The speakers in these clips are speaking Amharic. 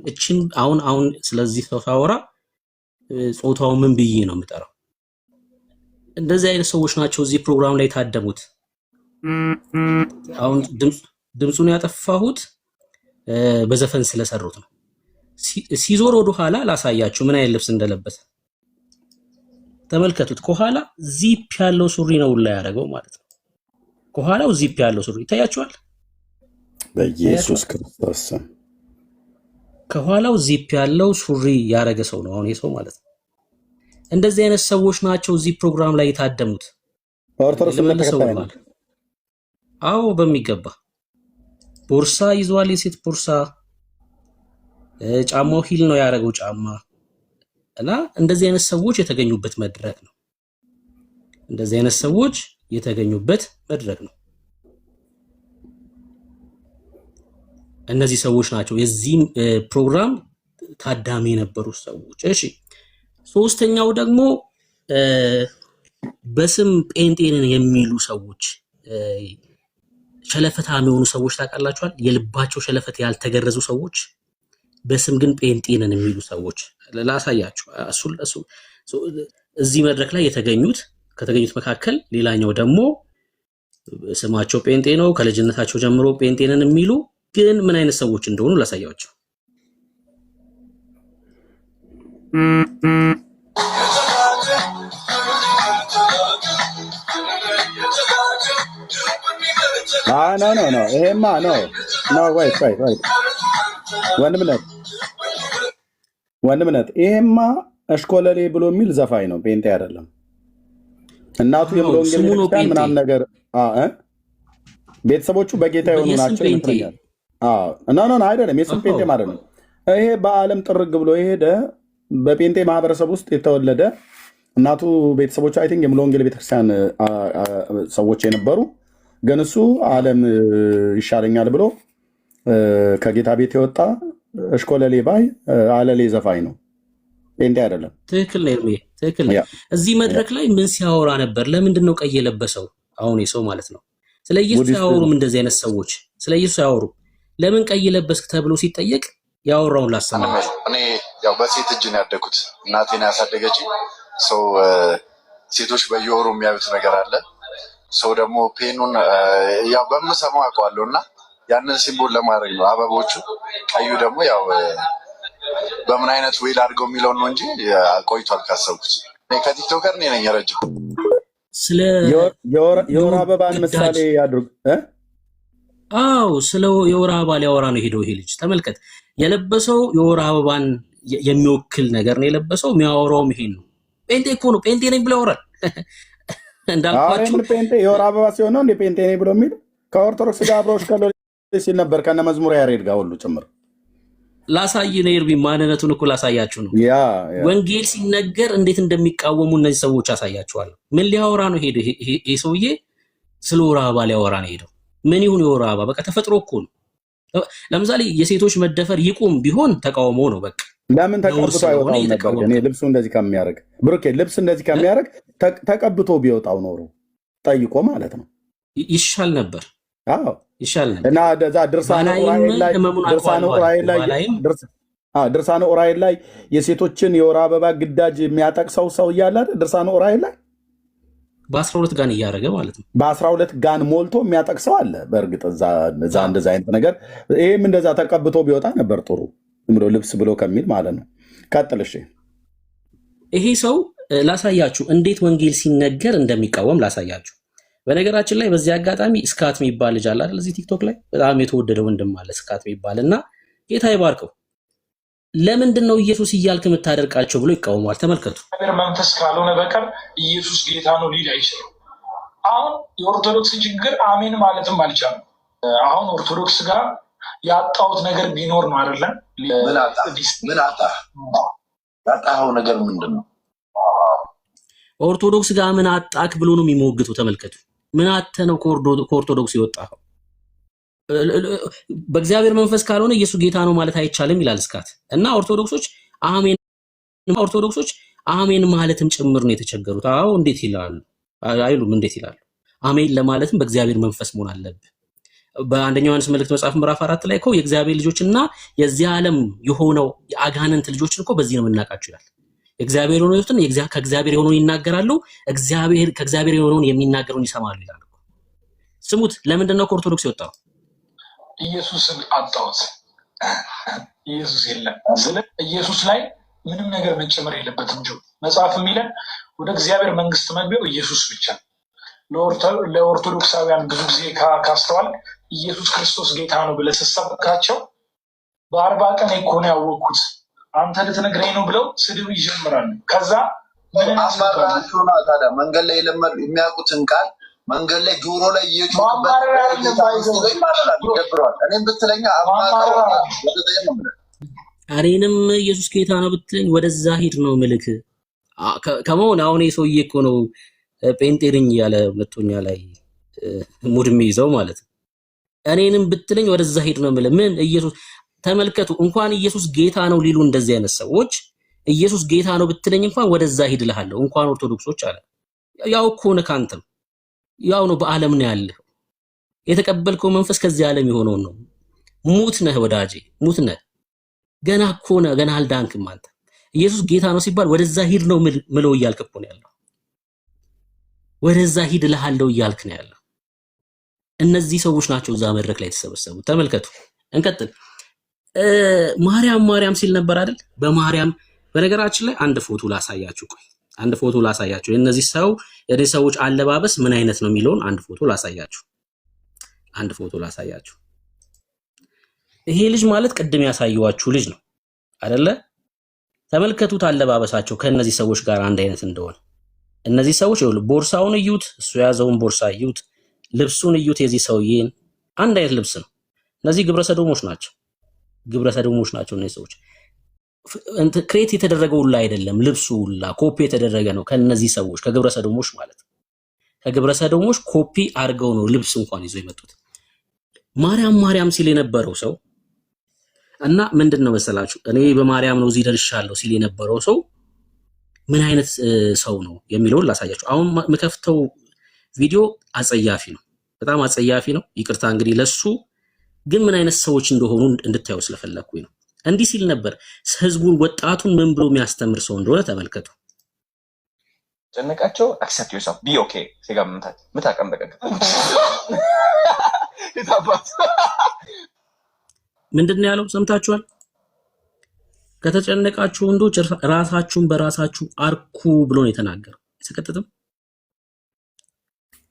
እቺን አሁን ስለዚህ ሰው ሳወራ ጾታው ምን ብዬ ነው የምጠራው? እንደዚህ አይነት ሰዎች ናቸው እዚህ ፕሮግራም ላይ ታደሙት። አሁን ድምጹን ያጠፋሁት በዘፈን ስለሰሩት ነው። ሲዞር ወደ ኋላ ላሳያችሁ ምን አይነት ልብስ እንደለበሰ ተመልከቱት። ከኋላ ዚፕ ያለው ሱሪ ነው ላይ ያደረገው ማለት ነው። ከኋላው ዚፕ ያለው ሱሪ ይታያችኋል። በኢየሱስ ክርስቶስ ከኋላው ዚፕ ያለው ሱሪ ያደረገ ሰው ነው አሁን የሰው ማለት ነው። እንደዚህ አይነት ሰዎች ናቸው እዚህ ፕሮግራም ላይ የታደሙት። ኦርቶዶክስ ተከታይ አዎ በሚገባ ቦርሳ ይዟል፣ የሴት ቦርሳ። ጫማው ሂል ነው ያደረገው ጫማ እና እንደዚህ አይነት ሰዎች የተገኙበት መድረክ ነው። እንደዚህ አይነት ሰዎች የተገኙበት መድረክ ነው። እነዚህ ሰዎች ናቸው የዚህ ፕሮግራም ታዳሚ የነበሩ ሰዎች። እሺ ሶስተኛው ደግሞ በስም ጴንጤንን የሚሉ ሰዎች፣ ሸለፈታም የሆኑ ሰዎች ታውቃላችኋል። የልባቸው ሸለፈት ያልተገረዙ ሰዎች በስም ግን ጴንጤንን የሚሉ ሰዎች ላሳያችሁ። እሱ እዚህ መድረክ ላይ ከተገኙት መካከል ሌላኛው ደግሞ ስማቸው ጴንጤ ነው፣ ከልጅነታቸው ጀምሮ ጴንጤንን የሚሉ ግን ምን አይነት ሰዎች እንደሆኑ ላሳያችሁ። ኖ ይሄማ ኖ ወይት ወንድምነት ይሄማ እሽኮለሌ ብሎ የሚል ዘፋኝ ነው፣ ጴንጤ አይደለም። እናቱ የሙሉ ወንጌል ቤተክርስቲያን ምናምን ነገር ቤተሰቦቹ በጌታ የሆኑ ናቸው ይመስለኛል። ኖ አይደለም፣ የስም ጴንጤ ማለት ነው። ይሄ በዓለም ጥርግ ብሎ የሄደ በጴንጤ ማህበረሰብ ውስጥ የተወለደ እናቱ ቤተሰቦቹ አይ ቲንክ የሙሉ ወንጌል ቤተክርስቲያን ሰዎች የነበሩ ግን እሱ ዓለም ይሻለኛል ብሎ ከጌታ ቤት የወጣ እሽኮለሌ ባይ አለሌ ዘፋኝ ነው፣ ጴንጤ አይደለም። ትክክል ነው። ትክክል ነው። እዚህ መድረክ ላይ ምን ሲያወራ ነበር? ለምንድን ነው ቀይ የለበሰው? አሁን የሰው ማለት ነው። ስለ ኢየሱስ ያወሩም እንደዚህ አይነት ሰዎች ስለ ኢየሱስ ያወሩ። ለምን ቀይ ለበስክ ተብሎ ሲጠየቅ ያወራውን ላሰማችሁ። እኔ ያው በሴት እጅ ነው ያደግኩት። እናቴን ያሳደገች ሰው ሴቶች በየወሩ የሚያዩት ነገር አለ። ሰው ደግሞ ፔኑን ያው በምሰማው አውቀዋለሁ እና ያንን ሲምቦል ለማድረግ ነው። አበቦቹ ቀዩ ደግሞ ያው በምን አይነት ዌል አድርገው የሚለው ነው እንጂ ቆይቷል ካሰብኩት። እኔ ከቲክቶከር እኔ ነኝ ረጅም ስለ የወር አበባን ምሳሌ ያድርጉ። ስለ የወር አበባ ሊያወራ ነው ሄደው ይሄ ልጅ ተመልከት። የለበሰው የወር አበባን የሚወክል ነገር ነው የለበሰው። የሚያወራውም ይሄን ነው። ጴንጤ እኮ ነው፣ ጴንጤ ነኝ ብሎ ያወራል። እንዳልኳችሁ ጴንጤ የወር አበባ ሲሆን ነው እንደ ጴንጤ ነኝ ብሎ የሚል ከኦርቶዶክስ ጋር አብሮሽ ሲል ነበር ከነ መዝሙር ያሬድ ጋር ሁሉ ጭምር። ላሳይ ነው ኤርቢ፣ ማንነቱን እኮ ላሳያችሁ ነው። ወንጌል ሲነገር እንዴት እንደሚቃወሙ እነዚህ ሰዎች አሳያችኋለሁ። ምን ሊያወራ ነው ሄደው ይሄ ሰውዬ? ስለ ወር አበባ ሊያወራ ነው ሄደው። ምን ይሁን የወር አበባ? በቃ ተፈጥሮ እኮ ነው። ለምሳሌ የሴቶች መደፈር ይቁም ቢሆን ተቃውሞ ነው በቃ። ለምን ተቀብቶ አይወጣው ነበር? እኔ ልብሱ እንደዚህ ከሚያደርግ ብሩኬ ልብስ እንደዚህ ከሚያደርግ ተቀብቶ ቢወጣው ኖሮ ጠይቆ ማለት ነው ይሻል ነበር። ይሻል ነበር። እና ደዛ ድርሳነ ዑራኤል ላይ የሴቶችን የወር አበባ ግዳጅ የሚያጠቅሰው ሰው እያለ ድርሳነ ዑራኤል ላይ በ12 ጋን እያደረገ ማለት ነው። በ12 ጋን ሞልቶ የሚያጠቅሰው አለ። በእርግጥ እዛ እንደዛ አይነት ነገር ይሄም እንደዛ ተቀብቶ ቢወጣ ነበር ጥሩ ብሎ ልብስ ብሎ ከሚል ማለት ነው። ቀጥል እሺ። ይሄ ሰው ላሳያችሁ እንዴት ወንጌል ሲነገር እንደሚቃወም ላሳያችሁ። በነገራችን ላይ በዚህ አጋጣሚ ስካት የሚባል ልጅ አለ አይደል? እዚህ ቲክቶክ ላይ በጣም የተወደደ ወንድም አለ ስካት የሚባል እና ጌታ ይባርከው። ለምንድን ነው ኢየሱስ እያልክ የምታደርቃቸው ብሎ ይቃወማል። ተመልከቱ። መንፈስ ካልሆነ በቀር ኢየሱስ ጌታ ነው ሊል አይችልም። አሁን የኦርቶዶክስ ችግር አሜን ማለትም አልቻለም። አሁን ኦርቶዶክስ ጋር ያጣሁት ነገር ቢኖር ነው አይደለም። ምን ያጣኸው ነገር ምንድን ነው? ኦርቶዶክስ ጋር ምን አጣክ ብሎ ነው የሚሞግቱ። ተመልከቱ። ምን አተ ነው ከኦርቶዶክስ የወጣኸው? በእግዚአብሔር መንፈስ ካልሆነ ኢየሱስ ጌታ ነው ማለት አይቻልም ይላል ስካት። እና ኦርቶዶክሶች አሜን ማለትም ጭምር ነው የተቸገሩት። አዎ እንዴት ይላሉ አይሉም? እንዴት ይላሉ? አሜን ለማለትም በእግዚአብሔር መንፈስ መሆን አለብህ። በአንደኛው ዮሐንስ መልእክት መጽሐፍ ምዕራፍ 4 ላይ እኮ የእግዚአብሔር ልጆችና የዚህ ዓለም የሆነው የአጋንንት ልጆችን እኮ በዚህ ነው የምናውቃቸው ይላል። የእግዚአብሔር የሆኑትን ከእግዚአብሔር የሆነውን ይናገራሉ፣ ከእግዚአብሔር የሆነውን የሚናገሩን ይሰማሉ ይላል። ስሙት። ለምንድን ነው ከኦርቶዶክስ የወጣው? ኢየሱስን አጣሁት። ኢየሱስ የለም። ስለ ኢየሱስ ላይ ምንም ነገር መጨመር የለበትም። መጽሐፍ የሚለን ወደ እግዚአብሔር መንግስት መግቢያው ኢየሱስ ብቻ። ለኦርቶዶክሳውያን ብዙ ጊዜ ካስተዋል ኢየሱስ ክርስቶስ ጌታ ነው ብለህ ስትሰብካቸው በ40 ቀን እኮ ነው ያወቅኩት አንተ ልትነግረኝ ነው ብለው ስድብ ይጀምራሉ። ከዛ ምን አማራቸው ነው ታዲያ መንገድ ላይ የሚያውቁትን ቃል መንገድ ላይ ጆሮ ላይ እየጮህበት ይደብረዋል። እኔም ብትለኛ እኔንም ኢየሱስ ጌታ ነው ብትለኝ ወደዛ ሂድ ነው ምልክ ከመሆን አሁን የሰውዬ እኮ ነው ጴንጤርኝ ያለ መቶኛ ላይ ሙድም ይዘው ማለት ነው። እኔንም ብትለኝ ወደዛ ሂድ ነው ምልክ ምን ኢየሱስ ተመልከቱ። እንኳን ኢየሱስ ጌታ ነው ሊሉ እንደዚህ አይነት ሰዎች ኢየሱስ ጌታ ነው ብትለኝ እንኳን ወደዛ ሂድ እልሃለሁ። እንኳን ኦርቶዶክሶች አለ ያው እኮ ነው ካንተም ያው ነው በዓለም ነው ያለው የተቀበልከው መንፈስ ከዚህ ዓለም የሆነው ነው። ሙት ነህ ወዳጄ ሙት ነህ። ገና እኮ ነው ገና አልዳንክም አንተ። ኢየሱስ ጌታ ነው ሲባል ወደዛ ሂድ ነው ምለው እያልክ እኮ ነው ያለው። ወደዛ ሂድ እልሃለሁ እያልክ ነው ያለው። እነዚህ ሰዎች ናቸው እዛ መድረክ ላይ የተሰበሰቡት። ተመልከቱ። እንቀጥል። ማርያም ሲል ነበር አይደል? በማርያም በነገራችን ላይ አንድ ፎቶ ላሳያችሁ። ቆይ አንድ ፎቶ ላሳያችሁ። የነዚህ ሰዎች አለባበስ ምን አይነት ነው የሚለውን አንድ ፎቶ ላሳያችሁ። ይሄ ልጅ ማለት ቅድም ያሳየዋችሁ ልጅ ነው አይደለ? ተመልከቱት አለባበሳቸው ከነዚህ ሰዎች ጋር አንድ አይነት እንደሆነ። እነዚህ ሰዎች ቦርሳውን እዩት፣ እሱ የያዘውን ቦርሳ እዩት፣ ልብሱን እዩት። የዚህ ሰውዬን አንድ አይነት ልብስ ነው። እነዚህ ግብረሰዶሞች ናቸው እነዚህ ሰዎች። ክሬት የተደረገው ሁላ አይደለም፣ ልብሱ ሁላ ኮፒ የተደረገ ነው ከነዚህ ሰዎች ከግብረሰዶሞች ማለት ነው። ከግብረሰዶሞች ኮፒ አድርገው ነው ልብስ እንኳን ይዘው የመጡት። ማርያም ሲል የነበረው ሰው እና ምንድነው መሰላችሁ እኔ በማርያም ነው እዚህ ደርሻለሁ ሲል የነበረው ሰው ምን አይነት ሰው ነው የሚለውን ላሳያችሁ። አሁን መከፍተው ቪዲዮ አጸያፊ ነው፣ በጣም አጸያፊ ነው። ይቅርታ እንግዲህ ለሱ ግን ምን አይነት ሰዎች እንደሆኑ እንድታዩ ስለፈለኩኝ ነው። እንዲህ ሲል ነበር ህዝቡን፣ ወጣቱን ምን ብሎ የሚያስተምር ሰው እንደሆነ ተመልከቱ። ጨነቃቸው አክሰፕት ዮርሰልፍ ቢ ኦኬ ሲጋ ምታቀም በቀቅ ምንድነው ያለው ሰምታችኋል? ከተጨነቃችሁ ወንዶች ራሳችሁን በራሳችሁ አርኩ ብሎ ነው የተናገረው። የተከተተም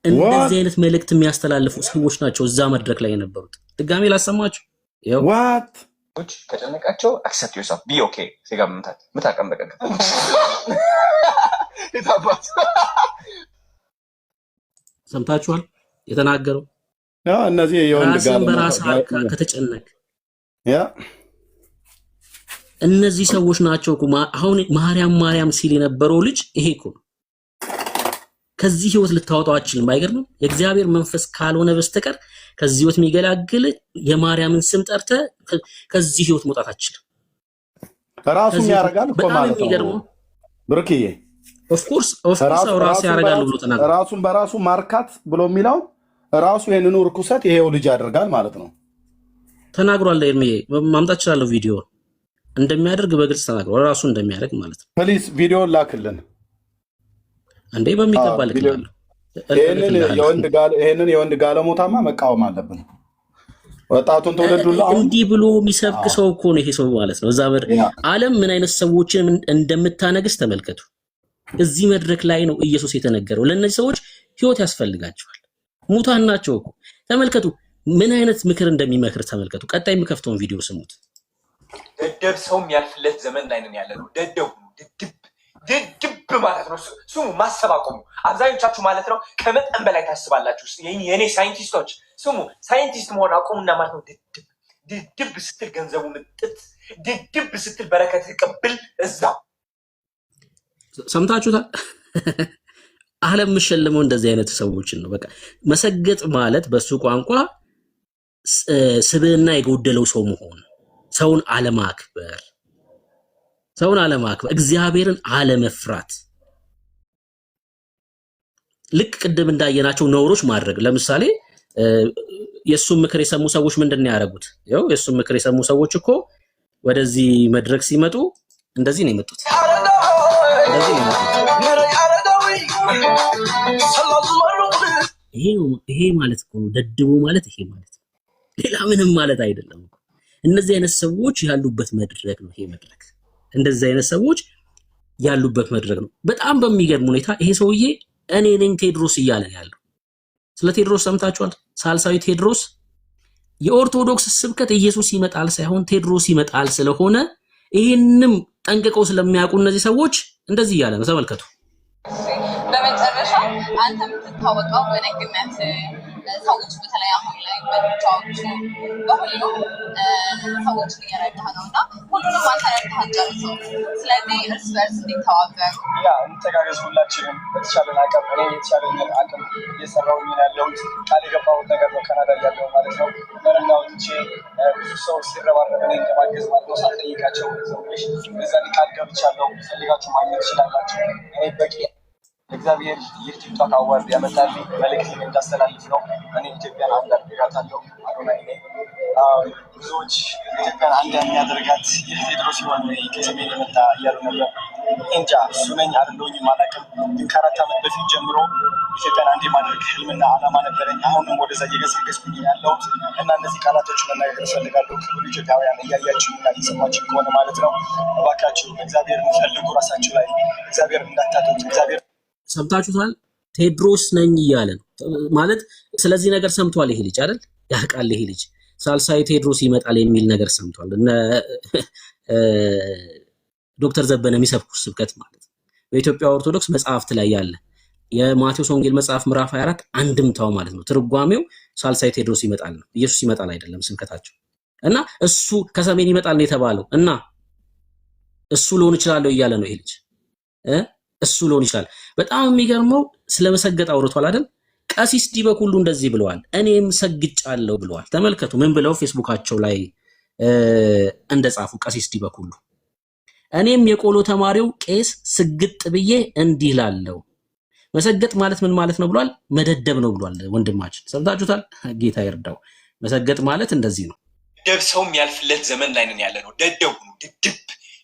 እንደዚህ አይነት መልእክት የሚያስተላልፉ ሰዎች ናቸው እዛ መድረክ ላይ የነበሩት። ድጋሜ ላሰማችሁ። ይሄው ዋት ከጨነቃቸው አክሰፕት ዮርሰልፍ ቢ ኦኬ ሲጋ ምታቀም በቀቅ ሰምታችኋል የተናገረው። እነዚህ የወንድ ጋር በራስ ከተጨነቅ እነዚህ ሰዎች ናቸው እኮ አሁን ማርያም ሲል የነበረው ልጅ ይሄ እኮ ከዚህ ህይወት ልታወጣው አትችልም። አይገርምም? የእግዚአብሔር መንፈስ ካልሆነ በስተቀር ከዚህ ህይወት የሚገላግል የማርያምን ስም ጠርተ ከዚህ ህይወት መውጣት አትችልም። ራሱም ያረጋል እኮ ማለት ነው ብርክዬ። ኦፍ ኮርስ ራሱ ያረጋል ብሎ ተናግሯል። ራሱን በራሱ ማርካት ብሎ የሚለው ራሱ ይሄንን ርኩሰት ይሄው ልጅ ያደርጋል ማለት ነው ተናግሯል። ኤርሚዬ ማምጣት ይችላል ቪዲዮ እንደሚያደርግ በግልጽ ተናግሯል። ራሱ እንደሚያደርግ ማለት ነው። ፕሊዝ ቪዲዮ ላክልን እንዴ በሚገባ ልክልኝ። ይሄንን የወንድ ጋለሞታማ መቃወም አለብን። ወጣቱን ተወለዱላ እንዲህ ብሎ የሚሰብክ ሰው እኮ ነው ይሄ ሰው ማለት ነው። እዛ ዓለም ምን አይነት ሰዎችን እንደምታነግስ ተመልከቱ። እዚህ መድረክ ላይ ነው ኢየሱስ የተነገረው። ለእነዚህ ሰዎች ህይወት ያስፈልጋቸዋል። ሙታን ናቸው እኮ ተመልከቱ። ምን አይነት ምክር እንደሚመክር ተመልከቱ። ቀጣይ የሚከፍተውን ቪዲዮ ስሙት። ደደብ ሰው የሚያልፍለት ዘመን ላይ ነን ያለ ነው። ደደብ ድድብ ማለት ነው። ስሙ ማሰብ አቁሙ። አብዛኞቻችሁ ማለት ነው ከመጠን በላይ ታስባላችሁ። የኔ ሳይንቲስቶች ስሙ፣ ሳይንቲስት መሆን አቁሙና ማለት ነው ድድብ ስትል ገንዘቡ ምጥጥ፣ ድድብ ስትል በረከት ቅብል እዛው። ሰምታችሁታል? ዓለም የምሸልመው እንደዚህ አይነት ሰዎችን ነው። በቃ መሰገጥ ማለት በሱ ቋንቋ ስብዕና የጎደለው ሰው መሆን፣ ሰውን አለማክበር፣ እግዚአብሔርን አለመፍራት፣ ልክ ቅድም እንዳየናቸው ነውሮች ማድረግ። ለምሳሌ የሱን ምክር የሰሙ ሰዎች ምንድነው ያደረጉት? ያው የሱን ምክር የሰሙ ሰዎች እኮ ወደዚህ መድረክ ሲመጡ እንደዚህ ነው የመጡት። እንደዚህ ነው ይሄ ማለት እኮ ደድቦ ማለት ይሄ ማለት ሌላ ምንም ማለት አይደለም። እነዚህ አይነት ሰዎች ያሉበት መድረክ ነው ይሄ መድረክ። እንደዚህ አይነት ሰዎች ያሉበት መድረክ ነው። በጣም በሚገርም ሁኔታ ይሄ ሰውዬ እኔ ነኝ ቴድሮስ እያለ ያለው። ስለ ቴድሮስ ሰምታችኋል? ሳልሳዊ ቴድሮስ የኦርቶዶክስ ስብከት ኢየሱስ ይመጣል ሳይሆን ቴድሮስ ይመጣል ስለሆነ ይሄንም ጠንቅቀው ስለሚያውቁ እነዚህ ሰዎች እንደዚህ እያለ ነው። ተመልከቱ። በመጨረሻ አንተ የምትታወቀው በደግነት ሰዎች በተለይ አሁን ላይ በብቻዎቹ በሁሉ ሰዎችን እየረዳህ ነው እና ሁሉንም አንተ ረዳህ ጨርሰው። ስለዚህ እርስ በርስ እንዲተባበሩ እንተጋገዝ። ሁላችንም በተቻለን አቅም እኔ የተቻለኝን አቅም እየሰራሁኝ ያለሁት ቃል የገባሁት ነገር ነው። ካናዳ እያለሁ ማለት ነው መረናዎቼ ብዙ ሰው ሲረባረብ እኔን ለማገዝ ማለት ነው ሳልጠይቃቸው ሰዎች እዛ ቃል ገብቻለሁ። ፈልጋችሁ ማግኘት ትችላላችሁ። እኔ በቂ እግዚአብሔር ይህ ቲክቶክ አዋርድ ያመጣልኝ መልእክት እንዳስተላልፍ ነው። እኔ ኢትዮጵያን አንድ አድርጋታለሁ። አዶናይ ነኝ። ብዙዎች ኢትዮጵያን አንድ የሚያደርጋት ይህ ቴድሮስ ሲሆን ከሰሜን የመጣ እያሉ ነበር። እንጃ እሱ ነኝ አይደለሁኝም አላውቅም። ግን ከ4 ዓመት በፊት ጀምሮ ኢትዮጵያን አንድ የማድረግ ህልምና ዓላማ ነበረኝ። አሁንም ወደዛ እየገሰገስኩኝ ያለሁት እና እነዚህ ቃላቶች መናገር እፈልጋለሁ። ክቡር ኢትዮጵያውያን እያያችሁ እና እየሰማችሁ ከሆነ ማለት ነው እባካችሁ እግዚአብሔር ፈልጉ። ራሳችሁ ላይ እግዚአብሔር እንዳታጡት። እግዚአብሔር ሰምታችሁታል? ቴድሮስ ነኝ እያለ ነው ማለት። ስለዚህ ነገር ሰምቷል ይሄ ልጅ አይደል? ያውቃል ይሄ ልጅ ሳልሳዊ ቴድሮስ ይመጣል የሚል ነገር ሰምቷል። እነ ዶክተር ዘበነ የሚሰብኩት ስብከት ማለት ነው በኢትዮጵያ ኦርቶዶክስ መጽሐፍት ላይ ያለ የማቴዎስ ወንጌል መጽሐፍ ምዕራፍ 24 አንድምታው ማለት ነው። ትርጓሜው ሳልሳዊ ቴድሮስ ይመጣል ነው። ኢየሱስ ይመጣል አይደለም ስብከታቸው። እና እሱ ከሰሜን ይመጣል ነው የተባለው እና እሱ ሊሆን ይችላል እያለ ነው ይሄ ልጅ እሱ ሊሆን ይችላል። በጣም የሚገርመው ስለመሰገጥ አውርቷል አይደል? ቀሲስ ዲበኩሉ እንደዚህ ብለዋል፣ እኔም ሰግጫለሁ ብለዋል። ተመልከቱ ምን ብለው ፌስቡካቸው ላይ እንደጻፉ ቀሲስ ዲበኩሉ። እኔም የቆሎ ተማሪው ቄስ ስግጥ ብዬ እንዲህ ላለው። መሰገጥ ማለት ምን ማለት ነው ብሏል? መደደብ ነው ብሏል ወንድማችን። ሰምታችሁታል? ጌታ ይርዳው። መሰገጥ ማለት እንደዚህ ነው። ደብ ሰው የሚያልፍለት ዘመን ላይ ነን ያለ ነው። ደደቡ ነው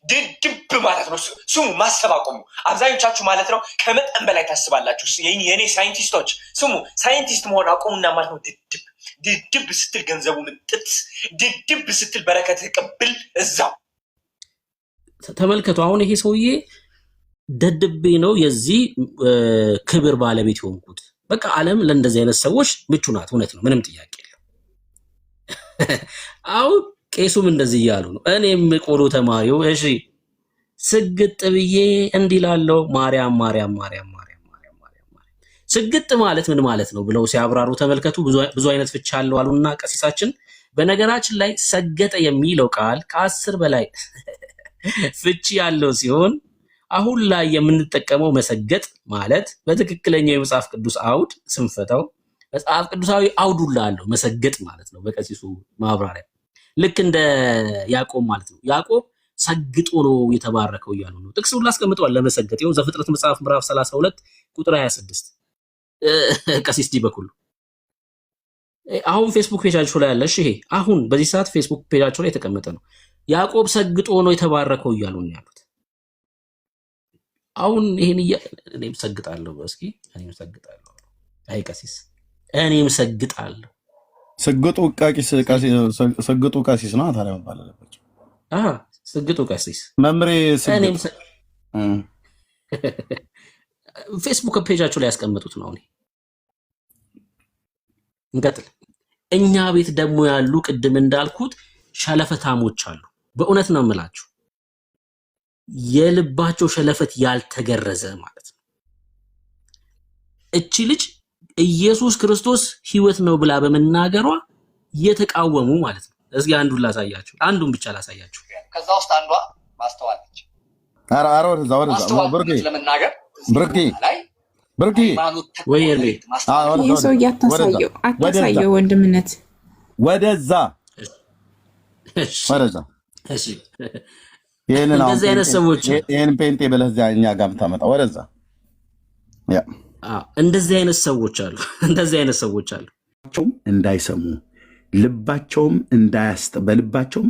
ድድብ ማለት ነው። ስሙ ማሰብ አቆሙ። አብዛኞቻችሁ ማለት ነው ከመጠን በላይ ታስባላችሁ። የኔ ሳይንቲስቶች ስሙ፣ ሳይንቲስት መሆን አቆሙና ማለት ነው ድድብ ስትል ገንዘቡ ምጥት፣ ድድብ ስትል በረከት ቅብል እዛው። ተመልከቱ። አሁን ይሄ ሰውዬ ደድቤ ነው የዚህ ክብር ባለቤት የሆንኩት። በቃ ዓለም ለእንደዚህ አይነት ሰዎች ምቹ ናት። እውነት ነው፣ ምንም ጥያቄ የለም። አሁን ቄሱም እንደዚህ እያሉ ነው። እኔም ቆሎ ተማሪው እሺ ስግጥ ብዬ እንዲህ ላለው ማርያም ማርያም ማርያም ማርያም ማርያም ማርያም። ስግጥ ማለት ምን ማለት ነው ብለው ሲያብራሩ ተመልከቱ። ብዙ አይነት ፍቻ አለው አሉና ቀሲሳችን። በነገራችን ላይ ሰገጠ የሚለው ቃል ከ10 በላይ ፍቺ ያለው ሲሆን አሁን ላይ የምንጠቀመው መሰገጥ ማለት በትክክለኛው የመጽሐፍ ቅዱስ አውድ ስንፈታው መጽሐፍ ቅዱሳዊ አውዱላ አለው መሰገጥ ማለት ነው በቀሲሱ ማብራሪያ። ልክ እንደ ያዕቆብ ማለት ነው። ያዕቆብ ሰግጦ ነው የተባረከው እያሉ ነው። ጥቅስ ሁሉ አስቀምጠዋል ለመሰገጥ። ይኸው ዘፍጥረት መጽሐፍ ምዕራፍ 32 ቁጥር 26 ቀሲስ ዲበኩሉ አሁን ፌስቡክ ፔጃቸው ላይ አለ። እሺ ይሄ አሁን በዚህ ሰዓት ፌስቡክ ፔጃቸው ላይ የተቀመጠ ነው። ያዕቆብ ሰግጦ ነው የተባረከው እያሉ ነው ያሉት። አሁን ይሄን እኔም ሰግጣለሁ። እስኪ እኔም ሰግጣለሁ። አይ ቀሲስ እኔም ሰግጣለሁ። ስግጡ ቀሲስ ነው ታዲያ መባል አለበት። ስግጡ ቀሲስ መምሬ እኔም ፌስቡክ ፔጃቸው ላይ ያስቀመጡት ነው። እንቀጥል። እኛ ቤት ደግሞ ያሉ ቅድም እንዳልኩት ሸለፈታሞች አሉ። በእውነት ነው የምላችሁ የልባቸው ሸለፈት ያልተገረዘ ማለት ነው። እቺ ልጅ ኢየሱስ ክርስቶስ ሕይወት ነው ብላ በመናገሯ የተቃወሙ ማለት ነው። እስኪ አንዱን ላሳያችሁ፣ አንዱን ብቻ ላሳያችሁ። ከዛ ውስጥ አንዷ ማስተዋለች። አረ ወደዛ ብርቂ ወይ ሰው አታሳየው ወንድምነት ወደዛ እሺ እንደዚህ አይነት ሰዎች ይሄን ፔንቴ ብለህ እኛ ጋር የምታመጣ ወደዛ እንደዚህ አይነት ሰዎች አሉ። እንደዚህ አይነት ሰዎች አሉ እንዳይሰሙ በልባቸውም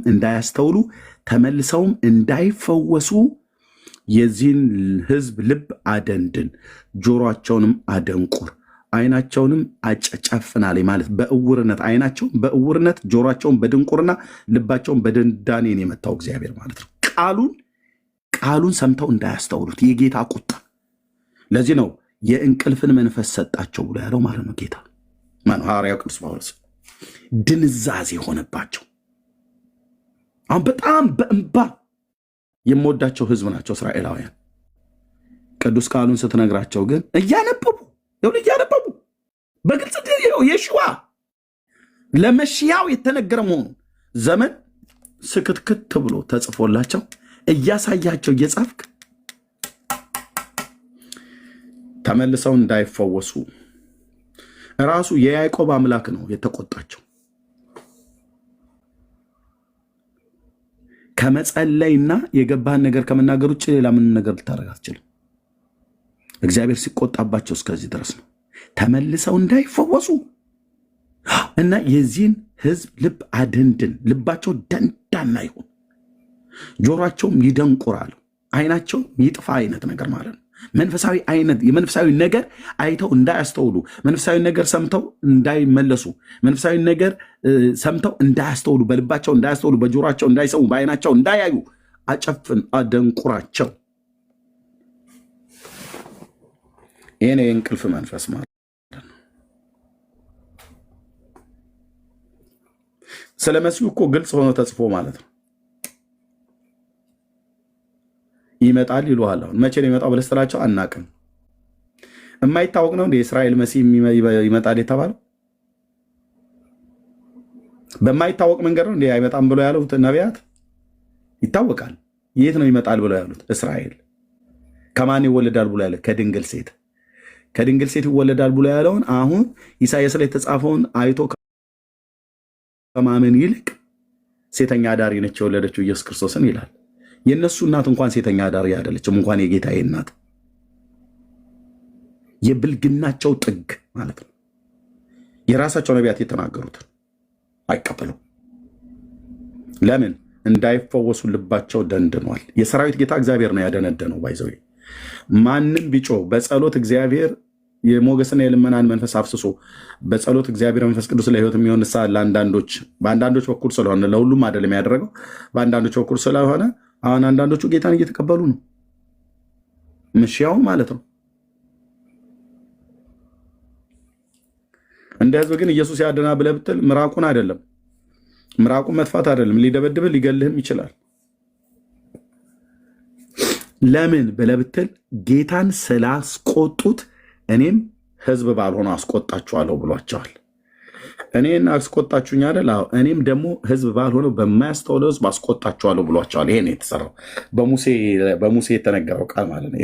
እንዳያስተውሉ ተመልሰውም እንዳይፈወሱ የዚህን ሕዝብ ልብ አደንድን፣ ጆሮአቸውንም አደንቁር፣ አይናቸውንም አጨጨፍናል። ማለት በእውርነት አይናቸውን በእውርነት ጆሮአቸውን በድንቁርና ልባቸውን በድንዳኔን የመታው እግዚአብሔር ማለት ነው። ቃሉን ሰምተው እንዳያስተውሉት የጌታ ቁጣ። ለዚህ ነው የእንቅልፍን መንፈስ ሰጣቸው ብሎ ያለው ማለት ነው ጌታ ሐዋርያው ቅዱስ ጳውሎስ። ድንዛዜ ሆነባቸው። አሁን በጣም በእንባ የምወዳቸው ህዝብ ናቸው እስራኤላውያን። ቅዱስ ቃሉን ስትነግራቸው ግን እያነበቡ በግልጽ የሽዋ ለመሽያው የተነገረ መሆኑ ዘመን ስክትክት ብሎ ተጽፎላቸው እያሳያቸው እየጻፍክ ተመልሰው እንዳይፈወሱ ራሱ የያዕቆብ አምላክ ነው የተቆጣቸው። ከመጸለይና የገባህን ነገር ከመናገር ውጭ ሌላ ምንም ነገር ልታደርግ አትችልም። እግዚአብሔር ሲቆጣባቸው እስከዚህ ድረስ ነው። ተመልሰው እንዳይፈወሱ እና የዚህን ህዝብ ልብ አደንድን፣ ልባቸው ደንዳና ይሁን፣ ጆሮአቸውም ይደንቁራል፣ አይናቸው ይጥፋ አይነት ነገር ማለት ነው። መንፈሳዊ አይነት የመንፈሳዊ ነገር አይተው እንዳያስተውሉ፣ መንፈሳዊ ነገር ሰምተው እንዳይመለሱ፣ መንፈሳዊ ነገር ሰምተው እንዳያስተውሉ፣ በልባቸው እንዳያስተውሉ፣ በጆሮአቸው እንዳይሰሙ፣ በአይናቸው እንዳያዩ አጨፍን፣ አደንቁራቸው። ይሄን የእንቅልፍ መንፈስ ማለት ነው። ስለ መሲሁ እኮ ግልጽ ሆኖ ተጽፎ ማለት ነው። ይመጣል ይሉሃል። አሁን መቼ ነው ይመጣው ብለህ ስትላቸው አናቅም። የማይታወቅ ነው እንደ የእስራኤል መሲህ ይመጣል የተባለው በማይታወቅ መንገድ ነው እንደ አይመጣም ብሎ ያሉት ነቢያት ይታወቃል። የት ነው ይመጣል ብሎ ያሉት? እስራኤል። ከማን ይወለዳል ብሎ ያለ? ከድንግል ሴት ይወለዳል ብሎ ያለውን አሁን ኢሳይያስ ላይ የተጻፈውን አይቶ ከማመን ይልቅ ሴተኛ አዳሪ ነች የወለደችው ኢየሱስ ክርስቶስን ይላል። የነሱ እናት እንኳን ሴተኛ አዳሪ አይደለችም፣ እንኳን የጌታዬ እናት። የብልግናቸው ጥግ ማለት ነው። የራሳቸው ነቢያት የተናገሩትን አይቀበሉም። ለምን? እንዳይፈወሱ ልባቸው ደንድኗል። የሰራዊት ጌታ እግዚአብሔር ነው ያደነደነው። ባይዘው ማንም ቢጮ በጸሎት እግዚአብሔር የሞገስና የልመናን መንፈስ አፍስሶ በጸሎት እግዚአብሔር መንፈስ ቅዱስ ለሕይወት የሚሆን ንስሐ ለአንዳንዶች በአንዳንዶች በኩል ስለሆነ ለሁሉም አይደለም ያደረገው፣ በአንዳንዶች በኩል ስለሆነ አሁን አንዳንዶቹ ጌታን እየተቀበሉ ነው። ምሽያውን ማለት ነው። እንደ ህዝብ ግን ኢየሱስ ያድና ብለህ ብትል ምራቁን አይደለም፣ ምራቁን መጥፋት አይደለም፣ ሊደበድብህ ሊገልህም ይችላል። ለምን ብለህ ብትል ጌታን ስላስቆጡት እኔም ህዝብ ባልሆነ አስቆጣችኋለሁ ብሏቸዋል። እኔን አስቆጣችሁኝ አይደል? እኔም ደግሞ ህዝብ ባልሆነው በማያስተውለው ህዝብ አስቆጣችኋለሁ ብሏቸዋል። ይሄ ነው የተሰራው በሙሴ የተነገረው ቃል ማለት ነው።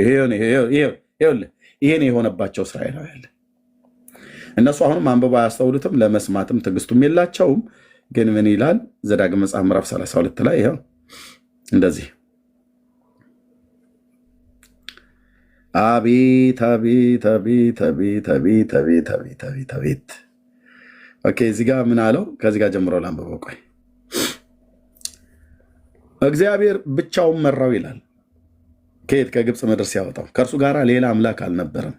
ይሄ ነው የሆነባቸው እስራኤላውያን። እነሱ አሁንም አንብበው አያስተውሉትም፣ ለመስማትም ትዕግስቱም የላቸውም። ግን ምን ይላል ዘዳግም መጽሐፍ ምዕራፍ 32 ላይ ይኸው እንደዚህ አቤት አቤት አቤት አቤት አቤት አቤት አቤት አቤት አቤት። ኦኬ እዚህ ጋር ምን አለው? ከዚህ ጋር ጀምሮ ላንብበው። ቆይ እግዚአብሔር ብቻውን መራው ይላል። ከየት? ከግብፅ ምድር ሲያወጣው ከእርሱ ጋር ሌላ አምላክ አልነበረም።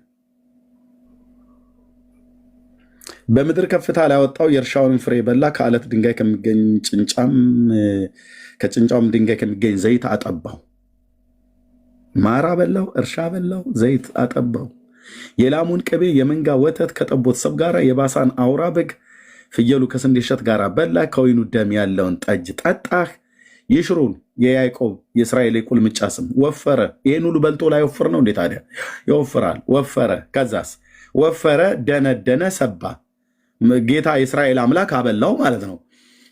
በምድር ከፍታ ላይ ያወጣው የእርሻውን ፍሬ በላ። ከአለት ድንጋይ ከሚገኝ ከጭንጫውም ድንጋይ ከሚገኝ ዘይት አጠባው። ማራ በላው፣ እርሻ በላው፣ ዘይት አጠባው። የላሙን ቅቤ የመንጋ ወተት ከጠቦት ሰብ ጋር፣ የባሳን አውራ በግ ፍየሉ ከስንዴ እሸት ጋር በላ። ከወይኑ ደም ያለውን ጠጅ ጠጣህ። ይሽሩን የያዕቆብ የእስራኤል ቁልምጫ ስም ወፈረ። ይህን ሁሉ በልቶ ላይ ወፍር ነው እንዴ ታዲያ? ይወፍራል። ወፈረ፣ ከዛስ ወፈረ፣ ደነደነ፣ ሰባ። ጌታ የእስራኤል አምላክ አበላው ማለት ነው።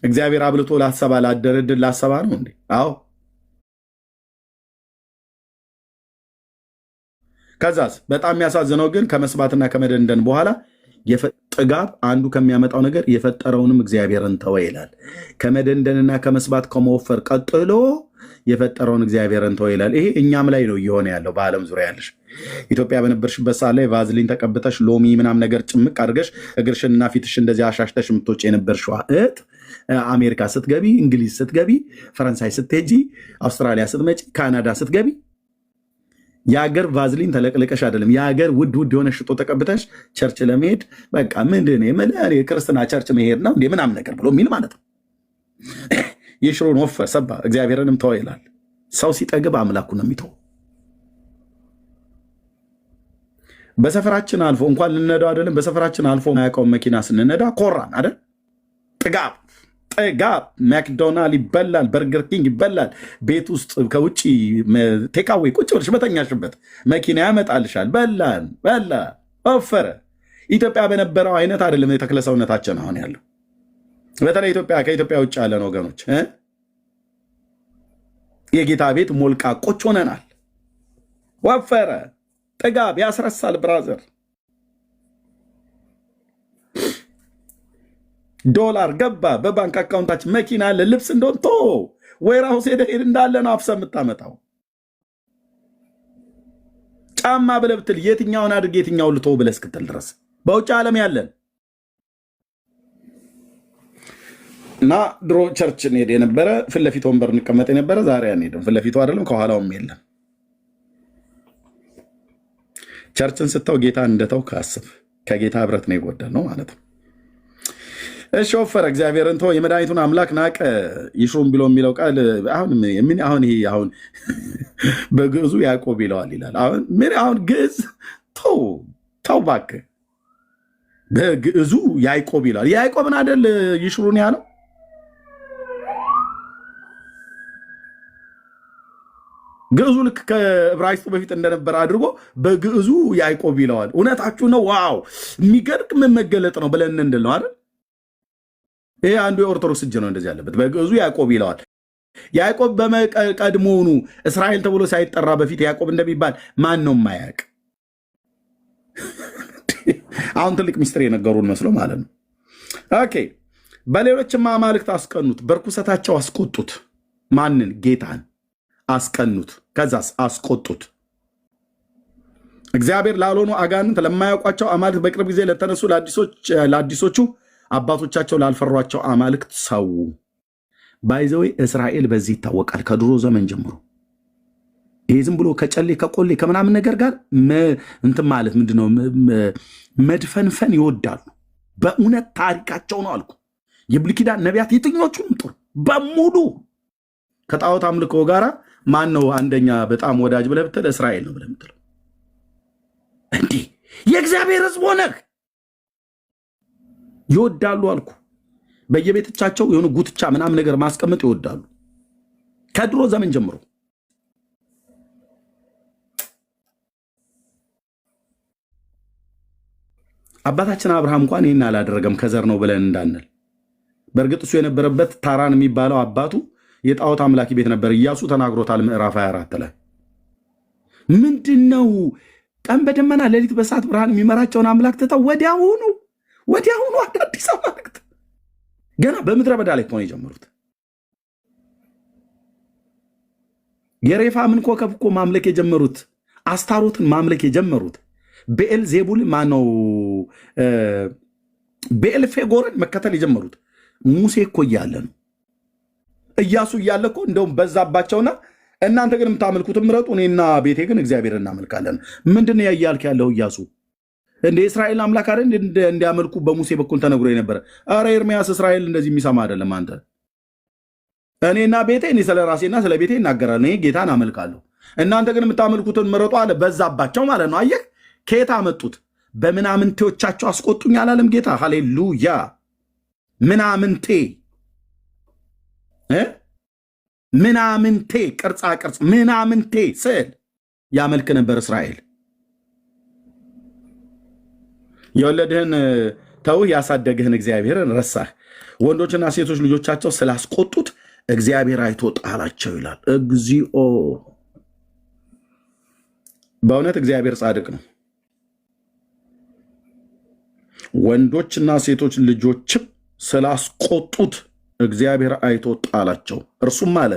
እግዚአብሔር አብልቶ ላሰባ ላደረድን ላሰባ ነው እንዴ? አዎ። ከዛስ በጣም የሚያሳዝነው ግን ከመስባትና ከመደንደን በኋላ ጥጋብ አንዱ ከሚያመጣው ነገር የፈጠረውንም እግዚአብሔርን ተወ ይላል። ከመደንደንና ከመስባት ከመወፈር ቀጥሎ የፈጠረውን እግዚአብሔርን ተው ይላል። ይሄ እኛም ላይ ነው እየሆነ ያለው። በዓለም ዙሪያ ያለሽ ኢትዮጵያ በነበርሽበት ሰዓት ላይ ቫዝሊን ተቀብተሽ ሎሚ ምናምን ነገር ጭምቅ አድርገሽ እግርሽንና ፊትሽ እንደዚህ አሻሽተሽ የምትወጪ የነበርሽዋ እህት አሜሪካ ስትገቢ፣ እንግሊዝ ስትገቢ፣ ፈረንሳይ ስትሄጂ፣ አውስትራሊያ ስትመጪ፣ ካናዳ ስትገቢ የሀገር ቫዝሊን ተለቅልቀሽ አይደለም የሀገር ውድ የሆነ ሽጦ ተቀብተሽ ቸርች ለመሄድ በቃ ምንድን ክርስትና ቸርች መሄድ ነው እንዴ ምናምን ነገር ብሎ የሚል ማለት ነው። የሽሮን ወፈር ሰባ እግዚአብሔርንም ተው ይላል። ሰው ሲጠግብ አምላኩ ነው የሚተው። በሰፈራችን አልፎ እንኳን ልነዳው አይደለም በሰፈራችን አልፎ ማያውቀውን መኪና ስንነዳ ኮራን አይደል? ጥጋብ ማክዶናልድ ይበላል፣ በርገር ኪንግ ይበላል። ቤት ውስጥ ከውጭ ቴካዌ ቁጭ ብለሽ በተኛሽበት መኪና ያመጣልሻል። በላ ወፈረ። ኢትዮጵያ በነበረው አይነት አይደለም የተክለ ሰውነታችን አሁን ያለው። በተለይ ከኢትዮጵያ ውጭ ያለን ወገኖች የጌታ ቤት ሞልቃቆች ሆነናል። ወፈረ። ጥጋብ ያስረሳል ብራዘር። ዶላር ገባ በባንክ አካውንታችን። መኪና አለ፣ ልብስ እንደሆን ወይራውስ ሄደህ እንዳለ ነው አፍሰህ የምታመጣው። ጫማ ብለህ ብትል የትኛውን አድርግ የትኛውን ልተው ብለህ እስክትል ድረስ በውጭ ዓለም ያለን እና ድሮ ቸርች እንሄድ የነበረ ፊት ለፊት ወንበር እንቀመጥ የነበረ ዛሬ አንሄድም። ፊት ለፊቱ አይደለም ከኋላውም የለም። ቸርችን ስተው ጌታ እንደተው ካስብ ከጌታ ህብረት ነው የጎደል ነው ማለት ነው። እሺ ወፈረ። እግዚአብሔርን ተው የመድኃኒቱን አምላክ ናቀ። ይሽሩም ብሎ የሚለው ቃል አሁን ይሄ በግዕዙ ያዕቆብ ይለዋል ይላል። አሁን ግዕዝ ተው እባክህ። በግዕዙ ያዕቆብ ይለዋል። ያዕቆብን አይደል ይሽሩን ያለው? ግዕዙ ልክ ከዕብራይስጡ በፊት እንደነበረ አድርጎ በግዕዙ ያዕቆብ ይለዋል። እውነታችሁ ነው። ዋው የሚገርም መገለጥ ነው ብለን እንድል ነው አይደል? ይሄ አንዱ የኦርቶዶክስ እጅ ነው እንደዚህ ያለበት። በግዕዙ ያዕቆብ ይለዋል። ያዕቆብ በቀድሞውኑ እስራኤል ተብሎ ሳይጠራ በፊት ያዕቆብ እንደሚባል ማን ነው የማያውቅ? አሁን ትልቅ ሚስጥር የነገሩን መስሎ ማለት ነው። ኦኬ። በሌሎችም አማልክት አስቀኑት፣ በርኩሰታቸው አስቆጡት። ማንን? ጌታን አስቀኑት። ከዛስ አስቆጡት። እግዚአብሔር ላልሆኑ አጋንንት ለማያውቋቸው አማልክት በቅርብ ጊዜ ለተነሱ ለአዲሶቹ አባቶቻቸው ላልፈሯቸው አማልክት ሰው። ባይዘዌ እስራኤል በዚህ ይታወቃል ከድሮ ዘመን ጀምሮ። ይሄ ዝም ብሎ ከጨሌ ከቆሌ ከምናምን ነገር ጋር እንትን ማለት ምንድነው መድፈንፈን ይወዳሉ። በእውነት ታሪካቸው ነው አልኩ። የብሉይ ኪዳን ነቢያት የትኞቹም ጥሩ በሙሉ ከጣዖት አምልኮ ጋር ማን ነው አንደኛ በጣም ወዳጅ ብለህ ብትል እስራኤል ነው ብለህ የምትለው። እንዲህ የእግዚአብሔር ሕዝብ ሆነህ ይወዳሉ አልኩ። በየቤቶቻቸው የሆነ ጉትቻ ምናምን ነገር ማስቀመጥ ይወዳሉ ከድሮ ዘመን ጀምሮ። አባታችን አብርሃም እንኳን ይህን አላደረገም ከዘር ነው ብለን እንዳንል። በእርግጥ እሱ የነበረበት ታራን የሚባለው አባቱ የጣዖት አምላኪ ቤት ነበር። ኢያሱ ተናግሮታል ምዕራፍ 24 ላይ። ምንድነው ቀን በደመና ሌሊት በእሳት ብርሃን የሚመራቸውን አምላክ ትተው ወዲያውኑ አዳዲስ አማልክት ገና በምድረ በዳ ላይ ሆነ የጀመሩት። የሬፋምን ኮከብ እኮ ማምለክ የጀመሩት፣ አስታሮትን ማምለክ የጀመሩት፣ ቤኤል ዜቡል ማነው ቤኤል ፌጎርን መከተል የጀመሩት ሙሴ እኮ እያለ ነው። ኢያሱ እያለ እኮ እንደውም በዛባቸውና እናንተ ግን የምታመልኩትን ምረጡ፣ እኔና ቤቴ ግን እግዚአብሔር እናመልካለን። ምንድን ያያልክ ያለው ኢያሱ? እንደ እስራኤል አምላክ አይደል እንዲያመልኩ በሙሴ በኩል ተነግሮ የነበረ? አረ ኤርሚያስ እስራኤል እንደዚህ የሚሰማ አይደለም። አንተ እኔና ቤቴ እኔ ስለ ራሴና ስለ ቤቴ እናገራለሁ፣ እኔ ጌታን አመልካለሁ፣ እናንተ ግን የምታመልኩትን ምረጡ አለ። በዛባቸው ማለት ነው። አየህ ከየት አመጡት? በምናምንቴዎቻቸው አስቆጡኝ አላለም ጌታ? ሃሌሉያ። ምናምንቴ ምናምንቴ ቅርጻ ቅርጽ ምናምንቴ ስዕል ያመልክ ነበር እስራኤል። የወለድህን ተውህ፣ ያሳደግህን እግዚአብሔርን ረሳህ። ወንዶችና ሴቶች ልጆቻቸው ስላስቆጡት እግዚአብሔር አይቶ ጣላቸው ይላል። እግዚኦ። በእውነት እግዚአብሔር ጻድቅ ነው። ወንዶችና ሴቶች ልጆችም ስላስቆጡት እግዚአብሔር አይቶ ጣላቸው። እርሱም አለ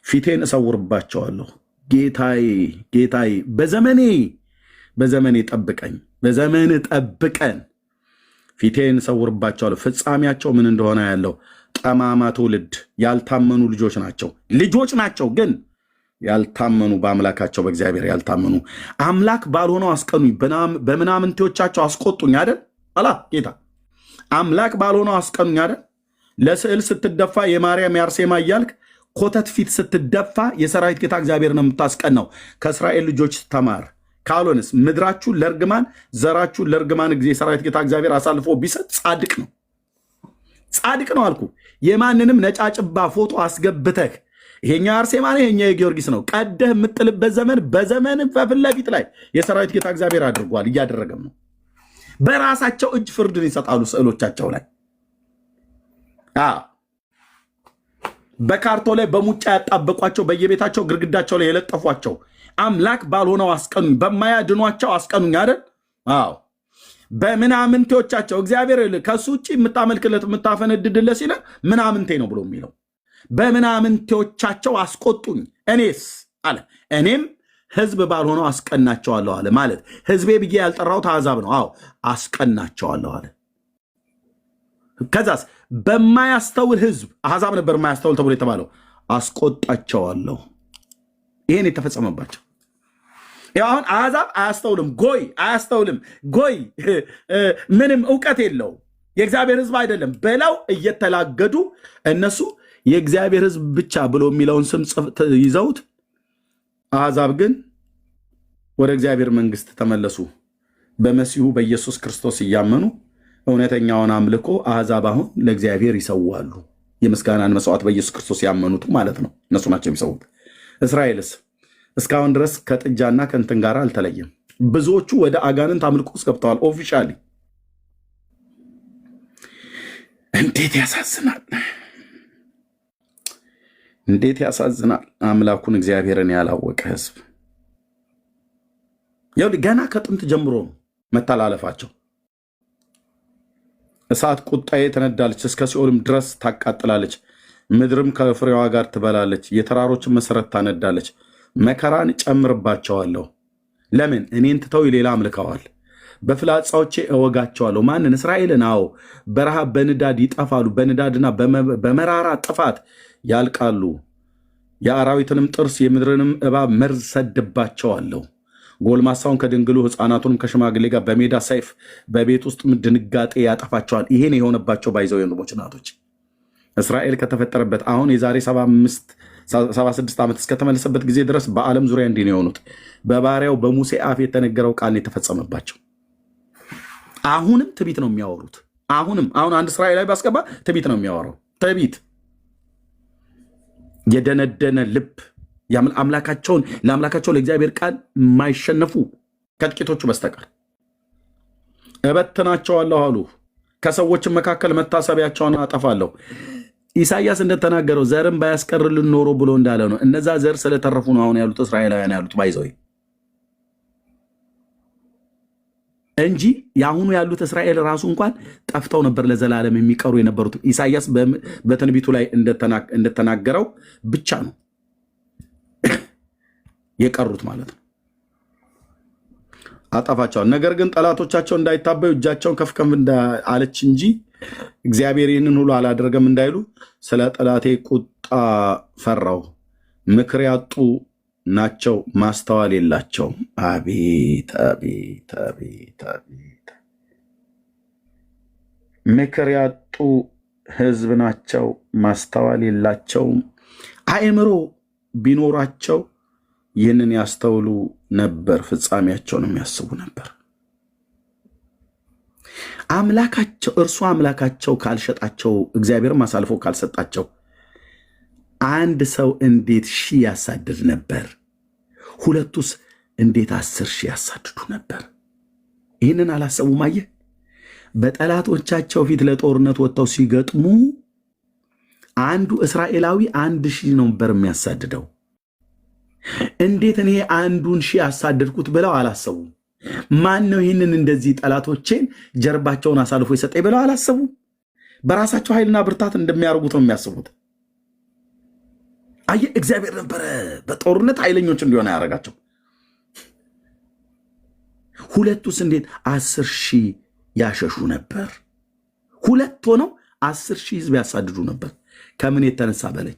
ፊቴን እሰውርባቸዋለሁ። ጌታዬ በዘመኔ ጠብቀኝ፣ በዘመን ጠብቀን፣ ፊቴን እሰውርባቸዋለሁ። ፍጻሜያቸው ምን እንደሆነ ያለው ጠማማ ትውልድ፣ ያልታመኑ ልጆች ናቸው ግን ያልታመኑ፣ በአምላካቸው በእግዚአብሔር ያልታመኑ፣ አምላክ ባልሆነው አስቀኑኝ፣ በምናምንቴዎቻቸው አስቆጡኝ አይደል አላ ጌታ። አምላክ ባልሆነው አስቀኑኝ አይደል። ለስዕል ስትደፋ የማርያም የአርሴማ እያልክ ኮተት ፊት ስትደፋ የሰራዊት ጌታ እግዚአብሔር ነው የምታስቀናው። ከእስራኤል ልጆች ተማር። ካልሆንስ ምድራችሁን ለርግማን ዘራችሁን ለርግማን ጊዜ የሰራዊት ጌታ እግዚአብሔር አሳልፎ ቢሰጥ ጻድቅ ነው አልኩ። የማንንም ነጫጭባ ፎቶ አስገብተህ ይሄኛ አርሴማ ነው ይሄኛ የጊዮርጊስ ነው ቀደህ የምጥልበት በዘመን በፊት ለፊት ላይ የሰራዊት ጌታ እግዚአብሔር አድርጓል፣ እያደረገም ነው። በራሳቸው እጅ ፍርድን ይሰጣሉ ስዕሎቻቸው ላይ በካርቶ ላይ በሙጫ ያጣበቋቸው በየቤታቸው ግድግዳቸው ላይ የለጠፏቸው አምላክ ባልሆነው አስቀኑኝ፣ በማያድኗቸው አስቀኑኝ አይደል? አዎ በምናምንቴዎቻቸው እግዚአብሔር ከሱ ውጭ የምታመልክለት የምታፈነድድለት ሲለ ምናምንቴ ነው ብሎ የሚለው በምናምንቴዎቻቸው አስቆጡኝ፣ እኔስ አለ እኔም ህዝብ ባልሆነው አስቀናቸዋለሁ አለ። ማለት ህዝቤ ብዬ ያልጠራሁት አሕዛብ ነው። አዎ አስቀናቸዋለሁ አለ። ከዛስ በማያስተውል ህዝብ አሕዛብ ነበር የማያስተውል ተብሎ የተባለው አስቆጣቸዋለሁ። ይሄን የተፈጸመባቸው አሁን አሕዛብ አያስተውልም፣ ጎይ ምንም እውቀት የለው የእግዚአብሔር ህዝብ አይደለም ብለው እየተላገዱ እነሱ የእግዚአብሔር ህዝብ ብቻ ብሎ የሚለውን ስም ይዘውት አሕዛብ ግን ወደ እግዚአብሔር መንግስት ተመለሱ። በመሲሁ በኢየሱስ ክርስቶስ እያመኑ እውነተኛውን አምልኮ አሕዛብ አሁን ለእግዚአብሔር ይሰዋሉ። የምስጋናን መስዋዕት በኢየሱስ ክርስቶስ ያመኑት ማለት ነው፣ እነሱ ናቸው የሚሰዉት። እስራኤልስ እስካሁን ድረስ ከጥጃና ከእንትን ጋር አልተለየም። ብዙዎቹ ወደ አጋንንት አምልኮ ውስጥ ገብተዋል። ኦፊሻሊ እንዴት ያሳዝናል! አምላኩን እግዚአብሔርን ያላወቀ ህዝብ ገና ከጥንት ጀምሮ መተላለፋቸው። እሳት ቁጣዬ ትነዳለች፣ እስከ ሲኦልም ድረስ ታቃጥላለች፣ ምድርም ከፍሬዋ ጋር ትበላለች፣ የተራሮችን መሰረት ታነዳለች። መከራን ጨምርባቸዋለሁ። ለምን? እኔን ትተው ሌላ አምልከዋል። በፍላጻዎቼ እወጋቸዋለሁ። ማንን? እስራኤልን። አዎ በረሃብ በንዳድ ይጠፋሉ፣ በንዳድና በመራራ ጥፋት ያልቃሉ። የአራዊትንም ጥርስ የምድርንም እባብ መርዝ ሰድባቸዋለሁ። ጎልማሳውን ከድንግሉ ሕፃናቱንም ከሽማግሌ ጋር በሜዳ ሰይፍ በቤት ውስጥ ድንጋጤ ያጠፋቸዋል። ይሄን የሆነባቸው ባይዘው ወንድሞች እናቶች፣ እስራኤል ከተፈጠረበት አሁን የዛሬ 76 ዓመት እስከተመለሰበት ጊዜ ድረስ በዓለም ዙሪያ እንዲህ ነው የሆኑት። በባሪያው በሙሴ አፍ የተነገረው ቃል የተፈጸመባቸው። አሁንም ትቢት ነው የሚያወሩት። አሁን አንድ እስራኤላዊ ባስገባ ትቢት ነው የሚያወራው። ትቢት የደነደነ ልብ ለአምላካቸው ለእግዚአብሔር ቃል የማይሸነፉ ከጥቂቶቹ በስተቀር እበትናቸዋለሁ አሉ። ከሰዎችም መካከል መታሰቢያቸውን አጠፋለሁ። ኢሳያስ እንደተናገረው ዘርም ባያስቀርልን ኖሮ ብሎ እንዳለ ነው። እነዛ ዘር ስለተረፉ ነው አሁን ያሉት እስራኤላውያን ያሉት ባይዘው እንጂ የአሁኑ ያሉት እስራኤል ራሱ እንኳን ጠፍተው ነበር ለዘላለም የሚቀሩ የነበሩት። ኢሳያስ በትንቢቱ ላይ እንደተናገረው ብቻ ነው የቀሩት ማለት ነው። አጠፋቸዋል። ነገር ግን ጠላቶቻቸው እንዳይታበዩ እጃቸውን ከፍ አለች እንጂ እግዚአብሔር ይህንን ሁሉ አላደረገም እንዳይሉ ስለ ጠላቴ ቁጣ ፈራው። ምክር ያጡ ናቸው፣ ማስተዋል የላቸውም። አቤት አቤት አቤት አቤት! ምክር ያጡ ህዝብ ናቸው፣ ማስተዋል የላቸውም። አእምሮ ቢኖራቸው ይህንን ያስተውሉ ነበር፣ ፍጻሜያቸውን የሚያስቡ ነበር። አምላካቸው እርሱ አምላካቸው ካልሸጣቸው፣ እግዚአብሔርም አሳልፎ ካልሰጣቸው አንድ ሰው እንዴት 1000 ያሳድድ ነበር? ሁለቱስ እንዴት 10,000 ያሳድዱ ነበር? ይህንን አላሰቡም። አየህ፣ በጠላቶቻቸው ፊት ለጦርነት ወጥተው ሲገጥሙ አንዱ እስራኤላዊ 1000 ነበር የሚያሳድደው። እንዴት እኔ 1,000 ያሳደድኩት ብለው አላሰቡም። ማን ነው ይህንን እንደዚህ ጠላቶቼን ጀርባቸውን አሳልፎ የሰጠኝ ብለው አላሰቡም። በራሳቸው ኃይልና ብርታት እንደሚያደርጉት ነው የሚያስቡት። አየ እግዚአብሔር ነበረ በጦርነት ኃይለኞች እንዲሆነ ያደረጋቸው። ሁለቱስ እንዴት 10,000 ያሸሹ ነበር? ሁለት ሆነው 10,000 ህዝብ ያሳድዱ ነበር። ከምን የተነሳ በለኝ?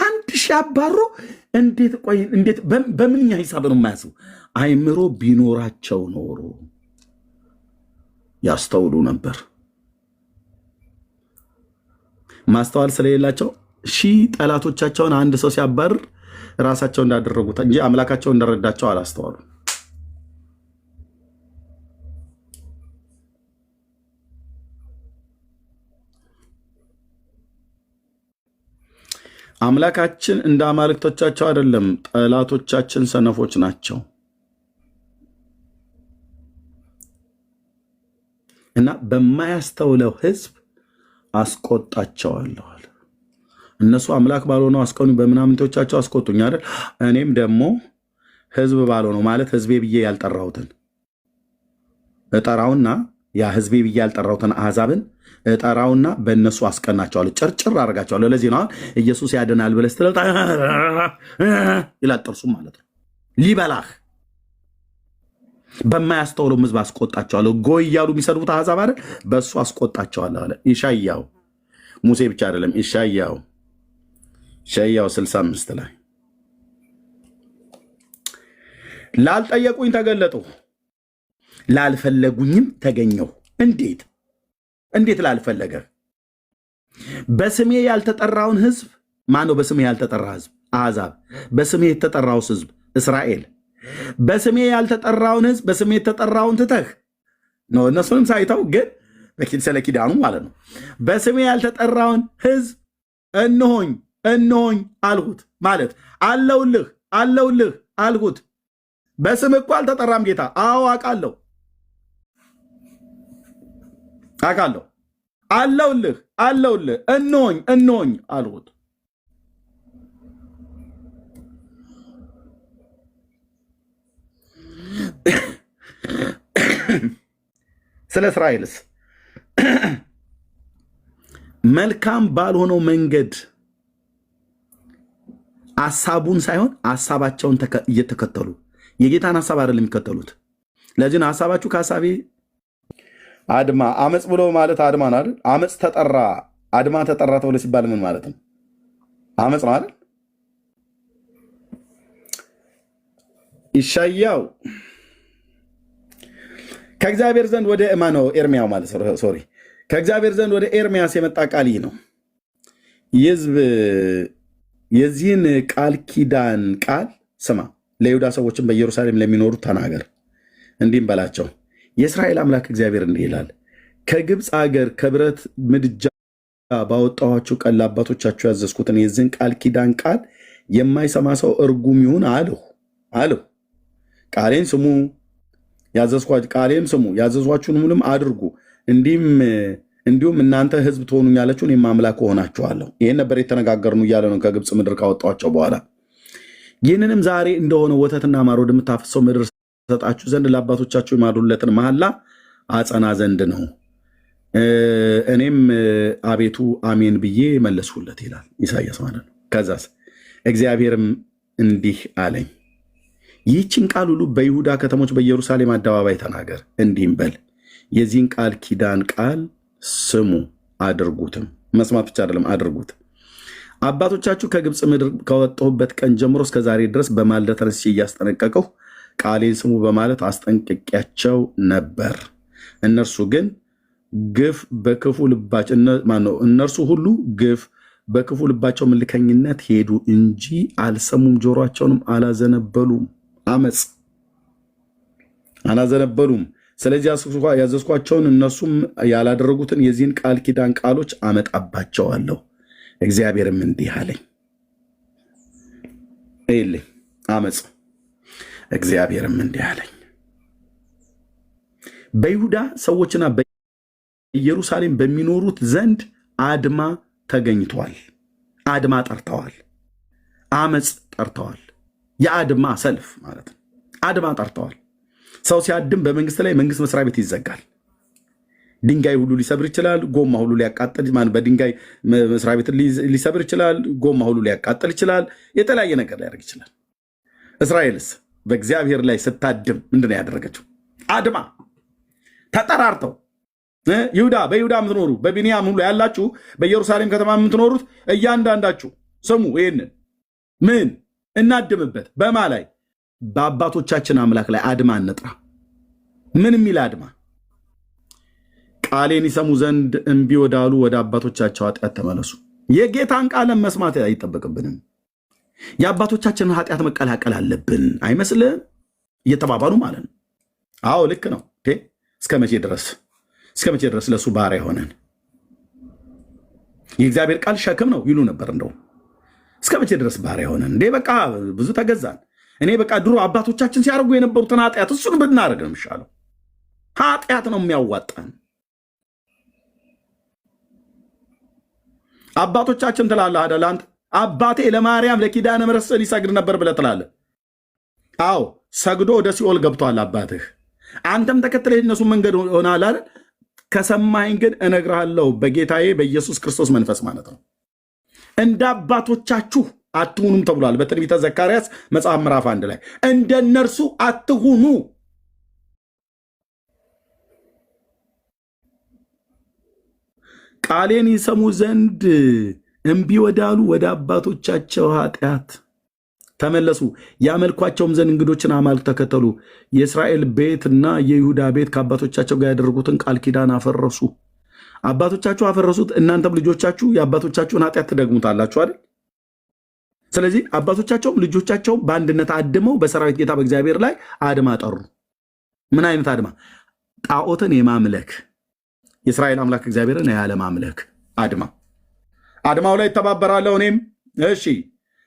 አንድ ሺህ አባሮ እንዴት ቆይ እንዴት በምንኛ ሂሳብ ነው የማያስቡ? አይምሮ ቢኖራቸው ኖሮ ያስተውሉ ነበር። ማስተዋል ስለሌላቸው ሺህ ጠላቶቻቸውን አንድ ሰው ሲያባርር ራሳቸው እንዳደረጉት እንጂ አምላካቸው እንደረዳቸው አላስተዋሉ። አምላካችን እንደ አማልክቶቻቸው አይደለም። ጠላቶቻችን ሰነፎች ናቸው እና በማያስተውለው ህዝብ አስቆጣቸዋለሁ። እነሱ አምላክ ባልሆነው አስቀኑኝ፣ በምናምንቶቻቸው አስቆጡኝ አይደል? እኔም ደግሞ ህዝብ ባልሆነው ማለት ህዝቤ ብዬ ያልጠራሁትን እጠራውና ያ ህዝቤ ብዬ ያልጠራሁትን አሕዛብን እጠራውና በእነሱ አስቀናቸዋለሁ፣ ጭርጭር አደርጋቸዋለሁ። ለዚህ ነው ኢየሱስ ያድናል ብለህ ስትል ይላል ጥርሱም ማለት ነው። ሊበላህ በማያስተውለው ህዝብ አስቆጣቸዋለሁ። ጎይ እያሉ የሚሰድቡት አሕዛብ አይደል? በእሱ አስቆጣቸዋለሁ አለ ኢሻያው። ሙሴ ብቻ አይደለም፣ ኢሻያው 65 ላይ ላልጠየቁኝ ተገለጡ፣ ላልፈለጉኝም ተገኘሁ። እንዴት ላልፈለገ? በስሜ ያልተጠራውን ህዝብ ማነው? በስሜ ያልተጠራ ህዝብ አሕዛብ። በስሜ የተጠራውስ ህዝብ እስራኤል። በስሜ ያልተጠራውን ህዝብ በስሜ የተጠራውን ትተህ ነው። እነሱንም ሳይተው ግን ስለ ኪዳኑ ማለት ነው። በስሜ ያልተጠራውን ህዝብ እነሆኝ አልሁት ማለት አለውልህ አልሁት። በስም እኮ አልተጠራም ጌታ። አዎ አውቃለሁ አለውልህ እነሆኝ አልሁት። ስለ እስራኤልስ መልካም ባልሆነው መንገድ ሐሳቡን ሳይሆን ሐሳባቸውን እየተከተሉ የጌታን ሐሳብ አይደለም የሚከተሉት። ለዚህ ነው ሐሳባችሁ ከሐሳቤ አድማ አመፅ ብሎ ማለት አድማ ነው አይደል? አመፅ ተጠራ አድማ ተጠራ ተብሎ ሲባል ምን ማለት ነው? አመፅ ነው አይደል? ኢሻያው ከእግዚአብሔር ዘንድ ወደ ማነው? ኤርሚያው ማለት ሶሪ፣ ከእግዚአብሔር ዘንድ ወደ ኤርሚያስ የመጣ ቃል ይህ ነው። የህዝብ የዚህን ቃል ኪዳን ቃል ስማ፣ ለይሁዳ ሰዎችን በኢየሩሳሌም ለሚኖሩ ተናገር፣ እንዲህም በላቸው የእስራኤል አምላክ እግዚአብሔር እንዲህ ይላል፣ ከግብፅ አገር ከብረት ምድጃ ባወጣኋችሁ ቀን ለአባቶቻችሁ ያዘዝኩትን የዚህን ቃል ኪዳን ቃል የማይሰማ ሰው እርጉም ይሁን አለሁ። ቃሌን ስሙ ያዘዝኳችሁንም አድርጉ፣ እንዲሁም እናንተ ህዝብ ትሆኑኛላችሁ፣ እኔም አምላክ እሆናችኋለሁ። ይህን ነበር የተነጋገርነው እያለ ነው ከግብፅ ምድር ካወጣኋቸው በኋላ። ይህንንም ዛሬ እንደሆነ ወተትና ማር ወደምታፈሰው ምድር ሰጣችሁ ዘንድ ለአባቶቻችሁ የማሉለትን መሐላ አጸና ዘንድ ነው። እኔም አቤቱ አሜን ብዬ መለስሁለት ይላል ኢሳያስ ማለት ነው። ከዛስ እግዚአብሔርም እንዲህ አለኝ፣ ይህችን ቃል ሁሉ በይሁዳ ከተሞች በኢየሩሳሌም አደባባይ ተናገር፣ እንዲህም በል የዚህን ቃል ኪዳን ቃል ስሙ አድርጉትም። መስማት ብቻ አይደለም አድርጉት። አባቶቻችሁ ከግብፅ ምድር ከወጣሁበት ቀን ጀምሮ እስከ ዛሬ ድረስ በማልዳ ተነስቼ እያስጠነቀቅሁ ቃሌን ስሙ በማለት አስጠንቅቄያቸው ነበር። እነርሱ ግን ግፍ በክፉ ልባቸው እነርሱ ሁሉ ግፍ በክፉ ልባቸው ምልከኝነት ሄዱ እንጂ አልሰሙም፣ ጆሮአቸውንም አላዘነበሉም። አመፅ አላዘነበሉም። ስለዚህ ያዘዝኳቸውን እነሱም ያላደረጉትን የዚህን ቃል ኪዳን ቃሎች አመጣባቸዋለሁ። እግዚአብሔርም እንዲህ አለኝ ይልኝ አመፅ እግዚአብሔርም እንዲህ አለኝ በይሁዳ ሰዎችና ኢየሩሳሌም በሚኖሩት ዘንድ አድማ ተገኝቷል። አድማ ጠርተዋል። አመፅ ጠርተዋል። የአድማ ሰልፍ ማለት ነው። አድማ ጠርተዋል። ሰው ሲያድም በመንግስት ላይ መንግስት መስሪያ ቤት ይዘጋል። ድንጋይ ሁሉ ሊሰብር ይችላል። ጎማ ሁሉ ሊያቃጥል በድንጋይ መስሪያ ቤት ሊሰብር ይችላል። ጎማ ሁሉ ሊያቃጥል ይችላል። የተለያየ ነገር ሊያደርግ ይችላል። እስራኤልስ በእግዚአብሔር ላይ ስታድም ምንድነው ያደረገችው? አድማ ተጠራርተው ይሁዳ በይሁዳ የምትኖሩ በቢንያም ሁሉ ያላችሁ በኢየሩሳሌም ከተማ የምትኖሩት እያንዳንዳችሁ ስሙ። ይህንን ምን እናድምበት? በማ ላይ? በአባቶቻችን አምላክ ላይ አድማ እንጥራ። ምን የሚል አድማ? ቃሌን ይሰሙ ዘንድ እምቢ ወዳሉ ወደ አባቶቻቸው ኃጢአት ተመለሱ። የጌታን ቃልን መስማት አይጠበቅብንም። የአባቶቻችንን ኃጢአት መቀላቀል አለብን አይመስልም? እየተባባሉ ማለት ነው። አዎ ልክ ነው። እስከ መቼ ድረስ ለእሱ ባሪያ ሆነን? የእግዚአብሔር ቃል ሸክም ነው ይሉ ነበር። እንደው እስከ መቼ ድረስ ባሪያ ሆነን? እንዴ በቃ ብዙ ተገዛን። እኔ በቃ ድሮ አባቶቻችን ሲያደርጉ የነበሩትን ኃጢአት እሱን ብናደርግ ነው የሚሻለው። ኃጢአት ነው የሚያዋጣን። አባቶቻችን ትላለህ አይደል አንተ? አባቴ ለማርያም ለኪዳነ ምሕረት ስዕል ይሰግድ ነበር ብለህ ትላለህ። አዎ ሰግዶ ወደ ሲኦል ገብቷል አባትህ። አንተም ተከትለህ የእነሱ መንገድ ሆናል አይደል? ከሰማኸኝ ግን እነግርሃለሁ በጌታዬ በኢየሱስ ክርስቶስ መንፈስ ማለት ነው፣ እንደ አባቶቻችሁ አትሁኑም ተብሏል በትንቢተ ዘካርያስ መጽሐፍ ምዕራፍ 1 ላይ እንደነርሱ አትሁኑ። ቃሌን ይሰሙ ዘንድ እምቢ ወዳሉ ወደ አባቶቻቸው ኃጢአት ተመለሱ፣ ያመልኳቸውም ዘንድ እንግዶችን አማልክት ተከተሉ። የእስራኤል ቤትና የይሁዳ ቤት ከአባቶቻቸው ጋር ያደረጉትን ቃል ኪዳን አፈረሱ። አባቶቻችሁ አፈረሱት፣ እናንተም ልጆቻችሁ የአባቶቻችሁን ኃጢአት ትደግሙታላችሁ አይደል? ስለዚህ አባቶቻቸውም ልጆቻቸው በአንድነት አድመው በሰራዊት ጌታ በእግዚአብሔር ላይ አድማ ጠሩ። ምን አይነት አድማ? ጣዖትን የማምለክ የእስራኤል አምላክ እግዚአብሔርን ያለ ማምለክ አድማ። አድማው ላይ ይተባበራለሁ እኔም። እሺ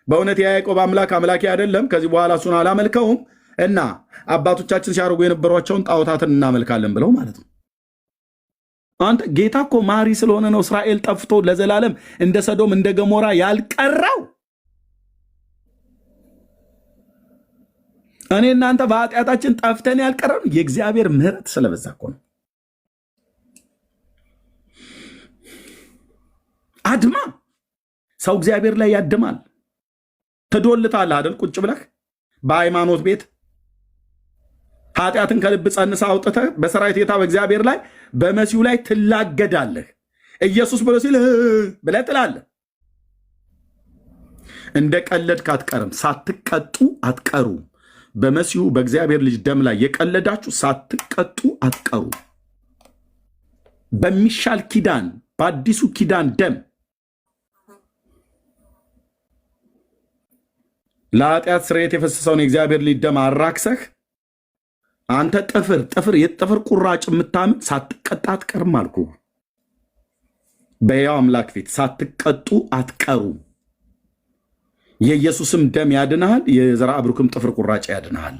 በእውነት የያዕቆብ አምላክ አምላኬ አይደለም፣ ከዚህ በኋላ እሱን አላመልከውም እና አባቶቻችን ሲያደርጉ የነበሯቸውን ጣዖታትን እናመልካለን ብለው ማለት ነው። አንተ ጌታ እኮ ማሪ ስለሆነ ነው እስራኤል ጠፍቶ ለዘላለም እንደ ሰዶም እንደ ገሞራ ያልቀረው። እኔ እናንተ በኃጢአታችን ጠፍተን ያልቀረው የእግዚአብሔር ምሕረት ስለበዛ እኮ ነው። አድማ። ሰው እግዚአብሔር ላይ ያድማል። ትዶልታለህ አይደል? ቁጭ ብለህ በሃይማኖት ቤት ኃጢአትን ከልብ ጸንሳ አውጥተህ በሰራዊት ጌታ በእግዚአብሔር ላይ በመሲሁ ላይ ትላገዳለህ። ኢየሱስ ብሎ ሲል ብለህ ትላለህ። እንደ ቀለድክ አትቀርም፣ ሳትቀጡ አትቀሩም። በመሲሁ በእግዚአብሔር ልጅ ደም ላይ የቀለዳችሁ ሳትቀጡ አትቀሩ። በሚሻል ኪዳን በአዲሱ ኪዳን ደም ለኃጢአት ስርየት የፈሰሰውን የእግዚአብሔር ልጅ ደም አራክሰህ አንተ የጥፍር ቁራጭ የምታምን ሳትቀጣ አትቀርም አልኩ። በሕያው አምላክ ፊት ሳትቀጡ አትቀሩ። የኢየሱስም ደም ያድንሃል፣ የዘራ ብሩክም ጥፍር ቁራጭ ያድንሃል።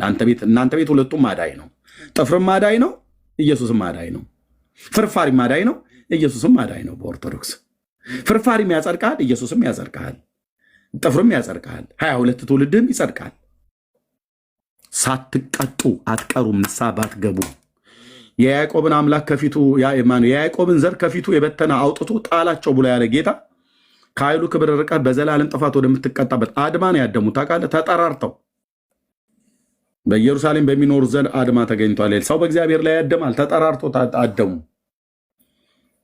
እናንተ ቤት ሁለቱም አዳይ ነው። ጥፍርም አዳይ ነው፣ ኢየሱስም አዳይ ነው። ፍርፋሪም አዳይ ነው፣ ኢየሱስም አዳይ ነው። በኦርቶዶክስ ፍርፋሪም ያጸድቃል፣ ኢየሱስም ያጸድቃል። ጥፍርም ያጸድቃል፣ 22 ትውልድም ይጸድቃል። ሳትቀጡ አትቀሩም ንስሐ ባትገቡ። የያዕቆብን አምላክ ከፊቱ የያዕቆብን ዘር ከፊቱ የበተነ አውጥቶ ጣላቸው ብሎ ያለ ጌታ ከኃይሉ ክብር ርቀህ በዘላለም ጥፋት ወደምትቀጣበት አድማ ነው ያደሙት። ታውቃለህ? ተጠራርተው በኢየሩሳሌም በሚኖሩ ዘንድ አድማ ተገኝቷል። ሰው በእግዚአብሔር ላይ ያደማል። ተጠራርቶ አደሙ።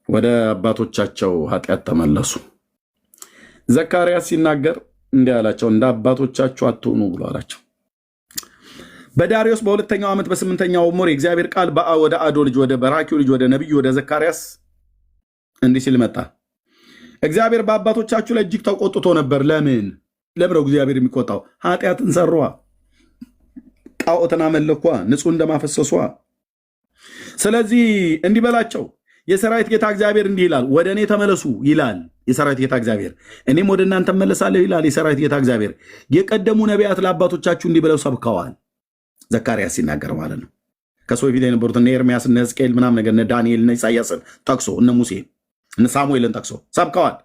ወደ አባቶቻቸው ኃጢአት ተመለሱ። ዘካርያስ ሲናገር እንዲህ አላቸው፣ እንደ አባቶቻችሁ አትሆኑ ብሎ አላቸው። በዳሪዮስ በሁለተኛው ዓመት በ8ኛው ወር የእግዚአብሔር ቃል ወደ አዶ ልጅ ወደ በራኪው ልጅ ወደ ነቢዩ ወደ ዘካርያስ እንዲህ ሲል መጣ። እግዚአብሔር በአባቶቻችሁ ላይ እጅግ ተቆጥቶ ነበር። ለምን ነው እግዚአብሔር የሚቆጣው? ኃጢአትን ሰሯ፣ ጣዖትን አመለኳ፣ ንጹሕ እንደማፈሰሷ። ስለዚህ እንዲህ በላቸው፣ የሰራዊት ጌታ እግዚአብሔር እንዲህ ይላል፣ ወደ እኔ ተመለሱ ይላል የሰራዊት ጌታ እግዚአብሔር፣ እኔም ወደ እናንተ መለሳለሁ ይላል የሰራዊት ጌታ እግዚአብሔር። የቀደሙ ነቢያት ለአባቶቻችሁ እንዲህ ብለው ሰብከዋል። ዘካርያስ ሲናገር ማለት ነው። ከሰው በፊት የነበሩት እነ ኤርሚያስ እነ ሕዝቅኤል ምናምን ነገር እነ ዳንኤል እነ ኢሳያስን ጠቅሶ እነ ሙሴን እነ ሳሙኤልን ጠቅሶ ሰብከዋል።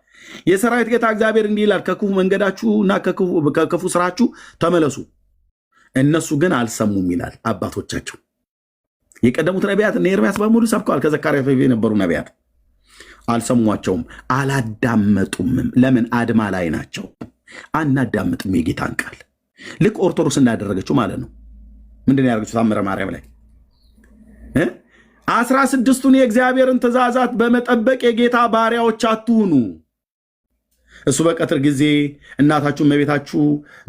የሰራዊት ጌታ እግዚአብሔር እንዲህ ይላል፣ ከክፉ መንገዳችሁና ከክፉ ስራችሁ ተመለሱ። እነሱ ግን አልሰሙም ይላል። አባቶቻቸው የቀደሙት ነቢያት እነ ኤርሚያስ በሙሉ ሰብከዋል። ከዘካርያስ በፊት የነበሩ ነቢያት አልሰሟቸውም፣ አላዳመጡምም። ለምን? አድማ ላይ ናቸው። አናዳምጥም የጌታን ቃል። ልክ ኦርቶዶክስ እንዳደረገችው ማለት ነው። ምንድን ያደረገችው? ታምረ ማርያም ላይ 16ቱን የእግዚአብሔርን ትእዛዛት በመጠበቅ የጌታ ባሪያዎች አትሁኑ። እሱ በቀትር ጊዜ እናታችሁ እመቤታችሁ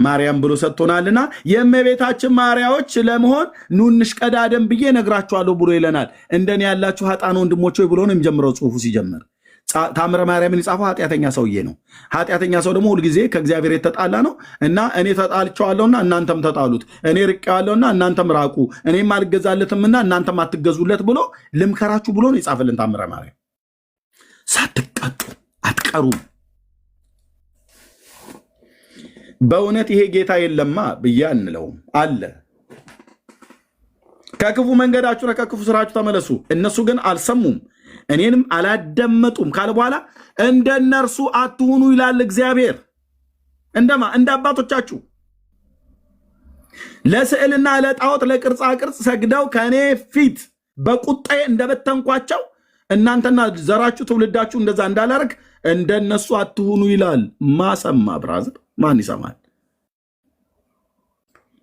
ማርያም ብሎ ሰጥቶናልና የእመቤታችን ማርያዎች ለመሆን ኑንሽ ቀዳደም ብዬ ነግራችኋለሁ ብሎ ይለናል። እንደኔ ያላችሁ ኃጥአን ወንድሞች ብሎ ነው የሚጀምረው ጽሑፉ ሲጀምር። ታምረ ማርያምን የጻፈው ኃጢአተኛ ሰውዬ ነው። ኃጢአተኛ ሰው ደግሞ ሁልጊዜ ከእግዚአብሔር የተጣላ ነው እና እኔ ተጣልቸዋለሁና እናንተም ተጣሉት፣ እኔ ርቄዋለሁና እናንተም ራቁ፣ እኔም አልገዛለትምና እናንተም አትገዙለት ብሎ ልምከራችሁ ብሎ ነው የጻፈልን ታምረ ማርያም። ሳትቀጡ አትቀሩም። በእውነት ይሄ ጌታ የለማ ብዬ አንለውም አለ። ከክፉ መንገዳችሁና ከክፉ ስራችሁ ተመለሱ። እነሱ ግን አልሰሙም እኔንም አላደመጡም ካለ በኋላ እንደነርሱ አትሁኑ ይላል እግዚአብሔር። እንደማ እንደ አባቶቻችሁ ለስዕልና ለጣዖት ለቅርጻ ቅርጽ ሰግደው ከእኔ ፊት በቁጣዬ እንደበተንኳቸው እናንተና ዘራችሁ ትውልዳችሁ እንደዛ እንዳላረግ እንደነሱ አትሁኑ ይላል። ማሰማ ብራዘር ማን ይሰማል?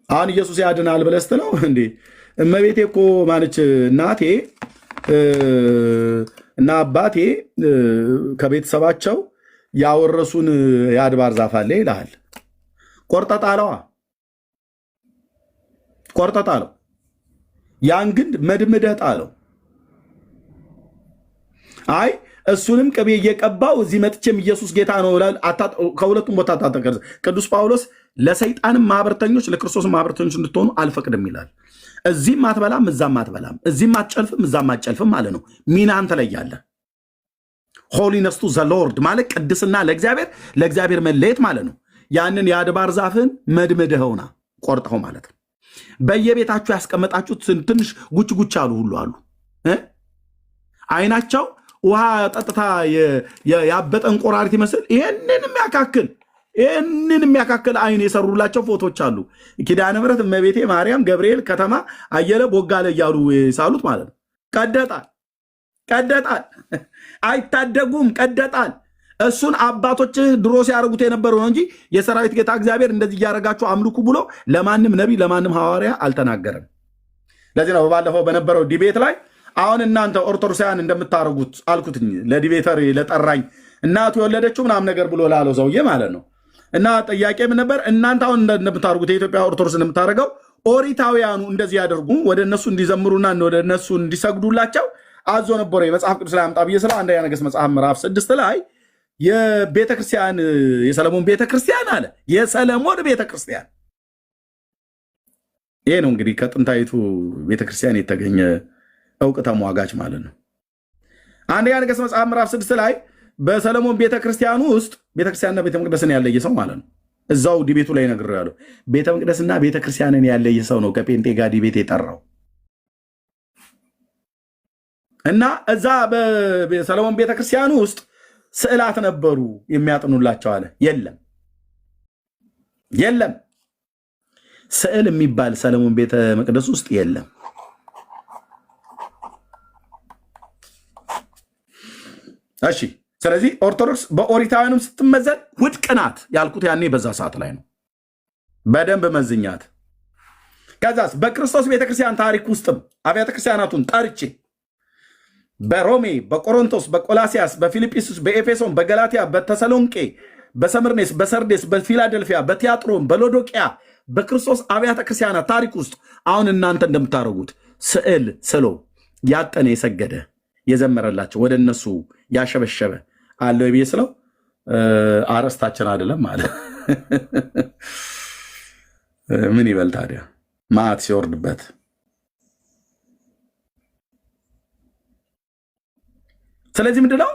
አሁን ኢየሱስ ያድናል ብለህ ስትለው እንዴ እመቤቴ እኮ ማነች እናቴ እና አባቴ ከቤተሰባቸው ያወረሱን የአድባር ዛፍ አለ ይልሃል። ቆርጠጣለዋ ቆርጠጣለው ያን ግንድ መድምደህ ጣለው። አይ እሱንም ቅቤ እየቀባው እዚህ መጥቼም ኢየሱስ ጌታ ነው ይላል። ከሁለቱም ቦታ ታጠቀር። ቅዱስ ጳውሎስ ለሰይጣንም ማህበርተኞች ለክርስቶስ ማህበርተኞች እንድትሆኑ አልፈቅድም ይላል። እዚህም አትበላም እዛም አትበላም፣ እዚህም አትጨልፍም እዛም አትጨልፍም ማለት ነው። ሚናን ትለያለህ። ሆሊነስ ቱ ዘ ሎርድ ማለት ቅድስና ለእግዚአብሔር መለየት ማለት ነው። ያንን የአድባር ዛፍን መድመድኸውና ቆርጠው ማለት ነው። በየቤታችሁ ያስቀመጣችሁት ትንሽ ጉች ጉች አሉ ሁሉ አሉ አይናቸው ውሃ ጠጥታ ያበጠ እንቆራሪት ይመስል ይህንን የሚያካክል አይን የሰሩላቸው ፎቶች አሉ። ኪዳነ ምሕረት እመቤቴ ማርያም ገብርኤል ከተማ አየለ ቦጋለ እያሉ ሳሉት ማለት ነው። ቀደጣል አይታደጉም። ቀደጣል እሱን አባቶችህ ድሮ ሲያደርጉት የነበረው ነው እንጂ የሰራዊት ጌታ እግዚአብሔር እንደዚህ እያደረጋችሁ አምልኩ ብሎ ለማንም ነቢይ ለማንም ሐዋርያ አልተናገረም። ለዚህ ነው ባለፈው በነበረው ዲቤት ላይ አሁን እናንተ ኦርቶዶክሳውያን እንደምታደርጉት አልኩትኝ ለዲቤተር ለጠራኝ እናቱ የወለደችው ምናምን ነገር ብሎ ላለው ሰውዬ ማለት ነው። እና ጥያቄ ምን ነበር? እናንተ አሁን እንደምታደርጉት የኢትዮጵያ ኦርቶዶክስ እንደምታደርገው ኦሪታውያኑ እንደዚህ ያደርጉ ወደ እነሱ እንዲዘምሩና ወደ እነሱ እንዲሰግዱላቸው አዞ ነበረ። የመጽሐፍ ቅዱስ ላይ አምጣ ብዬ ስለ አንደኛ ነገሥት መጽሐፍ ምዕራፍ 6 ላይ የቤተክርስቲያን የሰለሞን ቤተክርስቲያን አለ። የሰለሞን ቤተክርስቲያን ይሄ ነው እንግዲህ ከጥንታዊቱ ቤተክርስቲያን የተገኘ እውቅ ተሟጋች ማለት ነው። አንደኛ ነገሥት መጽሐፍ ምዕራፍ 6 ላይ በሰለሞን ቤተክርስቲያኑ ውስጥ ቤተክርስቲያንና ቤተ መቅደስን ያለየ ሰው ማለት ነው። እዛው ዲቤቱ ላይ ነግሬያለሁ። ቤተ መቅደስና ቤተክርስቲያንን ያለየ ሰው ነው ከጴንጤ ጋር ዲቤት የጠራው እና እዛ በሰለሞን ቤተክርስቲያኑ ውስጥ ስዕላት ነበሩ የሚያጥኑላቸው አለ። የለም ስዕል የሚባል ሰለሞን ቤተ መቅደስ ውስጥ የለም። እሺ ስለዚህ ኦርቶዶክስ በኦሪታውያንም ስትመዘን ውድቅ ናት ያልኩት ያኔ በዛ ሰዓት ላይ ነው። በደንብ መዝኛት። ከዛስ በክርስቶስ ቤተክርስቲያን ታሪክ ውስጥም አብያተ ክርስቲያናቱን ጠርቼ በሮሜ፣ በቆሮንቶስ፣ በቆላሲያስ፣ በፊልጵስዩስ፣ በኤፌሶን፣ በገላትያ፣ በተሰሎንቄ፣ በሰምርኔስ፣ በሰርዴስ፣ በፊላደልፊያ፣ በቲያጥሮን፣ በሎዶቅያ በክርስቶስ አብያተ ክርስቲያናት ታሪክ ውስጥ አሁን እናንተ እንደምታደርጉት ስዕል ስሎ ያጠነ የሰገደ የዘመረላቸው ወደ እነሱ ያሸበሸበ አለው ብዬ ስለው አረስታችን አይደለም ማለት ምን ይበል ታዲያ ማት ሲወርድበት። ስለዚህ ምንድነው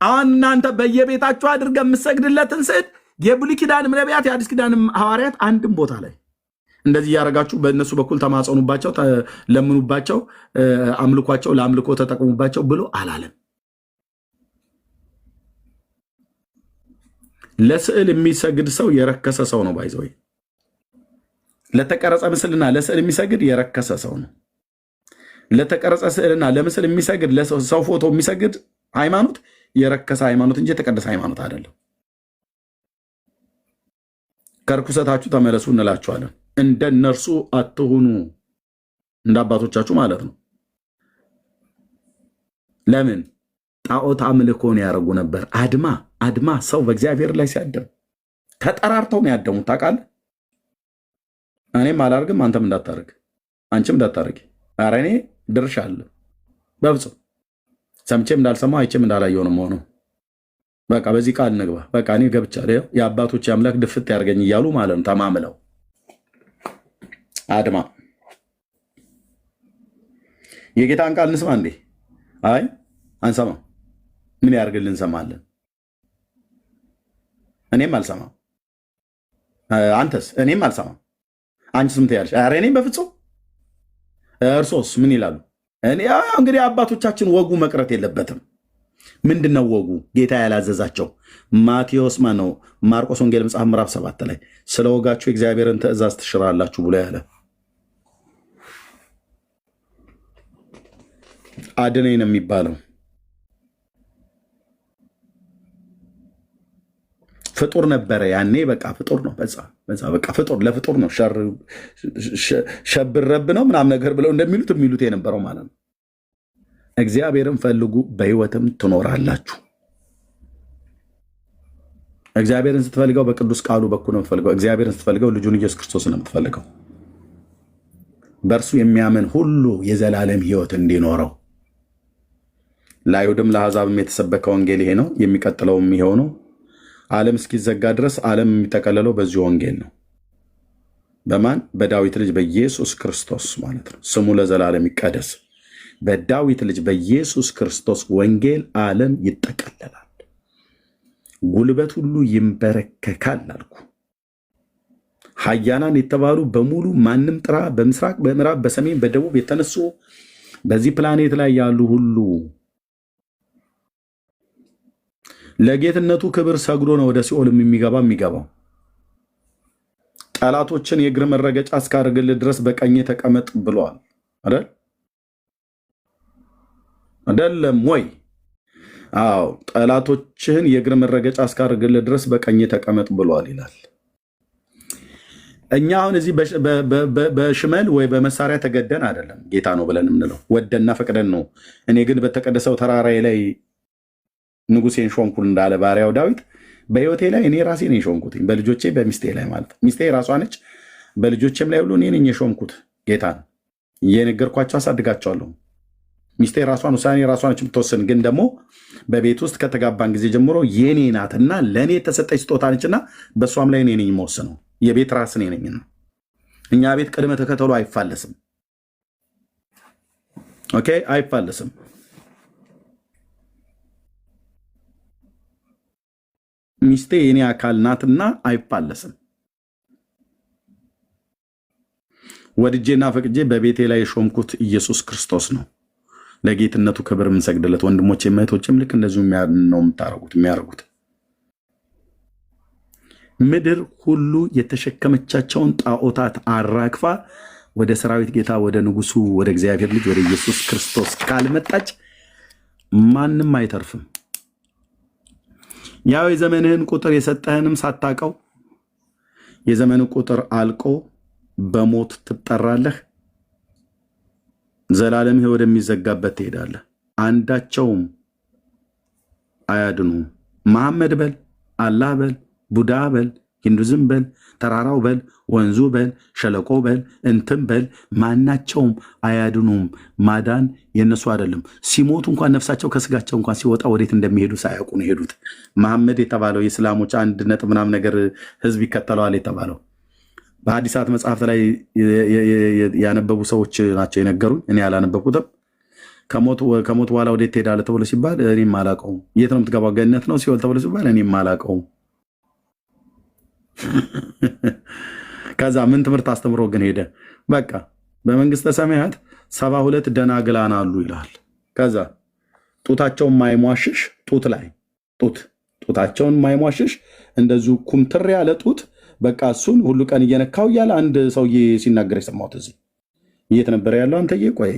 አሁን እናንተ በየቤታችሁ አድርገ የምሰግድለትን ስዕል የብሉይ ኪዳንም ነቢያት የአዲስ ኪዳንም ሐዋርያት አንድም ቦታ ላይ እንደዚህ ያረጋችሁ በእነሱ በኩል ተማጸኑባቸው፣ ለምኑባቸው፣ አምልኳቸው፣ ለአምልኮ ተጠቅሙባቸው ብሎ አላለም። ለስዕል የሚሰግድ ሰው የረከሰ ሰው ነው። ባይዘው ለተቀረጸ ምስልና ለስዕል የሚሰግድ የረከሰ ሰው ነው። ለተቀረጸ ስዕልና ለምስል የሚሰግድ ለሰው ፎቶ የሚሰግድ ሃይማኖት የረከሰ ሃይማኖት እንጂ የተቀደሰ ሃይማኖት አይደለም። ከርኩሰታችሁ ተመለሱ እንላችኋለን። እንደነርሱ አትሁኑ፣ እንደ አባቶቻችሁ ማለት ነው። ለምን ጣዖት አምልኮን ያደርጉ ነበር። አድማ ሰው በእግዚአብሔር ላይ ሲያደም ተጠራርተው ነው ያደሙት። ታውቃለህ? እኔም አላርግም፣ አንተም እንዳታርግ፣ አንቺም እንዳታርግ። ኧረ እኔ ድርሻ አለ በብፁ ሰምቼም እንዳልሰማው አይቼም እንዳላየው ነው የምሆነው። በቃ በዚህ ቃል እንግባ። በቃ እኔ ገብቻለሁ። የአባቶች አምላክ ድፍት ያርገኝ እያሉ ማለት ነው ተማምለው አድማ። የጌታን ቃል እንስማ እንዴ? አይ አንሰማ። ምን ያርግልን? እንሰማለን። እኔም አልሰማም። አንተስ? እኔም አልሰማም። አንቺስ ምን ትያለሽ? ኧረ እኔም በፍጹም። እርሶስ ምን ይላሉ? እኔ እንግዲህ አባቶቻችን ወጉ መቅረት የለበትም። ምንድነው ወጉ? ጌታ ያላዘዛቸው ማቴዎስ ማነው ማርቆስ ወንጌል መጽሐፍ ምዕራፍ 7 ላይ ስለ ወጋችሁ የእግዚአብሔርን ትእዛዝ ትሽራላችሁ ብሎ ያለ አድነኝ ነው የሚባለው። ፍጡር ነበረ ያኔ። በቃ ፍጡር ነው። በቃ ፍጡር ለፍጡር ነው። ሸብረብ ነው ምናምን ነገር ብለው እንደሚሉት የሚሉት የነበረው ማለት ነው። እግዚአብሔርን ፈልጉ በሕይወትም ትኖራላችሁ። እግዚአብሔርን ስትፈልገው በቅዱስ ቃሉ በኩል ነው የምትፈልገው። እግዚአብሔርን ስትፈልገው ልጁን ኢየሱስ ክርስቶስን ነው የምትፈልገው። በእርሱ የሚያምን ሁሉ የዘላለም ሕይወት እንዲኖረው። ለአይሁድም ለአሕዛብም የተሰበከ ወንጌል ይሄ ነው። የሚቀጥለውም ይሄው ነው። ዓለም እስኪዘጋ ድረስ ዓለም የሚጠቀለለው በዚህ ወንጌል ነው። በማን? በዳዊት ልጅ በኢየሱስ ክርስቶስ ማለት ነው። ስሙ ለዘላለም ይቀደስ። በዳዊት ልጅ በኢየሱስ ክርስቶስ ወንጌል ዓለም ይጠቀለላል፣ ጉልበት ሁሉ ይንበረከካል አልኩ። ኃያላን የተባሉ በሙሉ ማንም ጥራ፣ በምስራቅ በምዕራብ በሰሜን በደቡብ የተነሱ በዚህ ፕላኔት ላይ ያሉ ሁሉ ለጌትነቱ ክብር ሰግዶ ነው ወደ ሲኦል የሚገባው። ጠላቶችን የእግር መረገጫ እስካደርግልህ ድረስ በቀኜ ተቀመጥ ብለዋል አይደለም ወይ? አዎ፣ ጠላቶችህን የእግር መረገጫ እስካደርግልህ ድረስ በቀኜ ተቀመጥ ብለዋል ይላል። እኛ አሁን እዚህ በሽመል ወይ በመሳሪያ ተገደን አይደለም ጌታ ነው ብለን የምንለው፣ ወደና ፈቅደን ነው። እኔ ግን በተቀደሰው ተራራዬ ላይ ንጉሴን ሾምኩ እንዳለ ባሪያው ዳዊት በሕይወቴ ላይ እኔ ራሴ ነኝ የሾምኩት፣ በልጆቼ በሚስቴ ላይ ማለት ሚስቴ ራሷ ነች፣ በልጆቼም ላይ ሁሉ እኔ ነኝ የሾምኩት። ጌታን እየነገርኳቸው አሳድጋቸዋለሁ። ሚስቴ ራሷን ውሳኔ ራሷ ነች የምትወስን። ግን ደግሞ በቤት ውስጥ ከተጋባን ጊዜ ጀምሮ የኔ ናትና ለእኔ የተሰጠች ስጦታ ነችና በእሷም ላይ እኔ ነኝ የምወስነው። የቤት ራስ እኔ ነኝና እኛ ቤት ቅድመ ተከተሉ አይፋለስም። ኦኬ፣ አይፋለስም። ሚስቴ የኔ አካል ናትና አይፋለስም። ወድጄና ፈቅጄ በቤቴ ላይ የሾምኩት ኢየሱስ ክርስቶስ ነው። ለጌትነቱ ክብር የምንሰግድለት ወንድሞቼ እህቶቼም ልክ እንደዚሁ ነው የሚያደርጉት። ምድር ሁሉ የተሸከመቻቸውን ጣዖታት አራግፋ ወደ ሰራዊት ጌታ ወደ ንጉሱ ወደ እግዚአብሔር ልጅ ወደ ኢየሱስ ክርስቶስ ካልመጣች ማንም አይተርፍም። ያው የዘመንህን ቁጥር የሰጠህንም ሳታውቀው የዘመን ቁጥር አልቆ በሞት ትጠራለህ። ዘላለምህ ወደሚዘጋበት ትሄዳለህ። አንዳቸውም አያድኑም። መሐመድ በል፣ አላህ በል፣ ቡዳ በል፣ ሂንዱዝም በል፣ ተራራው በል፣ ወንዙ በል፣ ሸለቆ በል፣ እንትን በል፣ ማናቸውም አያድኑም። ማዳን የነሱ አይደለም። ሲሞቱ እንኳን ነፍሳቸው ከስጋቸው እንኳን ሲወጣ ወዴት እንደሚሄዱ ሳያውቁ ነው የሄዱት። መሐመድ የተባለው የእስላሞች 1 ምናምን ነገር ህዝብ ይከተለዋል የተባለው በሐዲሳት መጽሐፍት ላይ ያነበቡ ሰዎች ናቸው የነገሩኝ። እኔ ያላነበብኩትም። ከሞት በኋላ ወዴት ትሄዳለህ ተብሎ ሲባል እኔም አላውቀውም። የት ነው የምትገባው? ገነት ነው ሲኦል ተብሎ ሲባል እኔም አላውቀውም። ከዛ ምን ትምህርት አስተምሮ ግን ሄደ? በቃ በመንግስተ ሰማያት 72 ደናግላን አሉ ይላል። ከዛ ጡታቸውን ማይሟሽሽ ጡት ላይ ጡታቸውን ማይሟሽሽ እንደዚሁ ኩምትር ያለ ጡት በቃ እሱን ሁሉ ቀን እየነካው እያለ አንድ ሰውዬ ሲናገር የሰማሁት እዚህ የት ነበር ያለው? አንተዬ ቆይ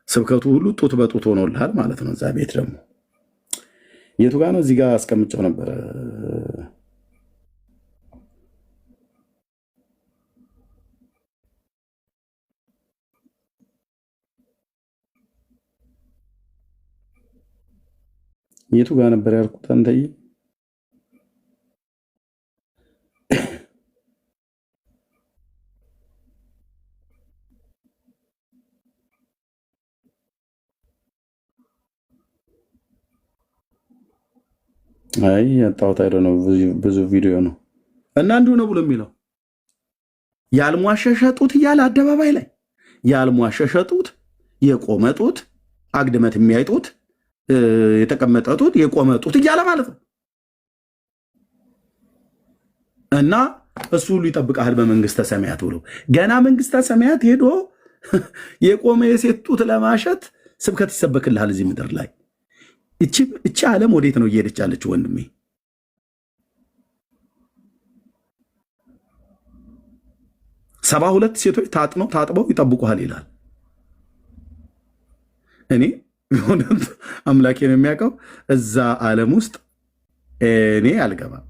ስብከቱ ሁሉ ጡት በጡት ሆኖልሃል ማለት ነው። እዛ ቤት ደግሞ የቱ ጋር ነው? እዚህ ጋር አስቀምጨው ነበረ። የቱ ጋር ነበር ያልኩት አንተዬ? አይ ያጣሁት አይደል ነው። ብዙ ቪዲዮ ነው እና እንዲሁ ነው ብሎ የሚለው ያልሟሸሸ ጡት እያለ አደባባይ ላይ ያልሟሸሸ ጡት፣ የቆመ ጡት፣ አግድመት የሚያይ ጡት፣ የተቀመጠ ጡት፣ የቆመ ጡት እያለ ማለት ነው። እና እሱ ሁሉ ይጠብቃል በመንግስተ ሰማያት ብሎ ገና መንግስተ ሰማያት ሄዶ የቆመ የሴት ጡት ለማሸት ስብከት ይሰበክልሃል እዚህ ምድር ላይ። እቺ ዓለም ወዴት ነው እየሄደች ያለች ወንድሜ? ሰባ ሁለት ሴቶች ታጥበው ይጠብቁሃል ይላል። እኔ እውነት አምላኬ ነው የሚያውቀው። እዛ ዓለም ውስጥ እኔ አልገባም።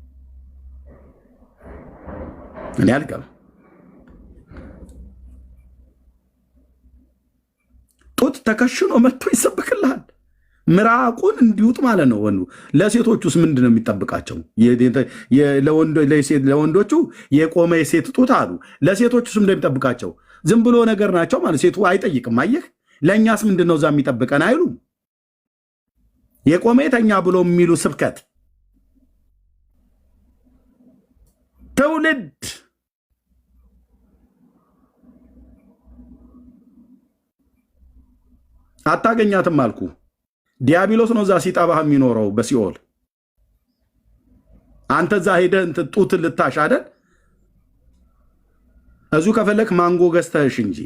ጡት ተከሽኖ መጥቶ ይሰብክልሃል። ምራቁን እንዲውጥ ማለት ነው። ወንዱ ለሴቶቹስ ምንድን ነው የሚጠብቃቸው? ለወንዶቹ የቆመ የሴት ጡት አሉ። ለሴቶቹስ እንደሚጠብቃቸው ዝም ብሎ ነገር ናቸው ማለት ሴቱ አይጠይቅም። አየህ፣ ለእኛስ ምንድን ነው እዛ የሚጠብቀን አይሉ። የቆመ የተኛ ብሎ የሚሉ ስብከት ትውልድ አታገኛትም አልኩ። ዲያብሎስ ነው እዛ ሲጠባህ የሚኖረው በሲኦል። አንተ እዛ ሄደህ ጡት ልታሽ አይደል? እዙ ከፈለክ ማንጎ ገዝተህሽ እንጂ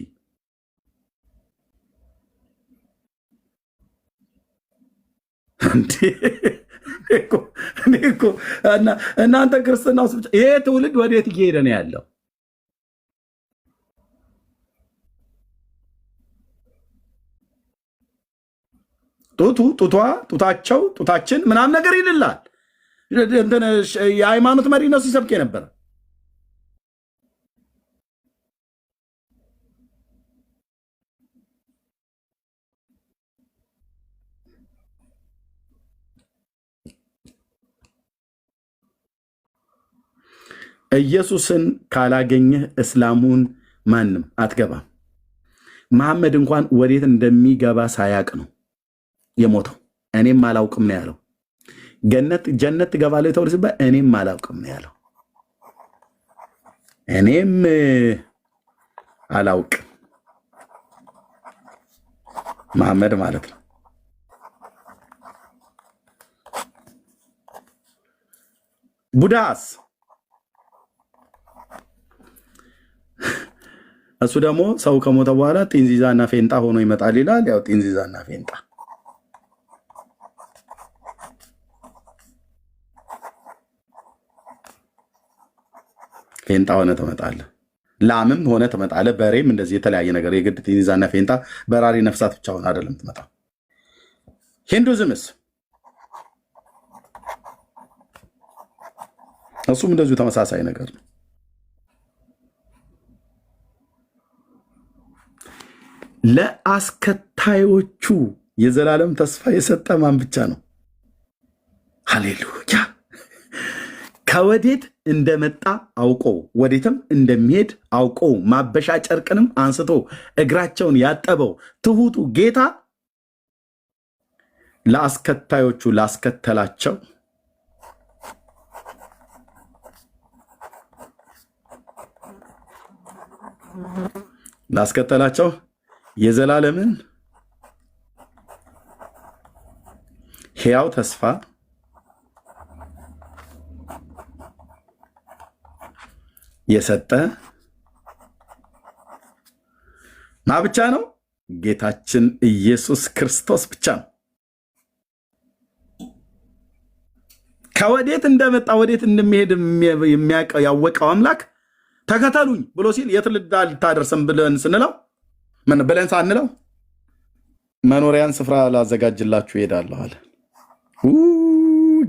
እናንተ ክርስትና ውስጥ ብቻ ይሄ ትውልድ ወዴት እየሄደ ነው ያለው? ጡታቸው ጡታችን ምናምን ነገር ይልላል። የሃይማኖት መሪ ነው ሲሰብክ የነበረ። ኢየሱስን ካላገኘህ እስላሙን ማንም አትገባም። መሐመድ እንኳን ወዴት እንደሚገባ ሳያቅ ነው የሞተው። እኔም አላውቅም ነው ያለው። ጀነት ትገባለህ ተብሎ ሲባል እኔም አላውቅም ነው ያለው። እኔም አላውቅም መሐመድ ማለት ነው። ቡዳስ እሱ ደግሞ ሰው ከሞተ በኋላ ጢንዚዛና ፌንጣ ሆኖ ይመጣል ይላል። ያው ጢንዚዛና ፌንጣ ሆነ ትመጣለህ። ላምም ሆነ ትመጣለህ። በሬም እንደዚህ የተለያየ ነገር የግድ ጢንዚዛና ፌንጣ በራሪ ነፍሳት ብቻ ሆነ አይደለም ትመጣ። ሂንዱዝምስ እሱም እንደዚሁ ተመሳሳይ ነገር ነው። ለአስከታዮቹ የዘላለም ተስፋ የሰጠ ማን ብቻ ነው? ሃሌሉያ። ከወዴት እንደመጣ አውቀው ወዴትም እንደሚሄድ አውቀው ማበሻ ጨርቅንም አንስቶ እግራቸውን ያጠበው ትሁቱ ጌታ ለአስከታዮቹ ላስከተላቸው ላስከተላቸው የዘላለምን ሕያው ተስፋ የሰጠ ማ ብቻ ነው? ጌታችን ኢየሱስ ክርስቶስ ብቻ ነው። ከወዴት እንደመጣ ወዴት እንደሚሄድ ያወቀው አምላክ ተከተሉኝ ብሎ ሲል የት ልታደርሰን ብለን ስንለው ብለን ሳንለው መኖሪያን ስፍራ ላዘጋጅላችሁ እሄዳለሁ አለ።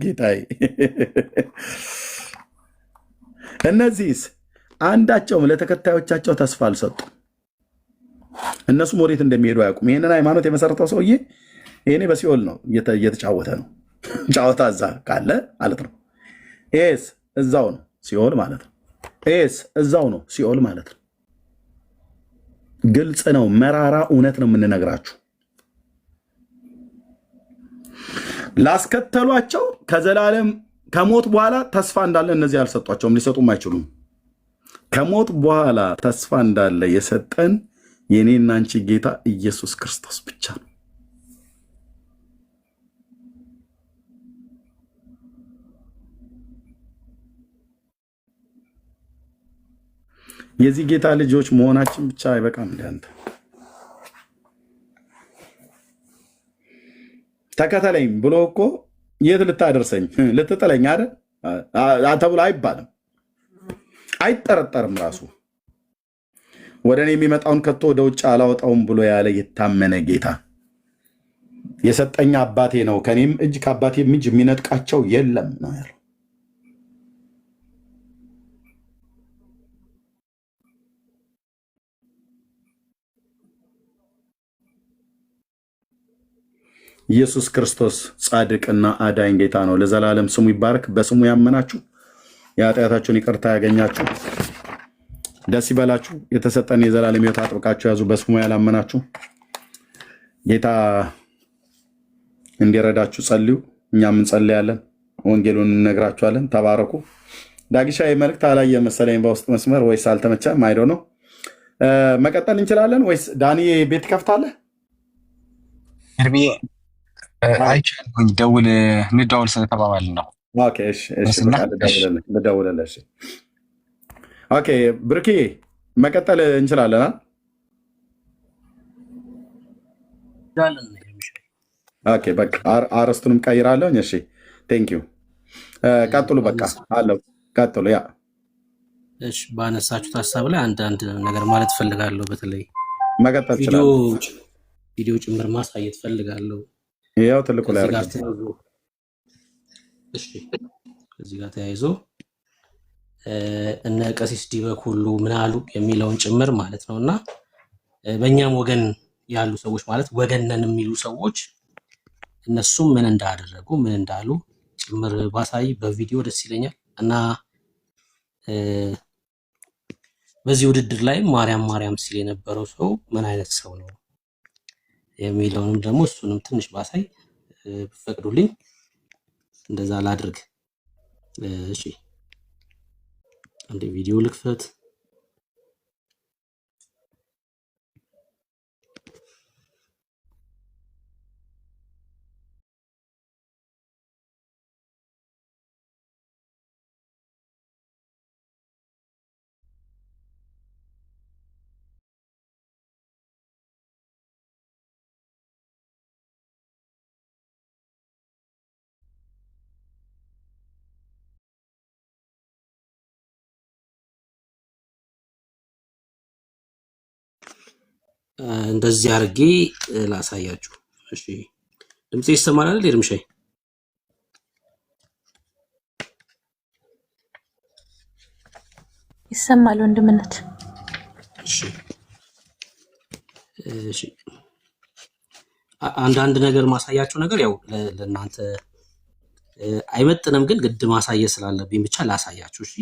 ጌታዬ እነዚህስ አንዳቸውም ለተከታዮቻቸው ተስፋ አልሰጡም። እነሱም ወዴት እንደሚሄዱ አያውቁም። ይህንን ሃይማኖት የመሰረተው ሰውዬ ይሄኔ በሲኦል ነው እየተጫወተ ነው። ጫወታ እዛ ካለ ማለት ነው። ይሄስ እዛው ነው ሲኦል ማለት ነው። ይሄስ እዛው ነው ሲኦል ማለት ነው። ግልጽ ነው። መራራ እውነት ነው የምንነግራችሁ። ላስከተሏቸው ከዘላለም ከሞት በኋላ ተስፋ እንዳለ እነዚህ አልሰጧቸውም፣ ሊሰጡም አይችሉም። ከሞት በኋላ ተስፋ እንዳለ የሰጠን የኔና አንቺ ጌታ ኢየሱስ ክርስቶስ ብቻ ነው። የዚህ ጌታ ልጆች መሆናችን ብቻ አይበቃም። እንዳንተ ተከተለኝ ብሎ እኮ የት ልታደርሰኝ ልትጥለኝ አይደል ተብሎ አይባልም፣ አይጠረጠርም። ራሱ ወደ እኔ የሚመጣውን ከቶ ወደ ውጭ አላወጣውም ብሎ ያለ የታመነ ጌታ የሰጠኝ አባቴ ነው፣ ከኔም እጅ ከአባቴም እጅ የሚነጥቃቸው የለም ነው ያለው። ኢየሱስ ክርስቶስ ጻድቅና አዳኝ ጌታ ነው። ለዘላለም ስሙ ይባረክ። በስሙ ያመናችሁ የኃጢአታችሁን ይቅርታ ያገኛችሁ ደስ ይበላችሁ። የተሰጠን የዘላለም ሕይወት አጥብቃችሁ ያዙ። በስሙ ያላመናችሁ ጌታ እንዲረዳችሁ ጸልዩ። እኛም እንጸልያለን፣ ወንጌሉን እንነግራችኋለን። ተባረኩ። ዳጊሻ መልእክት አላየ መሰለኝ በውስጥ መስመር ወይስ አልተመቸም? አይዶ ነው። መቀጠል እንችላለን ወይስ ዳኒ ቤት ከፍታለህ? አይቻልኩኝ ደውል እንደውል ስለተባባልን ነው። ኦኬ እሺ እሺ ልደውልልህ። ኦኬ ብርኪ መቀጠል እንችላለን። ኦኬ በቃ አርስቱንም ቀይራለሁ። እሺ ቴንክ ዩ። ቀጥሉ። በቃ አለው ቀጥሉ። ያ እሺ ባነሳችሁት ሀሳብ ላይ አንድ ነገር ማለት ፈልጋለሁ። በተለይ መቀጠል ይችላል። ቪዲዮ ጭምር ማሳየት ፈልጋለሁ። ያው ትልቁ ላይ እሺ እዚህ ጋር ተያይዞ እነ ቀሲስ ዲበክ ሁሉ ምን አሉ የሚለውን ጭምር ማለት ነውና በእኛም ወገን ያሉ ሰዎች ማለት ወገን ነን የሚሉ ሰዎች እነሱም ምን እንዳደረጉ ምን እንዳሉ ጭምር ባሳይ በቪዲዮ ደስ ይለኛል። እና በዚህ ውድድር ላይ ማርያም ሲል የነበረው ሰው ምን አይነት ሰው ነው የሚለውንም ደግሞ እሱንም ትንሽ ባሳይ ፈቅዱልኝ። እንደዛ ላድርግ። እሺ አንዴ ቪዲዮ ልክፈት። እንደዚህ አድርጌ ላሳያችሁ። እሺ ድምጽ ይሰማል አይደል? እርምሻይ ይሰማል ወንድምነት። እሺ እሺ አንዳንድ ነገር ማሳያችሁ ነገር ያው ለእናንተ አይመጥንም፣ ግን ግድ ማሳየት ስላለብኝ ብቻ ላሳያችሁ። እሺ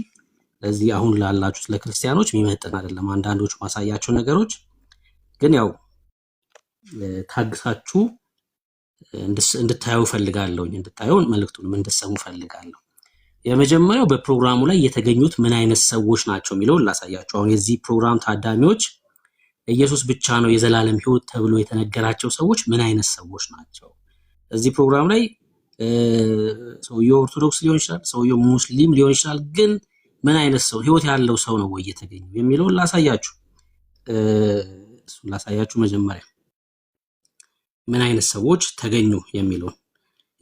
ለዚህ አሁን ላላችሁት ለክርስቲያኖች የሚመጥን አይደለም አንዳንዶቹ ማሳያችሁ ነገሮች፣ ግን ያው ታግሳችሁ እንድታዩ ፈልጋለሁ፣ እንድታዩ መልእክቱንም እንድትሰሙ ፈልጋለሁ። የመጀመሪያው በፕሮግራሙ ላይ የተገኙት ምን አይነት ሰዎች ናቸው የሚለውን ላሳያችሁ። አሁን የዚህ ፕሮግራም ታዳሚዎች ኢየሱስ ብቻ ነው የዘላለም ሕይወት ተብሎ የተነገራቸው ሰዎች ምን አይነት ሰዎች ናቸው? እዚህ ፕሮግራም ላይ ሰውየው ኦርቶዶክስ ሊሆን ይችላል፣ ሰውየው ሙስሊም ሊሆን ይችላል። ግን ምን አይነት ሰው ሕይወት ያለው ሰው ነው ወይ የተገኘው የሚለውን ላሳያችሁ። እሱን ላሳያችሁ። መጀመሪያ ምን አይነት ሰዎች ተገኙ የሚለውን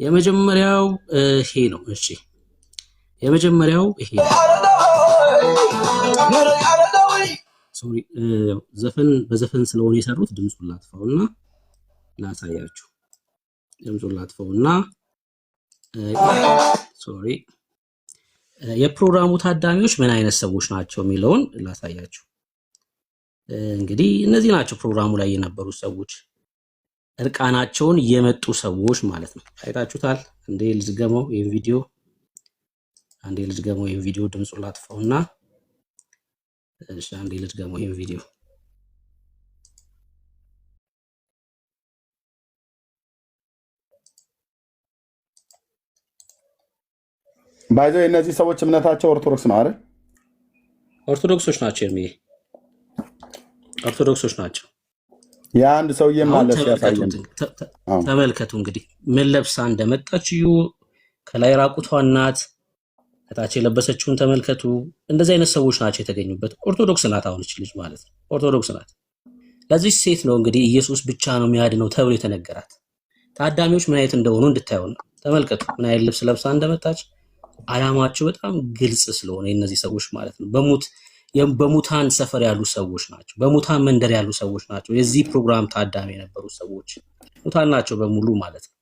የመጀመሪያው ይሄ ነው። እሺ የመጀመሪያው ይሄ ነው። ሶሪ ዘፈን በዘፈን ስለሆነ የሰሩት ድምጹን ላጥፋውና ላሳያችሁ። ድምጹን ላጥፋውና ሶሪ የፕሮግራሙ ታዳሚዎች ምን አይነት ሰዎች ናቸው የሚለውን ላሳያችሁ። እንግዲህ እነዚህ ናቸው ፕሮግራሙ ላይ የነበሩ ሰዎች፣ እርቃናቸውን የመጡ ሰዎች ማለት ነው። አይታችሁታል። እንዴ ልዝገመው ይሄን ቪዲዮ ድምጹን ላጥፋውና እሺ አንዴ ልዝገመው ይሄን ቪዲዮ። ባይዘው እነዚህ ሰዎች እምነታቸው ኦርቶዶክስ ነው አይደል? ኦርቶዶክሶች ናቸው ኦርቶዶክሶች ናቸው። የአንድ ሰውዬ ማለት ያሳየን ተመልከቱ። እንግዲህ ምን ለብሳ እንደመጣች እዩ። ከላይ ራቁቷን ናት፣ ከታች የለበሰችውን ተመልከቱ። እንደዚህ አይነት ሰዎች ናቸው የተገኙበት። ኦርቶዶክስ ናት አሁን እቺ ልጅ ማለት ነው፣ ኦርቶዶክስ ናት። ለዚህ ሴት ነው እንግዲህ ኢየሱስ ብቻ ነው የሚያድነው ተብሎ የተነገራት። ታዳሚዎች ምን አይነት እንደሆኑ እንድታዩ ነው። ተመልከቱ ምን አይነት ልብስ ለብሳ እንደመጣች። አላማቸው በጣም ግልጽ ስለሆነ እነዚህ ሰዎች ማለት ነው በሙታን ሰፈር ያሉ ሰዎች ናቸው። በሙታን መንደር ያሉ ሰዎች ናቸው። የዚህ ፕሮግራም ታዳሚ የነበሩ ሰዎች ሙታን ናቸው በሙሉ ማለት ነው።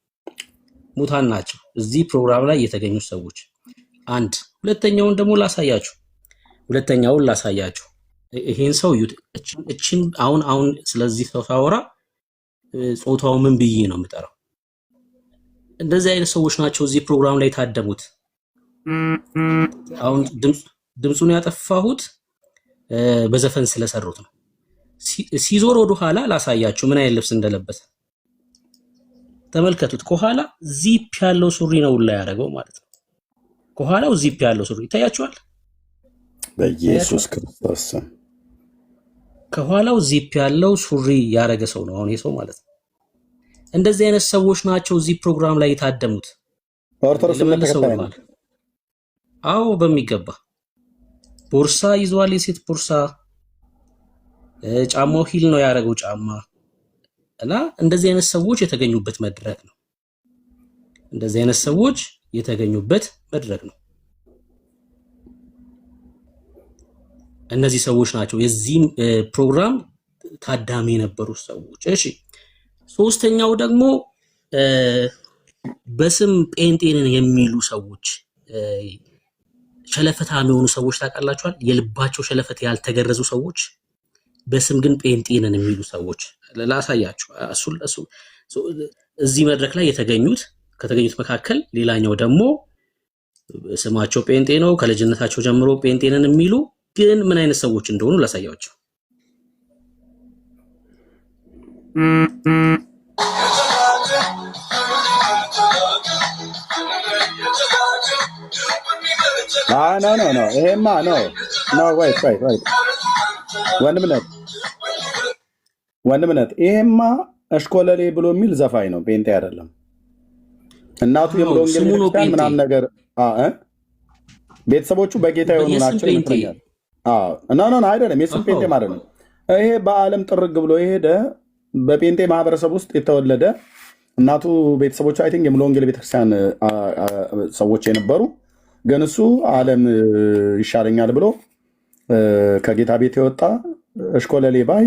ሙታን ናቸው እዚህ ፕሮግራም ላይ የተገኙ ሰዎች። አንድ ሁለተኛውን ደግሞ ላሳያችሁ። ይሄን ሰው እዩት። እቺን አሁን ስለዚህ ሰው ሳወራ ጾታው ምን ብዬ ነው የምጠራው? እንደዚህ አይነት ሰዎች ናቸው እዚህ ፕሮግራም ላይ ታደሙት። አሁን ድምጹን ያጠፋሁት በዘፈን ስለሰሩት ነው። ሲዞር ወደ ኋላ ላሳያችሁ ምን አይነት ልብስ እንደለበሰ ተመልከቱት። ከኋላ ዚፕ ያለው ሱሪ ነው ላይ ያደረገው ማለት ነው። ከኋላው ዚፕ ያለው ሱሪ ይታያችኋል። በኢየሱስ ክርስቶስ ከኋላው ዚፕ ያለው ሱሪ ያደረገ ሰው ነው አሁን የሰው ማለት ነው። እንደዚህ አይነት ሰዎች ናቸው እዚህ ፕሮግራም ላይ የታደሙት። ኦርቶዶክስ ነው። አዎ በሚገባ ቦርሳ ይዟል፣ የሴት ቦርሳ። ጫማው ሂል ነው ያደረገው ጫማ እና እንደዚህ አይነት ሰዎች የተገኙበት መድረክ ነው። እነዚህ ሰዎች ናቸው የዚህ ፕሮግራም ታዳሚ የነበሩ ሰዎች። እሺ ሶስተኛው ደግሞ በስም ጴንጤንን የሚሉ ሰዎች፣ ሸለፈታ የሚሆኑ ሰዎች ታውቃላችኋል። የልባቸው ሸለፈት ያልተገረዙ ሰዎች በስም ግን ጴንጤንን የሚሉ ሰዎች ላሳያችሁ። እሱ እዚህ መድረክ ላይ ከተገኙት መካከል ሌላኛው ደግሞ ስማቸው ጴንጤ ነው፣ ከልጅነታቸው ጀምሮ ጴንጤንን የሚሉ ግን ምን አይነት ሰዎች እንደሆኑ ላሳያችሁ። ኖ ይሄማ ኖ ወይት ወንድምነት ይሄማ እሽኮለሌ ብሎ የሚል ዘፋኝ ነው፣ ጴንጤ አይደለም። እናቱ የሙሉ ወንጌል ቤተክርስቲያን ምናምን ነገር ቤተሰቦቹ በጌታ የሆኑ ናቸው ይመስለኛል። ኖ አይደለም፣ የስም ጴንጤ ማለት ነው። ይሄ በዓለም ጥርግ ብሎ የሄደ በጴንጤ ማህበረሰብ ውስጥ የተወለደ እናቱ ቤተሰቦቹ አይ ቲንክ የሙሉ ወንጌል ቤተክርስቲያን ሰዎች የነበሩ ግን እሱ ዓለም ይሻለኛል ብሎ ከጌታ ቤት የወጣ እሽኮለሌ ባይ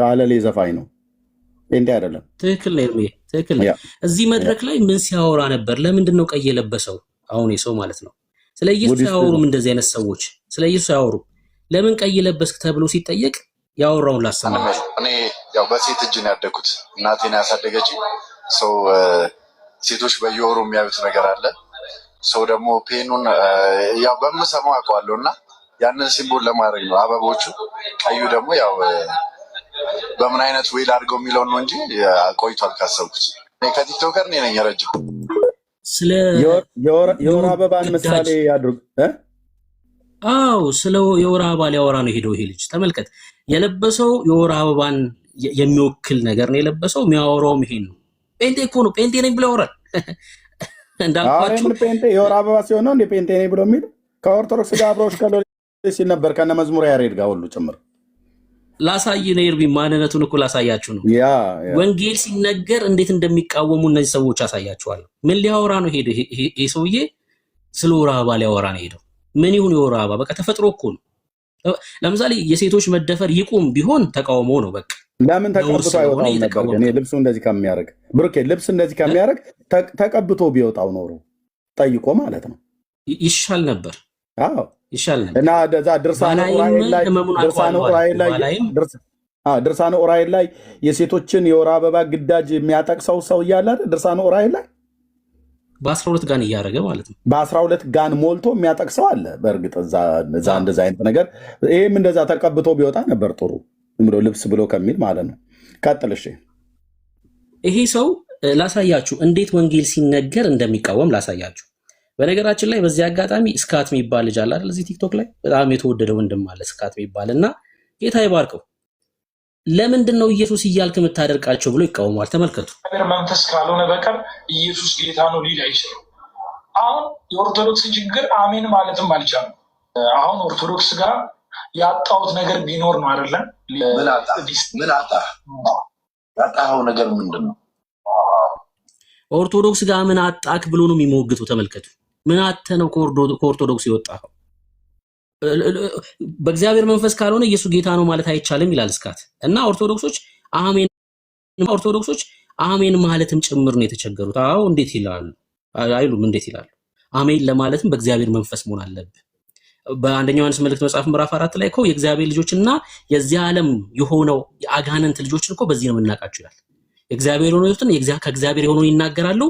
አለሌ ዘፋኝ ነው፣ ጴንጤ አይደለም። ትክክል ነው። እዚህ መድረክ ላይ ምን ሲያወራ ነበር? ለምንድን ነው ቀይ የለበሰው? አሁን የሰው ማለት ነው። ስለ ኢየሱስ ያወሩም እንደዚህ አይነት ሰዎች ስለ ኢየሱስ ያወሩ። ለምን ቀይ ለበስክ ተብሎ ሲጠየቅ ያወራውን ላሰማችሁ። እኔ ያው በሴት እጅ ነው ያደግኩት። እናቴን ያሳደገች ሰው ሴቶች በየወሩ የሚያዩት ነገር አለ። ሰው ደግሞ ፔኑን ያው በምሰማው አውቀዋለሁ እና ያንን ሲምቦል ለማድረግ ነው። አበቦቹ ቀዩ ደግሞ ያው በምን አይነት ዌል አድርገው የሚለውን ነው እንጂ ቆይቷል ካሰብኩት። ከቲክቶከር እኔ ነኝ ረጅም የወር አበባን ምሳሌ ያድርጉ። አዎ ስለ የወር አበባ ሊያወራ ነው ሄደው ይሄ ልጅ ተመልከት። የለበሰው የወር አበባን የሚወክል ነገር ነው የለበሰው። የሚያወራውም ይሄን ነው። ጴንጤ እኮ ነው። ጴንጤ ነኝ ብሎ ያወራል። እንዳልኳችሁ ምን ጴንጤ የወር አበባ ሲሆን ነው እንደ ጴንጤ ነኝ ብሎ የሚል ከኦርቶዶክስ ጋር አብሮሽ ከሎ ሲል ነበር ከነ መዝሙር ያሬድ ጋር ሁሉ ጭምር። ላሳይ ነው ኤርሚ፣ ማንነቱን እኮ ላሳያችሁ ነው። ወንጌል ሲነገር እንዴት እንደሚቃወሙ እነዚህ ሰዎች አሳያችኋለሁ። ምን ሊያወራ ነው ሄደ ይሄ ሰውዬ? ስለ ወር አበባ ሊያወራ ነው ሄደው። ምን ይሁን የወር አበባ? በቃ ተፈጥሮ እኮ ነው። ለምሳሌ የሴቶች መደፈር ይቁም ቢሆን ተቃውሞ ነው። በቃ ለምን ተቀብቶ አይወጣው ነበር? እኔ ልብሱ እንደዚህ ከሚያደርግ ብሩኬ ልብስ እንደዚህ ከሚያደርግ ተቀብቶ ቢወጣው ኖሮ ጠይቆ ማለት ነው ይሻል ነበር። አዎ ይሻል ነበር። እና ደዛ ድርሳነ ዑራኤል ላይ የሴቶችን የወር አበባ ግዳጅ የሚያጠቅሰው ሰው እያለ ድርሳነ ዑራኤል ላይ በ12 ጋን እያደረገ ማለት ነው። በ12 ጋን ሞልቶ የሚያጠቅሰው አለ። በእርግጥ እዛ እንደዛ አይነት ነገር ይሄም እንደዛ ተቀብቶ ቢወጣ ነበር ጥሩ ብሎ ልብስ ብሎ ከሚል ማለት ነው። ቀጥል እሺ። ይሄ ሰው ላሳያችሁ እንዴት ወንጌል ሲነገር እንደሚቃወም ላሳያችሁ። በነገራችን ላይ በዚህ አጋጣሚ ስካት የሚባል ልጅ አለ አይደል? እዚህ ቲክቶክ ላይ በጣም የተወደደ ወንድም አለ ስካት የሚባል እና ጌታ ይባርከው። ለምንድን ነው ኢየሱስ እያልክ የምታደርቃቸው ብሎ ይቃወማል። ተመልከቱ። መንፈስ ካልሆነ በቀር ኢየሱስ ጌታ ነው ሊል አይችልም። አሁን የኦርቶዶክስ ችግር አሜን ማለትም አልቻለም። አሁን ኦርቶዶክስ ጋር ያጣሁት ነገር ቢኖር ነው አይደለም። ምን ያጣኸው ነገር ምንድን ነው? ኦርቶዶክስ ጋር ምን አጣክ ብሎ ነው የሚሞግቱ። ተመልከቱ። ምን አተ ነው ከኦርቶዶክስ የወጣኸው? በእግዚአብሔር መንፈስ ካልሆነ ኢየሱስ ጌታ ነው ማለት አይቻልም ይላል ስካት። እና ኦርቶዶክሶች አሜን ማለትም ጭምር ነው የተቸገሩት። አዎ እንዴት ይላሉ አይሉም? እንዴት ይላሉ? አሜን ለማለትም በእግዚአብሔር መንፈስ መሆን አለበት። በአንደኛው ዮሐንስ መልእክት መጽሐፍ ምዕራፍ 4 ላይ እኮ የእግዚአብሔር ልጆችና የዚህ ዓለም የሆነው የአጋንንት ልጆችን እኮ በዚህ ነው የምናውቃቸው ይላል። እግዚአብሔር የሆኑትን ከእግዚአብሔር የሆነውን ይናገራሉ፣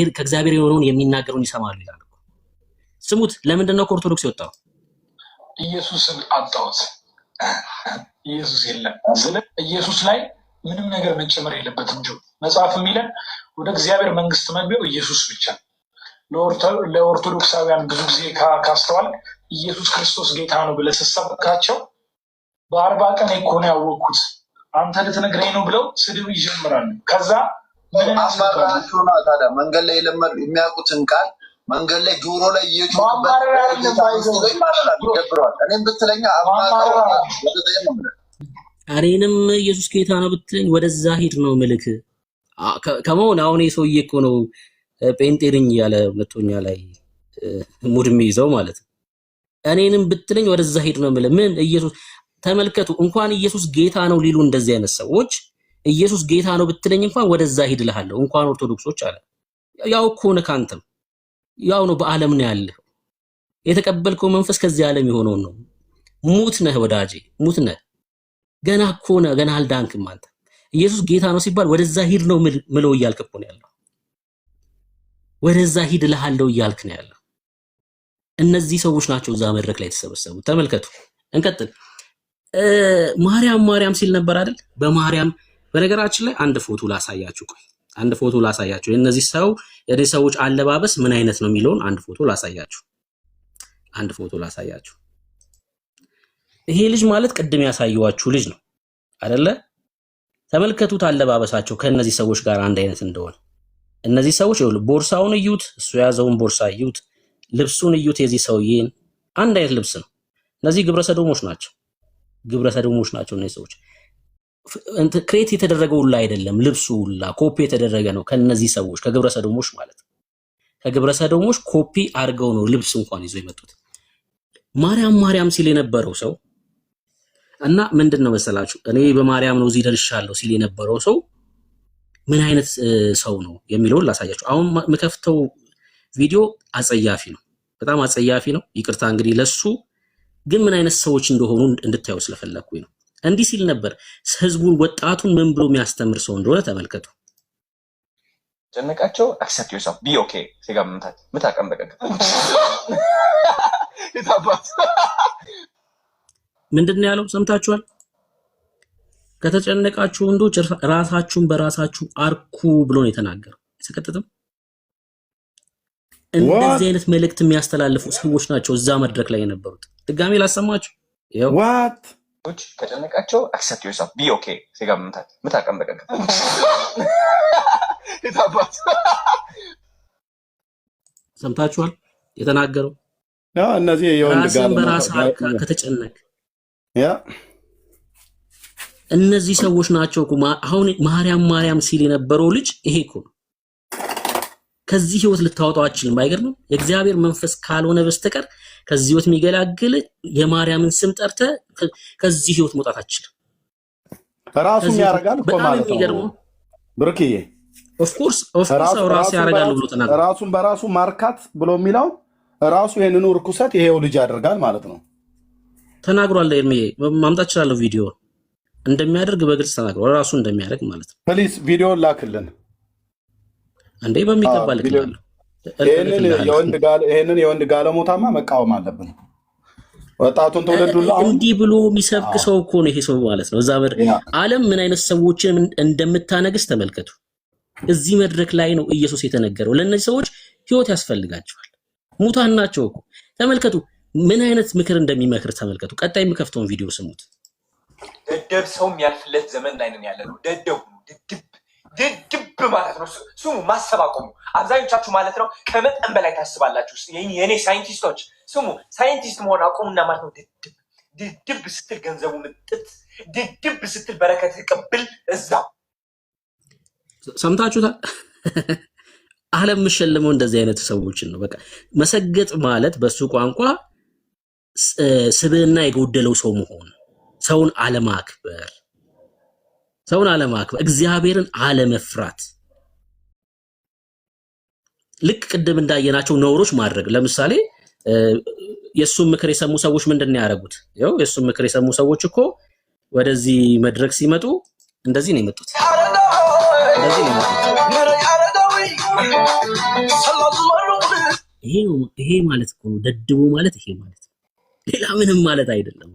ከእግዚአብሔር የሆነውን የሚናገሩን ይሰማሉ ይላል። ስሙት። ለምንድን ነው ከኦርቶዶክስ የወጣው? ኢየሱስን አጣሁት። ኢየሱስ የለም። ስለ ኢየሱስ ላይ ምንም ነገር መጨመር የለበትም። መጽሐፍ የሚለን ወደ እግዚአብሔር መንግስት መግቢያው ኢየሱስ ብቻ። ለኦርቶዶክሳውያን ብዙ ጊዜ ካስተዋል ኢየሱስ ክርስቶስ ጌታ ነው ብለህ ስትሰብካቸው በ40 ቀን እኮ ነው ያወቅኩት አንተ ልትነግረኝ ነው ብለው ስድብ ይጀምራሉ። ከዛ ምን አስፈራራቸው ነው ታዲያ? መንገድ ላይ የሚያውቁትን ቃል መንገድ ላይ ጆሮ ላይ እየጮህበት ይደብረዋል። እኔም ብትለኛ እኔንም ኢየሱስ ጌታ ነው ብትለኝ ወደዛ ሂድ ነው ምልክ ከመሆን አሁን ሰውዬ እኮ ነው ጴንጤ ነኝ ያለ ሁለተኛ ላይ ሙድ የሚይዘው ማለት ነው። እኔንም ብትለኝ ወደዛ ሂድ ነው ምልክ ምን ኢየሱስ ተመልከቱ። እንኳን ኢየሱስ ጌታ ነው ሊሉ እንደዚህ አይነት ሰዎች ኢየሱስ ጌታ ነው ብትለኝ እንኳን ወደዛ ሂድ እልሃለሁ። እንኳን ኦርቶዶክሶች አለ ያው እኮ ነው ካንተም ያው ነው በዓለም ነው ያለው። የተቀበልከው መንፈስ ከዚህ ዓለም የሆነው ነው። ሙት ነህ ወዳጄ፣ ሙት ነህ። ገና እኮ ነህ፣ ገና አልዳንክም አንተ። ኢየሱስ ጌታ ነው ሲባል ወደዛ ሂድ ነው ምለው እያልክ እኮ ነው ያለው። ወደዛ ሂድ እልሃለሁ እያልክ ነው ያለው። እነዚህ ሰዎች ናቸው እዛ መድረክ ላይ የተሰበሰቡት። ተመልከቱ። እንቀጥል። ማርያም ሲል ነበር አይደል? በማርያም በነገራችን ላይ አንድ ፎቶ ላሳያችሁ። ቆይ አንድ ፎቶ ላሳያችሁ። የነዚህ ሰዎች አለባበስ ምን አይነት ነው የሚለውን አንድ ፎቶ ላሳያችሁ። ይሄ ልጅ ማለት ቅድም ያሳየዋችሁ ልጅ ነው አይደለ? ተመልከቱት አለባበሳቸው ከነዚህ ሰዎች ጋር አንድ አይነት እንደሆነ። እነዚህ ሰዎች ቦርሳውን እዩት፣ እሱ የያዘውን ቦርሳ እዩት፣ ልብሱን እዩት። የዚህ ሰውዬን አንድ አይነት ልብስ ነው። እነዚህ ግብረሰዶሞች ናቸው እነዚህ ሰዎች። ክሬት የተደረገው ሁላ አይደለም፣ ልብሱ ሁላ ኮፒ የተደረገ ነው ከነዚህ ሰዎች ከግብረሰዶሞች ማለት ነው። ከግብረሰዶሞች ኮፒ አድርገው ነው ልብስ እንኳን ይዞ የመጡት። ማርያም ሲል የነበረው ሰው እና ምንድነው መሰላችሁ እኔ በማርያም ነው እዚህ ደርሻለሁ ሲል የነበረው ሰው ምን አይነት ሰው ነው የሚለውን ላሳያችሁ። አሁን የምከፍተው ቪዲዮ አጸያፊ ነው፣ በጣም አጸያፊ ነው። ይቅርታ እንግዲህ ለሱ ግን ምን አይነት ሰዎች እንደሆኑ እንድታዩ ስለፈለኩኝ ነው። እንዲህ ሲል ነበር ህዝቡን፣ ወጣቱን ምን ብሎ የሚያስተምር ሰው እንደሆነ ተመልከቱ። ጨነቃቸው አክሰፕት ዮርሰልፍ ቢ ኦኬ ሲጋ ምታቀም በቀቅ ምንድን ነው ያለው? ሰምታችኋል? ከተጨነቃችሁ ወንዶች ራሳችሁን በራሳችሁ አርኩ ብሎ ነው የተናገረው። አይሰቀጥጥም? እንደዚህ አይነት መልእክት የሚያስተላልፉ ሰዎች ናቸው እዛ መድረክ ላይ የነበሩት። ድጋሜ ላሰማችሁ። ይሄው ዋት ከጨነቃቸው accept yourself be okay ሲጋ ምታቀም በቀቀ ሰምታችኋል የተናገረው። እነዚህ የወንድ ጋር በራስ ከተጨነቅ እነዚህ ሰዎች ናቸው እኮ አሁን ማርያም ሲል የነበረው ልጅ ይሄ እኮ ነው። ከዚህ ህይወት ልታወጣው አትችልም። አይገርምም? የእግዚአብሔር መንፈስ ካልሆነ በስተቀር ከዚህ ህይወት የሚገላግል የማርያምን ስም ጠርተ ከዚህ ህይወት መውጣት አትችልም። ራሱም ያረጋል እኮ ማለት ነው ብርክዬ። ኦፍ ኮርስ ራሱ ያረጋል ብሎ ተናግሯል። ራሱን በራሱ ማርካት ብሎ የሚለው ራሱ ይሄንን ርኩሰት ይሄው ልጅ ያደርጋል ማለት ነው ተናግሯል። ኤርሚዬ ማምጣት ይችላል። ቪዲዮ እንደሚያደርግ በግልጽ ተናግሯል። ራሱ እንደሚያደርግ ማለት ነው። ፕሊዝ ቪዲዮ ላክልን እንዴ በሚገባ ልክልኝ። ይሄንን የወንድ ጋለሞታማ መቃወም አለብን። ወጣቱን ትውልድ ሁሉ እንዲህ ብሎ የሚሰብክ ሰው እኮ ነው ይሄ ሰው ማለት ነው። እዛ ዓለም ምን አይነት ሰዎችን እንደምታነግስ ተመልከቱ። እዚህ መድረክ ላይ ነው ኢየሱስ የተነገረው። ለእነዚህ ሰዎች ህይወት ያስፈልጋቸዋል። ሙታን ናቸው እኮ ተመልከቱ። ምን አይነት ምክር እንደሚመክር ተመልከቱ። ቀጣይ የምከፍተውን ቪዲዮ ስሙት። ደደብ ሰው የሚያልፍለት ዘመን ላይ ነን ያለነው። ደደብ ድድብ ማለት ነው። ስሙ ማሰብ አቆሙ። አብዛኞቻችሁ ማለት ነው ከመጠን በላይ ታስባላችሁ። የኔ ሳይንቲስቶች ስሙ፣ ሳይንቲስት መሆን አቆሙና ማለት ነው ድድብ ስትል ገንዘቡ ምጥጥ፣ ድድብ ስትል በረከት ቅብል እዛው። ሰምታችሁታል? ዓለም የምሸልመው እንደዚህ አይነት ሰዎችን ነው። በቃ መሰገጥ ማለት በሱ ቋንቋ ስብዕና የጎደለው ሰው መሆን፣ ሰውን አለማክበር፣ እግዚአብሔርን አለመፍራት፣ ልክ ቅድም እንዳየናቸው ነውሮች ማድረግ። ለምሳሌ የሱን ምክር የሰሙ ሰዎች ምንድነው ያደረጉት? ያው የሱን ምክር የሰሙ ሰዎች እኮ ወደዚህ መድረክ ሲመጡ እንደዚህ ነው የመጡት። ይሄ ማለት እኮ ደድቡ ማለት ይሄ ማለት ሌላ ምንም ማለት አይደለም።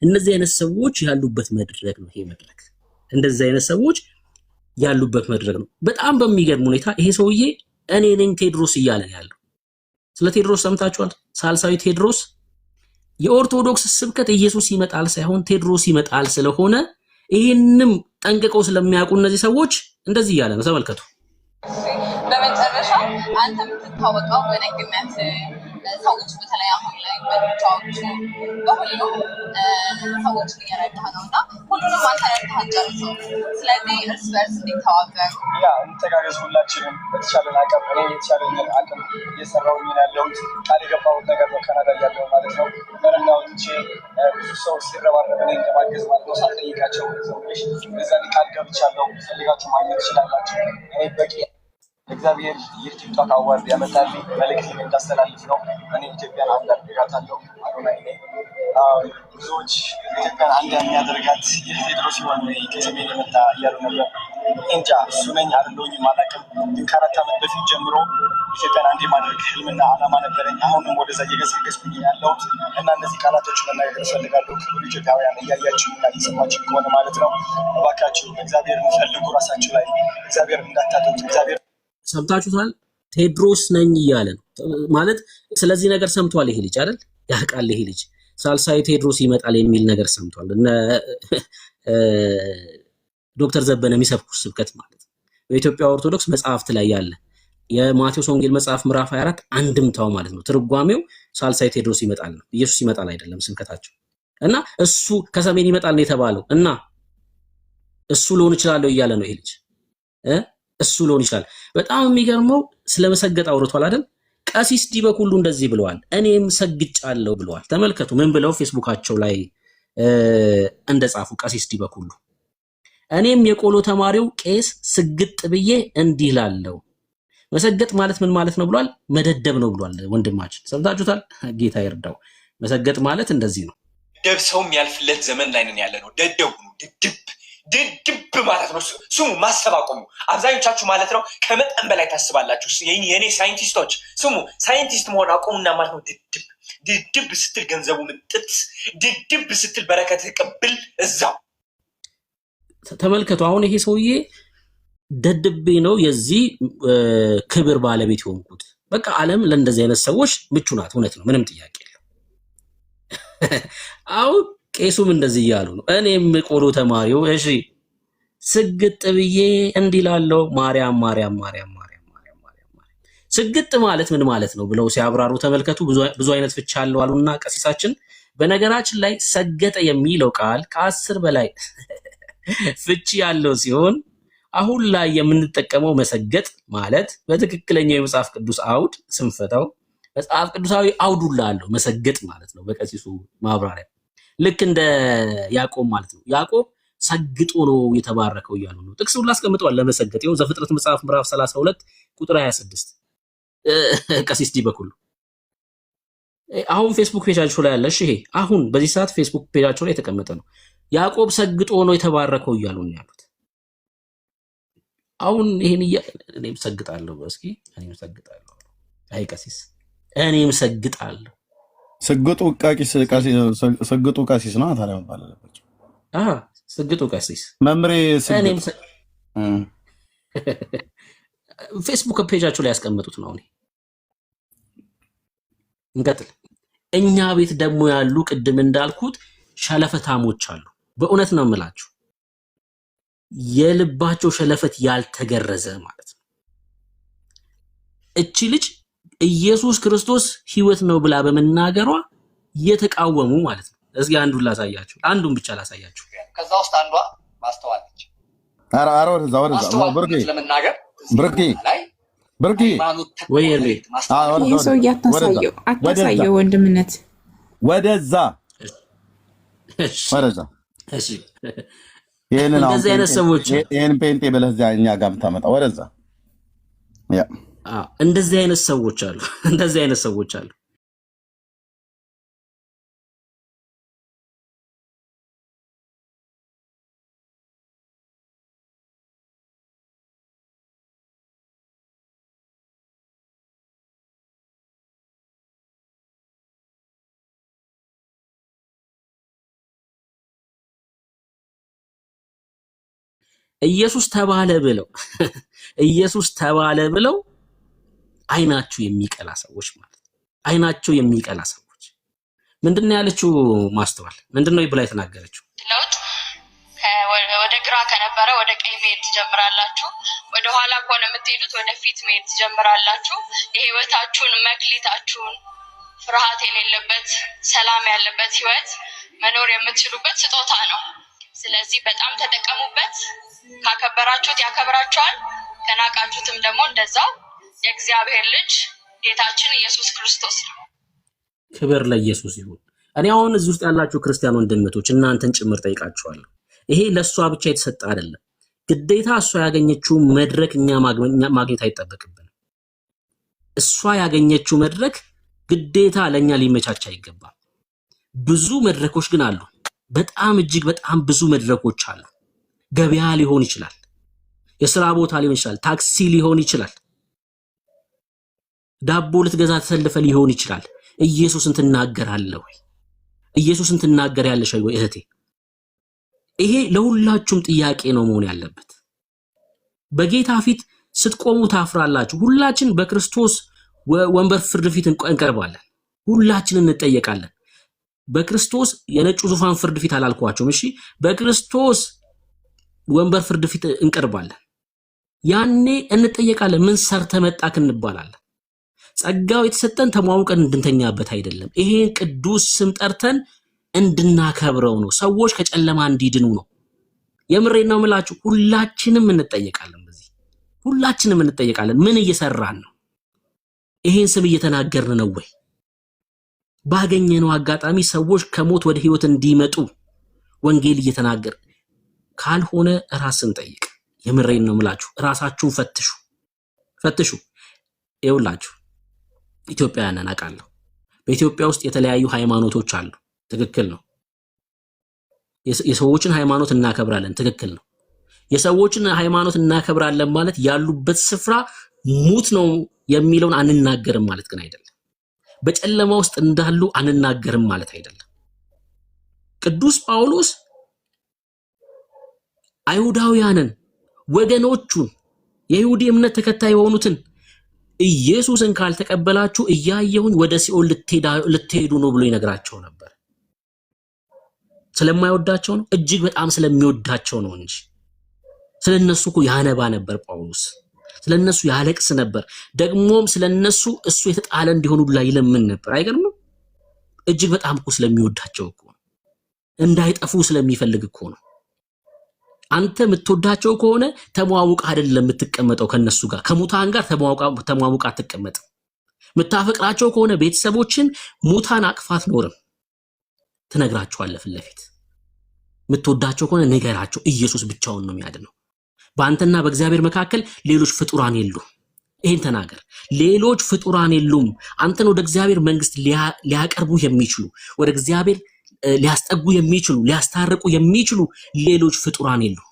እነዚህ አይነት ሰዎች ያሉበት መድረክ ነው ይሄ መድረክ። እንደዚህ አይነት ሰዎች ያሉበት መድረክ ነው። በጣም በሚገርም ሁኔታ ይሄ ሰውዬ እኔ ነኝ ቴድሮስ እያለ ያለው። ስለ ቴድሮስ ሰምታችኋል? ሳልሳዊ ቴድሮስ የኦርቶዶክስ ስብከት ኢየሱስ ይመጣል ሳይሆን ቴድሮስ ይመጣል ስለሆነ ይሄንም ጠንቅቀው ስለሚያውቁ እነዚህ ሰዎች እንደዚህ እያለ ነው። ተመልከቱ። በመጨረሻ አንተ የምትታወቀው በደግነት ሰዎች በተለይ አሁን ላይ በሩጫዎቹ በሁሉም ሰዎችን እየረዳህ ነው እና ሁሉንም አንተ ረዳህ ጨርሰው። ስለዚህ እርስ በርስ እንዲተባበሩ እንተጋገዝ። ሁላችንም በተቻለን አቅም እኔ የተቻለኝን አቅም እየሰራሁኝ ያለሁት ቃል የገባሁት ነገር ነው። ካናዳ እያለሁ ማለት ነው መርና ወጥቼ ብዙ ሰው ሲረባረብ እኔ እንደማገዝ ማለት ነው ሳልጠይቃቸው ሰዎች እዛ ቃል ገብቻለሁ። ፈልጋችሁ ማግኘት ትችላላችሁ። እኔ በቂ እግዚአብሔር የቲክቶክ አዋርድ ያመጣልኝ መልእክት እንዳስተላልፍ ነው። እኔ ኢትዮጵያን አንድ አድርጋታለሁ። አዶናይ ነኝ። ብዙዎች ኢትዮጵያን አንድ የሚያደርጋት የቴድሮስ ሲሆን ከሰሜን የመጣ እያሉ ነበር። እንጃ እሱ ነኝ አይደለሁኝም አላውቅም። ግን ከ4 ዓመት በፊት ጀምሮ ኢትዮጵያን አንድ የማድረግ ህልምና ዓላማ ነበረኝ። አሁንም ወደዛ እየገሰገስኩኝ ያለሁት እና እነዚህ ቃላቶች መናገር እፈልጋለሁ። ክቡር ኢትዮጵያውያን እያያችሁ እና እየሰማችሁ ከሆነ ማለት ነው እባካችሁ እግዚአብሔርን ፈልጉ። ራሳችሁ ላይ እግዚአብሔር እንዳታጡት። እግዚአብሔር ሰምታችሁታል? ቴድሮስ ነኝ እያለ ነው ማለት። ስለዚህ ነገር ሰምቷል ይሄ ልጅ አይደል? ያውቃል ይሄ ልጅ ሳልሳዊ ቴድሮስ ይመጣል የሚል ነገር ሰምቷል። እነ ዶክተር ዘበነ የሚሰብኩት ስብከት ማለት ነው በኢትዮጵያ ኦርቶዶክስ መጽሐፍት ላይ ያለ የማቴዎስ ወንጌል መጽሐፍ ምዕራፍ 24 አንድምታው ማለት ነው። ትርጓሜው ሳልሳዊ ቴድሮስ ይመጣል ነው። ኢየሱስ ይመጣል አይደለም ስብከታቸው። እና እሱ ከሰሜን ይመጣል ነው የተባለው እና እሱ ሊሆን ይችላል እያለ ነው ይሄ ልጅ እሱ ሊሆን ይችላል። በጣም የሚገርመው ስለመሰገጥ አውርቷል አይደል? ቀሲስ ዲበኩሉ እንደዚህ ብለዋል፣ እኔም ሰግጫለሁ ብለዋል። ተመልከቱ ምን ብለው ፌስቡካቸው ላይ እንደጻፉ ቀሲስ ዲበኩሉ። እኔም የቆሎ ተማሪው ቄስ ስግጥ ብዬ እንዲህ ላለው። መሰገጥ ማለት ምን ማለት ነው ብሏል? መደደብ ነው ብሏል ወንድማችን። ሰምታችሁታል? ጌታ ይርዳው። መሰገጥ ማለት እንደዚህ ነው። ደደብ ሰው የሚያልፍለት ዘመን ላይ ነን ያለነው። ደደብ ነው ድድብ ማለት ነው። ስሙ ማሰብ አቆሙ። አብዛኞቻችሁ ማለት ነው ከመጠን በላይ ታስባላችሁ። የኔ ሳይንቲስቶች ስሙ፣ ሳይንቲስት መሆን አቆሙና ማለት ነው ድድብ ስትል ገንዘቡ ምጥጥ፣ ድድብ ስትል በረከት ቅብል እዛው። ተመልከቱ። አሁን ይሄ ሰውዬ ደድቤ ነው የዚህ ክብር ባለቤት የሆንኩት በቃ ዓለም ለእንደዚህ አይነት ሰዎች ምቹ ናት። እውነት ነው፣ ምንም ጥያቄ የለም። አሁን ቄሱም እንደዚህ እያሉ ነው። እኔም ቆሎ ተማሪው እሺ ስግጥ ብዬ እንዲላለው ማርያም ማርያም ማርያም ማርያም ማርያም ማርያም ስግጥ ማለት ምን ማለት ነው ብለው ሲያብራሩ ተመልከቱ። ብዙ አይነት ፍቻ አለው አሉና ቀሲሳችን። በነገራችን ላይ ሰገጠ የሚለው ቃል ከ10 በላይ ፍቺ ያለው ሲሆን አሁን ላይ የምንጠቀመው መሰገጥ ማለት በትክክለኛው የመጽሐፍ ቅዱስ አውድ ስንፈታው መጽሐፍ ቅዱሳዊ አውዱላ አለው መሰገጥ ማለት ነው። በቀሲሱ ማብራሪያ ልክ እንደ ያዕቆብ ማለት ነው። ያዕቆብ ሰግጦ ነው የተባረከው እያሉ ነው። ጥቅስ ሁሉ አስቀምጠዋል ለመሰገጥ። ይኸው ዘፍጥረት መጽሐፍ ምዕራፍ 32 ቁጥር 26 ቀሲስ ዲበኩሉ አሁን ፌስቡክ ፔጃቸው ላይ ያለ ይሄ አሁን በዚህ ሰዓት ፌስቡክ ፔጃቸው ላይ የተቀመጠ ነው። ያዕቆብ ሰግጦ ነው የተባረከው እያሉ ነው ያሉት። አሁን ይሄን እኔም ሰግጣለሁ። እስኪ እኔም ሰግጣለሁ። አይ ቀሲስ እኔም ሰግጣለሁ። ሰግጡ ቀሲስ ነው ታዲያ መባል አለበት። ሰግጡ ቀሲስ መምሬ እኔም ፌስቡክ ፔጃቸው ላይ ያስቀመጡት ነው። እንቀጥል። እኛ ቤት ደግሞ ያሉ ቅድም እንዳልኩት ሸለፈታሞች አሉ። በእውነት ነው የምላችሁ የልባቸው ሸለፈት ያልተገረዘ ማለት ነው። እቺ ልጅ ኢየሱስ ክርስቶስ ሕይወት ነው ብላ በመናገሯ የተቃወሙ ማለት ነው። እስኪ አንዱን ላሳያችሁ፣ አንዱን ብቻ ላሳያችሁ። ከዛ ውስጥ አንዷ ማስተዋለች። አረ ብርቂ ወይ ሰው አታሳየው ወንድምነት ወደዛ እሺ ይሄንን እንደዚህ አይነት ሰዎች ይሄን ፔንጤ ብለህ እኛ ጋር የምታመጣ ወደዛ እንደዚህ አይነት ሰዎች አሉ። እንደዚህ አይነት ሰዎች አሉ። ኢየሱስ ተባለ ብለው አይናቸው የሚቀላ ሰዎች ማለት ነው። አይናቸው የሚቀላ ሰዎች ምንድነው ያለችው? ማስተዋል ምንድነው ይብላ የተናገረችው? ለውጥ ወደ ግራ ከነበረ ወደ ቀኝ መሄድ ትጀምራላችሁ። ወደ ኋላ ከሆነ የምትሄዱት ወደ ፊት መሄድ ትጀምራላችሁ። የህይወታችሁን መክሊታችሁን ፍርሃት የሌለበት ሰላም ያለበት ህይወት መኖር የምትችሉበት ስጦታ ነው። ስለዚህ በጣም ተጠቀሙበት። ካከበራችሁት ያከብራችኋል፣ ከናቃችሁትም ደግሞ እንደዛው። የእግዚአብሔር ልጅ ጌታችን ኢየሱስ ክርስቶስ ነው። ክብር ለኢየሱስ ይሁን። እኔ አሁን እዚህ ውስጥ ያላችሁ ክርስቲያን ወንድሞች እናንተን ጭምር ጠይቃችኋለሁ። ይሄ ለሷ ብቻ የተሰጠ አይደለም። ግዴታ እሷ ያገኘችው መድረክ እኛ ማግኘት አይጠበቅብንም። እሷ ያገኘችው መድረክ ግዴታ ለኛ ሊመቻች አይገባም። ብዙ መድረኮች ግን አሉ። በጣም እጅግ በጣም ብዙ መድረኮች አሉ። ገበያ ሊሆን ይችላል፣ የሥራ ቦታ ሊሆን ይችላል፣ ታክሲ ሊሆን ይችላል፣ ዳቦ ልትገዛ ተሰልፈ ሊሆን ይችላል። ኢየሱስን ትናገራለህ ወይ? ኢየሱስን ትናገሪያለሽ ወይ እህቴ? ይሄ ለሁላችሁም ጥያቄ ነው መሆን ያለበት። በጌታ ፊት ስትቆሙ ታፍራላችሁ። ሁላችን በክርስቶስ ወንበር ፍርድ ፊት እንቀርባለን። ሁላችን እንጠየቃለን። በክርስቶስ የነጩ ዙፋን ፍርድ ፊት አላልኳቸውም። እሺ በክርስቶስ ወንበር ፍርድ ፊት እንቀርባለን። ያኔ እንጠየቃለን። ምን ሰርተ መጣክ እንባላለን። ጸጋው የተሰጠን ተሟሙቀን እንድንተኛበት አይደለም። ይሄን ቅዱስ ስም ጠርተን እንድናከብረው ነው። ሰዎች ከጨለማ እንዲድኑ ነው። የምሬን ነው የምላችሁ። ሁላችንም እንጠየቃለን። በዚህ ሁላችንም እንጠየቃለን። ምን እየሰራን ነው? ይሄን ስም እየተናገርን ነው ወይ? ባገኘነው አጋጣሚ ሰዎች ከሞት ወደ ህይወት እንዲመጡ ወንጌል እየተናገር ካልሆነ ራስን ጠይቅ። የምሬን ነው የምላችሁ። ራሳችሁን ፈትሹ። ይኸውላችሁ ኢትዮጵያውያን አውቃለሁ። በኢትዮጵያ ውስጥ የተለያዩ ሃይማኖቶች አሉ። ትክክል ነው። የሰዎችን ሃይማኖት እናከብራለን። ትክክል ነው። የሰዎችን ሃይማኖት እናከብራለን ማለት ያሉበት ስፍራ ሙት ነው የሚለውን አንናገርም ማለት ግን አይደለም። በጨለማ ውስጥ እንዳሉ አንናገርም ማለት አይደለም። ቅዱስ ጳውሎስ አይሁዳውያንን ወገኖቹን የይሁዲ እምነት ተከታይ የሆኑትን ኢየሱስን ካልተቀበላችሁ እያየሁኝ ወደ ሲኦል ልትሄዱ ነው ብሎ ይነግራቸው ነበር። ስለማይወዳቸው ነው፣ እጅግ በጣም ስለሚወዳቸው ነው እንጂ ስለነሱ እኮ ያነባ ነበር ጳውሎስ። ስለነሱ ያለቅስ ነበር። ደግሞም ስለነሱ እሱ የተጣለ እንዲሆኑ ብላ ይለምን ነበር። አይገርምም? እጅግ በጣም እኮ ስለሚወዳቸው እኮ ነው። እንዳይጠፉ ስለሚፈልግ እኮ ነው። አንተ የምትወዳቸው ከሆነ ተሟውቃ አይደለም የምትቀመጠው ከነሱ ጋር። ከሙታን ጋር ተሟውቃ አትቀመጥም። የምታፈቅራቸው ከሆነ ቤተሰቦችን ሙታን አቅፋት ኖርም ትነግራቸዋለህ ፊት ለፊት። የምትወዳቸው ከሆነ ንገራቸው። ኢየሱስ ብቻውን ነው የሚያድነው። በአንተና በእግዚአብሔር መካከል ሌሎች ፍጡራን የሉም። ይሄን ተናገር። ሌሎች ፍጡራን የሉም። አንተን ወደ እግዚአብሔር መንግስት ሊያቀርቡ የሚችሉ ወደ እግዚአብሔር ሊያስጠጉ የሚችሉ ሊያስታርቁ የሚችሉ ሌሎች ፍጡራን የሉም።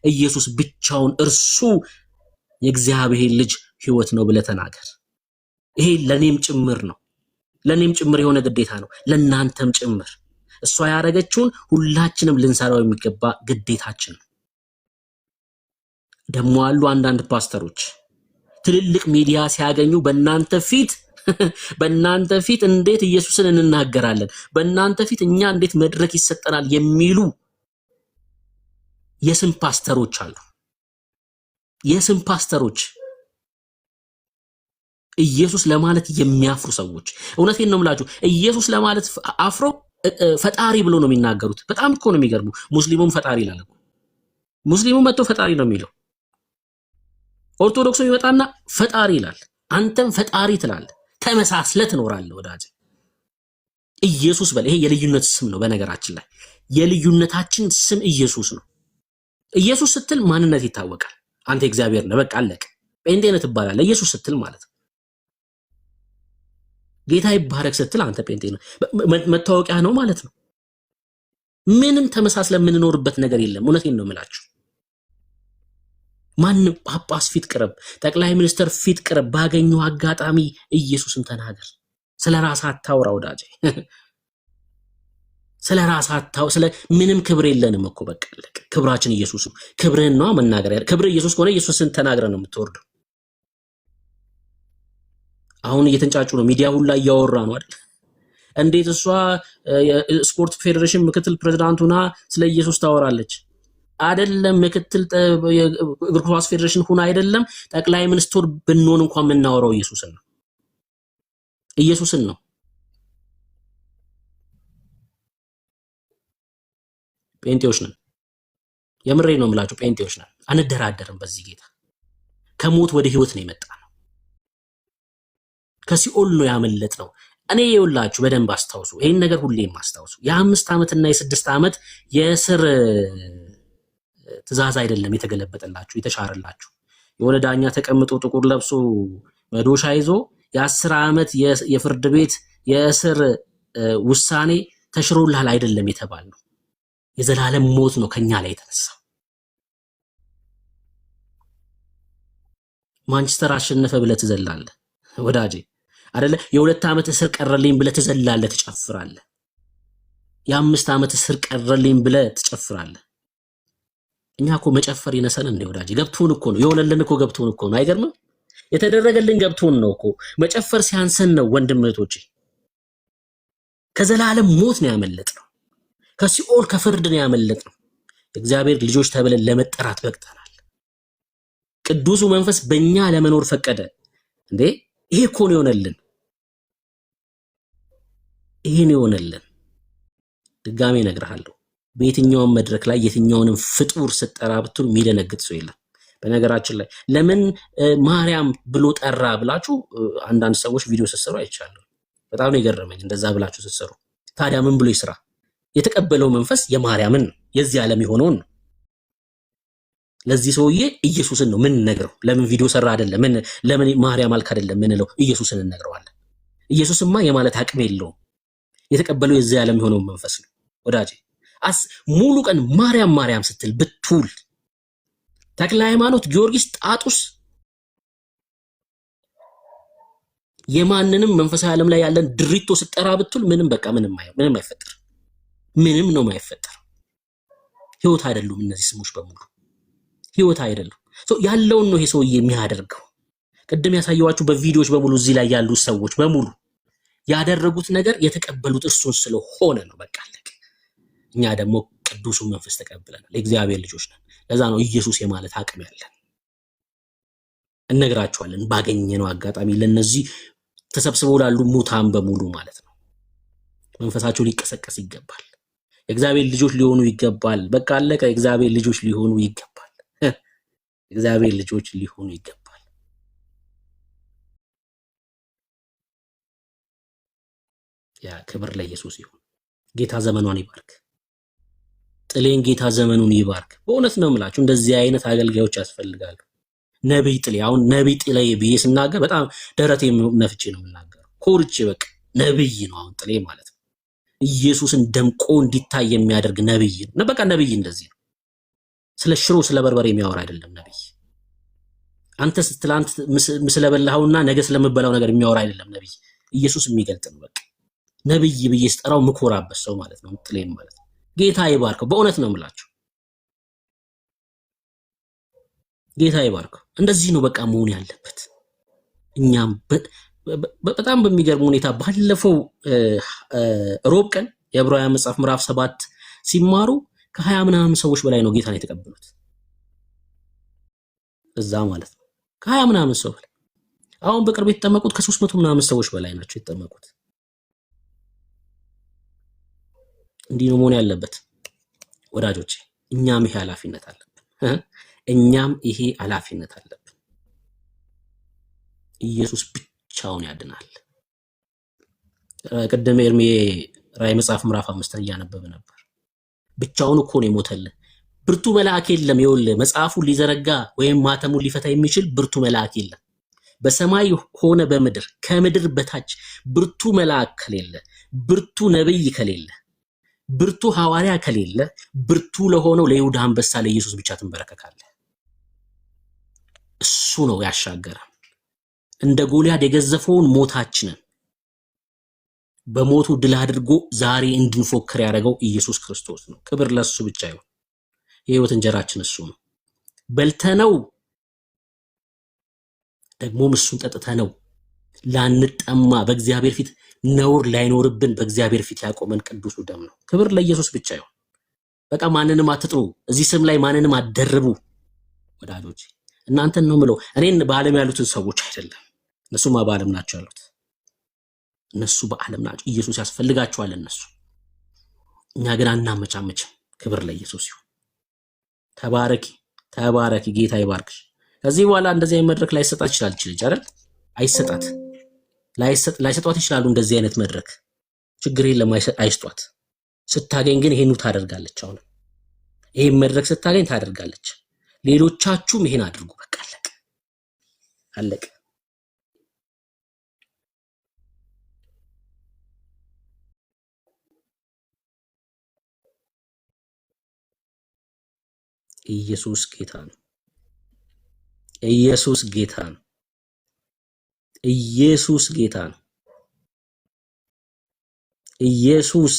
ኢየሱስ ብቻውን እርሱ የእግዚአብሔር ልጅ ሕይወት ነው ብለህ ተናገር። ይሄ ለኔም ጭምር ነው። ለኔም ጭምር የሆነ ግዴታ ነው፣ ለናንተም ጭምር። እሷ ያደረገችውን ሁላችንም ልንሰራው የሚገባ ግዴታችን ነው። ደሞ አሉ አንዳንድ ፓስተሮች ትልልቅ ሚዲያ ሲያገኙ በእናንተ ፊት እንዴት ኢየሱስን እንናገራለን፣ በእናንተ ፊት እኛ እንዴት መድረክ ይሰጠናል የሚሉ የስም ፓስተሮች አሉ። የስም ፓስተሮች ኢየሱስ ለማለት የሚያፍሩ ሰዎች። እውነቴን ነው የምላችሁ፣ ኢየሱስ ለማለት አፍሮ ፈጣሪ ብሎ ነው የሚናገሩት። በጣም እኮ ነው የሚገርሙ። ሙስሊሙም ፈጣሪ ይላል እኮ። ሙስሊሙ መጥቶ ፈጣሪ ነው የሚለው። ኦርቶዶክሱ ይመጣና ፈጣሪ ይላል። አንተም ፈጣሪ ትላለህ። ተመሳስለ ትኖራለህ ወዳጅ። ኢየሱስ በል። ይሄ የልዩነት ስም ነው። በነገራችን ላይ የልዩነታችን ስም ኢየሱስ ነው። ኢየሱስ ስትል ማንነት ይታወቃል። አንተ እግዚአብሔር ነህ፣ በቃ አለቀ። ጴንጤ ነህ ትባላለህ ኢየሱስ ስትል ማለት ነው። ጌታ ይባረክ ስትል አንተ ጴንጤ ነህ፣ መታወቂያ ነው ማለት ነው። ምንም ተመሳስለ የምንኖርበት ነገር የለም። እውነቴን ነው የምላችሁ። ማንም ጳጳስ ፊት ቅረብ፣ ጠቅላይ ሚኒስትር ፊት ቅረብ፣ ባገኘው አጋጣሚ ኢየሱስን ተናገር። ስለራስህ አታውራ ወዳጄ። ስለራስህ አታውራ። ስለ ምንም ክብር የለንም እኮ በቃ አለቀ። ክብራችን ኢየሱስ ነው። ክብርህን ነው መናገር ያለ። ክብር ኢየሱስ ከሆነ ኢየሱስን ተናግረህ ነው የምትወርደው። አሁን እየተንጫጩ ነው፣ ሚዲያ ሁላ እያወራ ነው አይደል? እንዴት እሷ የስፖርት ፌዴሬሽን ምክትል ፕሬዝዳንቱና ስለ ኢየሱስ ታወራለች? አይደለም ምክትል እግር ኳስ ፌዴሬሽን ሁና አይደለም ጠቅላይ ሚኒስትር ብንሆን እንኳን የምናወራው ኢየሱስን ነው። ኢየሱስን ነው። ጴንጤዎች ነን። የምሬ ነው የምላችሁ፣ ጴንጤዎች ነን። አንደራደርም በዚህ ጌታ። ከሞት ወደ ህይወት ነው የመጣ ነው። ከሲኦል ነው ያመለጥ ነው። እኔ የውላችሁ በደንብ አስታውሱ። ይሄን ነገር ሁሌም አስታውሱ። የ5 ዓመትና የ6 ዓመት የእስር ትእዛዝ አይደለም የተገለበጠላችሁ የተሻረላችሁ። የሆነ ዳኛ ተቀምጦ ጥቁር ለብሶ መዶሻ ይዞ የ10 ዓመት የፍርድ ቤት የእስር ውሳኔ ተሽሮልሃል አይደለም የተባልነው። የዘላለም ሞት ነው ከኛ ላይ የተነሳው። ማንቸስተር አሸነፈ ብለህ ትዘላለህ ወዳጄ አይደለ? የ2 ዓመት እስር ቀረልኝ ብለህ ትዘላለህ፣ ትጨፍራለህ። የ5 ዓመት እስር ቀረልኝ ብለህ ትጨፍራለህ። እኛ እኮ መጨፈር ይነሰን እንደ ወዳጅ ገብቶን እኮ ነው የሆነልን እኮ ገብቶን እኮ ነው። አይገርምም? የተደረገልን ገብቶን ነው እኮ። መጨፈር ሲያንሰን ነው ወንድም እህቶቼ። ከዘላለም ሞት ነው ያመለጥነው። ከሲኦል ከፍርድ ነው ያመለጥነው። እግዚአብሔር ልጆች ተብለን ለመጠራት በቅተናል። ቅዱሱ መንፈስ በእኛ ለመኖር ፈቀደ እንዴ! ይሄ እኮ ነው የሆነልን። ይሄ ነው የሆነልን። ድጋሜ እነግርሃለሁ፣ በየትኛውም መድረክ ላይ የትኛውንም ፍጡር ስጠራ ብትሉ የሚደነግጥ ሰው የለም። በነገራችን ላይ ለምን ማርያም ብሎ ጠራ ብላችሁ አንዳንድ ሰዎች ቪዲዮ ስትሰሩ አይቻለሁ። በጣም ነው የገረመኝ እንደዛ ብላችሁ ስትሰሩ። ታዲያ ምን ብሎ ይስራ? የተቀበለው መንፈስ የማርያምን ነው፣ የዚህ ዓለም የሆነውን ነው። ለዚህ ሰውዬ ኢየሱስን ነው ምን ነግረው። ለምን ቪዲዮ ሰራ አይደለም፣ ለምን ማርያም አልክ አይደለም ምን ነው፣ ኢየሱስን እንነግረዋለን። ኢየሱስማ የማለት አቅም የለውም። የተቀበለው የዚህ ዓለም የሆነውን መንፈስ ነው ወዳጄ። ሙሉ ቀን ማርያም ማርያም ስትል ብትውል፣ ተክለ ሃይማኖት፣ ጊዮርጊስ፣ ጣጡስ የማንንም መንፈሳዊ ዓለም ላይ ያለን ድሪቶ ስጠራ ብትውል ምንም በቃ ምንም አይፈጠር። ምንም ነው የማይፈጠር። ህይወት አይደሉም እነዚህ ስሞች በሙሉ ህይወት አይደሉም። ያለውን ነው ይሄ ሰውዬ የሚያደርገው። ቅድም ያሳየዋችሁ በቪዲዮዎች በሙሉ እዚህ ላይ ያሉ ሰዎች በሙሉ ያደረጉት ነገር የተቀበሉት እርሱን ስለሆነ ነው። በቃ አለቀ። እኛ ደግሞ ቅዱሱን መንፈስ ተቀብለናል። የእግዚአብሔር ልጆች ነን። ለዛ ነው ኢየሱስ የማለት አቅም ያለን። እነግራችኋለን ባገኘነው አጋጣሚ ለነዚህ ተሰብስበው ላሉ ሙታን በሙሉ ማለት ነው። መንፈሳቸው ሊቀሰቀስ ይገባል። የእግዚአብሔር ልጆች ሊሆኑ ይገባል። በቃ አለቀ። የእግዚአብሔር ልጆች ሊሆኑ ይገባል። የእግዚአብሔር ልጆች ሊሆኑ ይገባል። ያ ክብር ለኢየሱስ ይሁን። ጌታ ዘመኗን ይባርክ። ጥሌን ጌታ ዘመኑን ይባርክ። በእውነት ነው የምላችሁ እንደዚህ አይነት አገልጋዮች ያስፈልጋሉ። ነብይ ጥሌ አሁን ነብይ ጥሌ ብዬ ስናገር በጣም ደረቴ ነፍቼ ነው የምናገረው። ኮርቼ በቃ ነብይ ነው አሁን ጥሌ ማለት ነው። ኢየሱስን ደምቆ እንዲታይ የሚያደርግ ነብይ ነው። በቃ ነብይ እንደዚህ ነው። ስለ ሽሮ ስለ በርበሬ የሚያወራ አይደለም ነብይ። አንተ ትላንት ስለበላኸውና ነገ ስለምበላው ነገር የሚያወራ አይደለም ነብይ። ኢየሱስ የሚገልጥ ነው። በቃ ነብይ ብዬ ስጠራው ምኮራበት ሰው ማለት ነው ጥሌም ማለት ነው። ጌታ ይባርከው። በእውነት ነው የምላችሁ ጌታ ይባርከው። እንደዚህ ነው በቃ መሆን ያለበት። እኛም በጣም በሚገርም ሁኔታ ባለፈው ሮብ ቀን የዕብራውያን መጽሐፍ ምዕራፍ 7 ሲማሩ ከ20 ምናምን ሰዎች በላይ ነው ጌታን የተቀበሉት እዛ ማለት ነው። ከ20 ምናምን ሰው በላይ አሁን በቅርብ የተጠመቁት ከ300 ምናምን ሰዎች በላይ ናቸው የተጠመቁት። እንዲህ ነው መሆን ያለበት ወዳጆቼ። እኛም ይሄ ኃላፊነት አለብን። እኛም ይሄ ኃላፊነት አለብን። ኢየሱስ ብቻውን ያድናል። ቀደም ኤርሜ ራዕይ መጽሐፍ ምዕራፍ 5 እያነበበ ነበር። ብቻውን እኮ ነው የሞተልን። ብርቱ መልአክ የለም። ይኸውልህ መጽሐፉን ሊዘረጋ ወይም ማተሙን ሊፈታ የሚችል ብርቱ መልአክ የለም። በሰማይ ሆነ በምድር ከምድር በታች ብርቱ መልአክ ከሌለ፣ ብርቱ ነብይ ከሌለ፣ ብርቱ ሐዋርያ ከሌለ ብርቱ ለሆነው ለይሁዳ አንበሳ ለኢየሱስ ብቻ ትንበረከካለህ። እሱ ነው ያሻገረን። እንደ ጎልያድ የገዘፈውን ሞታችንን በሞቱ ድል አድርጎ ዛሬ እንድንፎክር ያደረገው ኢየሱስ ክርስቶስ ነው። ክብር ለሱ ብቻ ይሁን። የህይወት እንጀራችን እሱ ነው። በልተነው ደግሞም እሱን ጠጥተነው ላንጠማ በእግዚአብሔር ፊት ነውር ላይኖርብን በእግዚአብሔር ፊት ያቆመን ቅዱሱ ደም ነው። ክብር ለኢየሱስ ብቻ ይሁን። በቃ ማንንም አትጥሩ። እዚህ ስም ላይ ማንንም አትደርቡ ወዳጆች። እናንተን ነው ምለው፣ እኔን በዓለም ያሉትን ሰዎች አይደለም። እነሱማ በዓለም ናቸው ያሉት። እነሱ በዓለም ናቸው። ኢየሱስ ያስፈልጋቸዋል እነሱ። እኛ ግን አናመቻመችም። ክብር ለኢየሱስ ይሁን። ተባረኪ ተባረኪ። ጌታ ይባርክሽ። ከዚህ በኋላ እንደዚህ አይነት መድረክ ላይሰጣት ይችላል ልጅ አይደል? አይሰጣት ላይሰጧት ይችላሉ። እንደዚህ አይነት መድረክ ችግር የለም፣ አይስጧት። ስታገኝ ግን ይሄኑ ታደርጋለች። አሁን ይሄን መድረክ ስታገኝ ታደርጋለች። ሌሎቻችሁም ይሄን አድርጉ። በቃ አለቀ አለቀ። ኢየሱስ ጌታ ነው። ኢየሱስ ጌታ ነው። ኢየሱስ ጌታ ነው። ኢየሱስ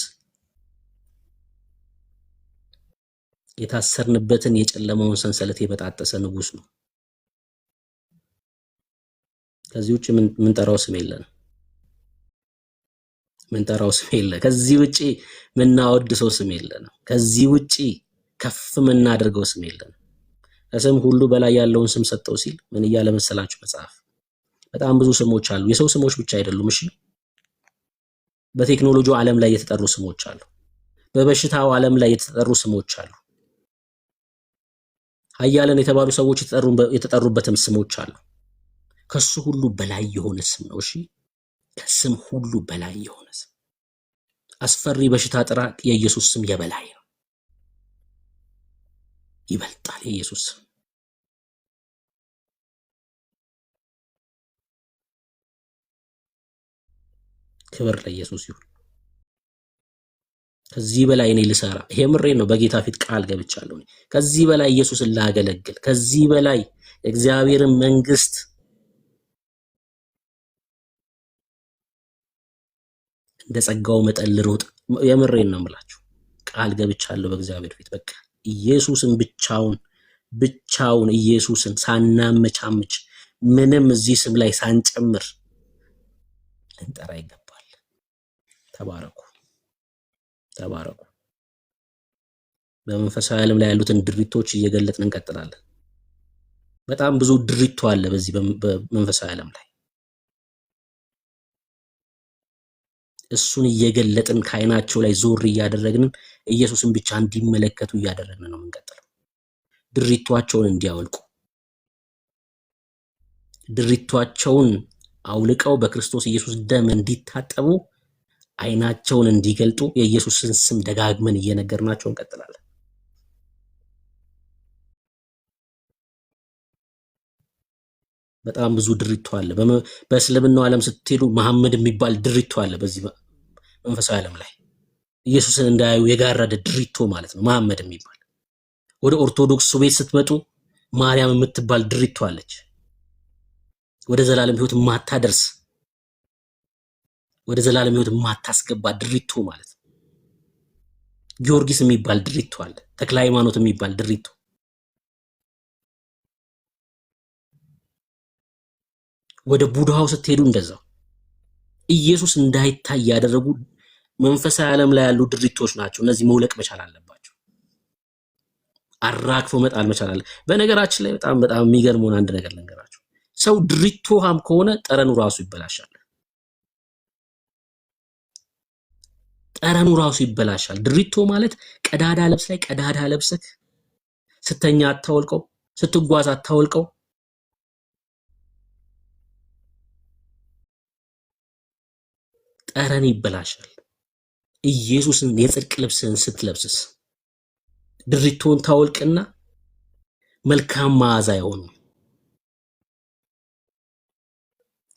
የታሰርንበትን የጨለማውን ሰንሰለት የበጣጠሰ ንጉስ ነው። ከዚህ ውጪ ምን ጠራው ስም የለንም። ምን ጠራው ስም የለ። ከዚህ ውጪ ምን እናወድሰው ስም የለንም። ከዚህ ውጪ ከፍ ምን እናደርገው ስም የለንም። ከስም ሁሉ በላይ ያለውን ስም ሰጠው ሲል ምን እያለ መሰላችሁ መጽሐፍ? በጣም ብዙ ስሞች አሉ። የሰው ስሞች ብቻ አይደሉም። እሺ፣ በቴክኖሎጂው ዓለም ላይ የተጠሩ ስሞች አሉ። በበሽታው ዓለም ላይ የተጠሩ ስሞች አሉ። ኃያላን የተባሉ ሰዎች የተጠሩበትም ስሞች አሉ። ከሱ ሁሉ በላይ የሆነ ስም ነው። እሺ፣ ከስም ሁሉ በላይ የሆነ ስም። አስፈሪ በሽታ ጥራ፣ የኢየሱስ ስም የበላይ ነው። ይበልጣል የኢየሱስ ስም። ክብር ለኢየሱስ ይሁን። ከዚህ በላይ እኔ ልሰራ፣ ይሄ ምሬን ነው፣ በጌታ ፊት ቃል ገብቻለሁ። ከዚህ በላይ ኢየሱስን ላገለግል፣ ከዚህ በላይ እግዚአብሔርን መንግስት እንደ ጸጋው መጠን ልሮጥ፣ የምሬን ነው የምላችሁ፣ ቃል ገብቻለሁ በእግዚአብሔር ፊት። በቃ ኢየሱስን ብቻውን ኢየሱስን ሳናመቻምች ምንም እዚህ ስም ላይ ሳንጨምር ልንጠራ ይገባል። ተባረኩ ተባረኩ። በመንፈሳዊ ዓለም ላይ ያሉትን ድሪቶች እየገለጥን እንቀጥላለን። በጣም ብዙ ድሪቶ አለ በዚህ በመንፈሳዊ ዓለም ላይ። እሱን እየገለጥን ከዓይናቸው ላይ ዞር እያደረግን ኢየሱስን ብቻ እንዲመለከቱ እያደረግን ነው የምንቀጥለው። ድሪቷቸውን እንዲያወልቁ፣ ድሪቷቸውን አውልቀው በክርስቶስ ኢየሱስ ደም እንዲታጠቡ፣ ዓይናቸውን እንዲገልጡ የኢየሱስን ስም ደጋግመን እየነገርናቸው እንቀጥላለን። በጣም ብዙ ድሪቶ አለ። በእስልምናው ዓለም ስትሄዱ መሐመድ የሚባል ድሪቶ አለ። በዚህ መንፈሳዊ ዓለም ላይ ኢየሱስን እንዳያዩ የጋረደ ድሪቶ ማለት ነው መሐመድ የሚባል። ወደ ኦርቶዶክስ ቤት ስትመጡ ማርያም የምትባል ድሪቶ አለች። ወደ ዘላለም ሕይወት ማታደርስ፣ ወደ ዘላለም ሕይወት ማታስገባ ድሪቶ ማለት ነው። ጊዮርጊስ የሚባል ድሪቶ አለ። ተክለ ሃይማኖት የሚባል ድሪቶ። ወደ ቡድሃው ስትሄዱ እንደዛው ኢየሱስ እንዳይታይ ያደረጉ መንፈሳዊ ዓለም ላይ ያሉ ድሪቶች ናቸው። እነዚህ መውለቅ መቻል አለባቸው። አራግፎ መጣል መቻል አለ። በነገራችን ላይ በጣም የሚገርመውን አንድ ነገር ልንገራችሁ። ሰው ድሪቶሃም ከሆነ ጠረኑ ራሱ ይበላሻል። ጠረኑ ራሱ ይበላሻል። ድሪቶ ማለት ቀዳዳ ልብስ ላይ ቀዳዳ ለብሰክ ስተኛ አታወልቀው፣ ስትጓዝ አታወልቀው። ጠረን ይበላሻል። ኢየሱስን የጽድቅ ልብስን ስትለብስስ ድሪቶን ታወልቅና መልካም መዓዛ ይሆኑ።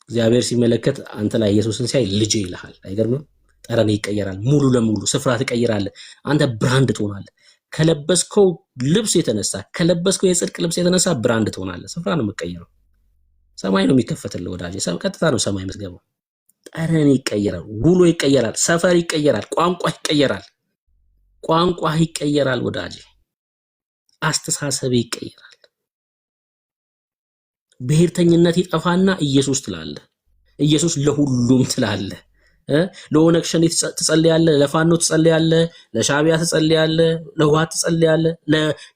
እግዚአብሔር ሲመለከት አንተ ላይ ኢየሱስን ሲያይ ልጅ ይልሃል። አይገርምም? ጠረን ይቀየራል። ሙሉ ለሙሉ ስፍራ ትቀይራለህ። አንተ ብራንድ ትሆናለህ። ከለበስከው ልብስ የተነሳ ከለበስከው የጽድቅ ልብስ የተነሳ ብራንድ ትሆናለህ። ስፍራ ነው የምትቀይረው። ሰማይ ነው የሚከፈትልህ ወዳጄ። ቀጥታ ነው ሰማይ የምትገባው። ጠረን ይቀየራል። ውሎ ይቀየራል። ሰፈር ይቀየራል። ቋንቋ ይቀየራል። ቋንቋ ይቀየራል ወዳጄ። አስተሳሰብ ይቀየራል። ብሔርተኝነት ይጠፋና ኢየሱስ ትላለህ። ኢየሱስ ለሁሉም ትላለህ። ለኦነግ ሸኔ ትጸልያለህ፣ ለፋኖ ትጸልያለህ፣ ለሻዕቢያ ትጸልያለህ፣ ለህወሓት ትጸልያለህ፣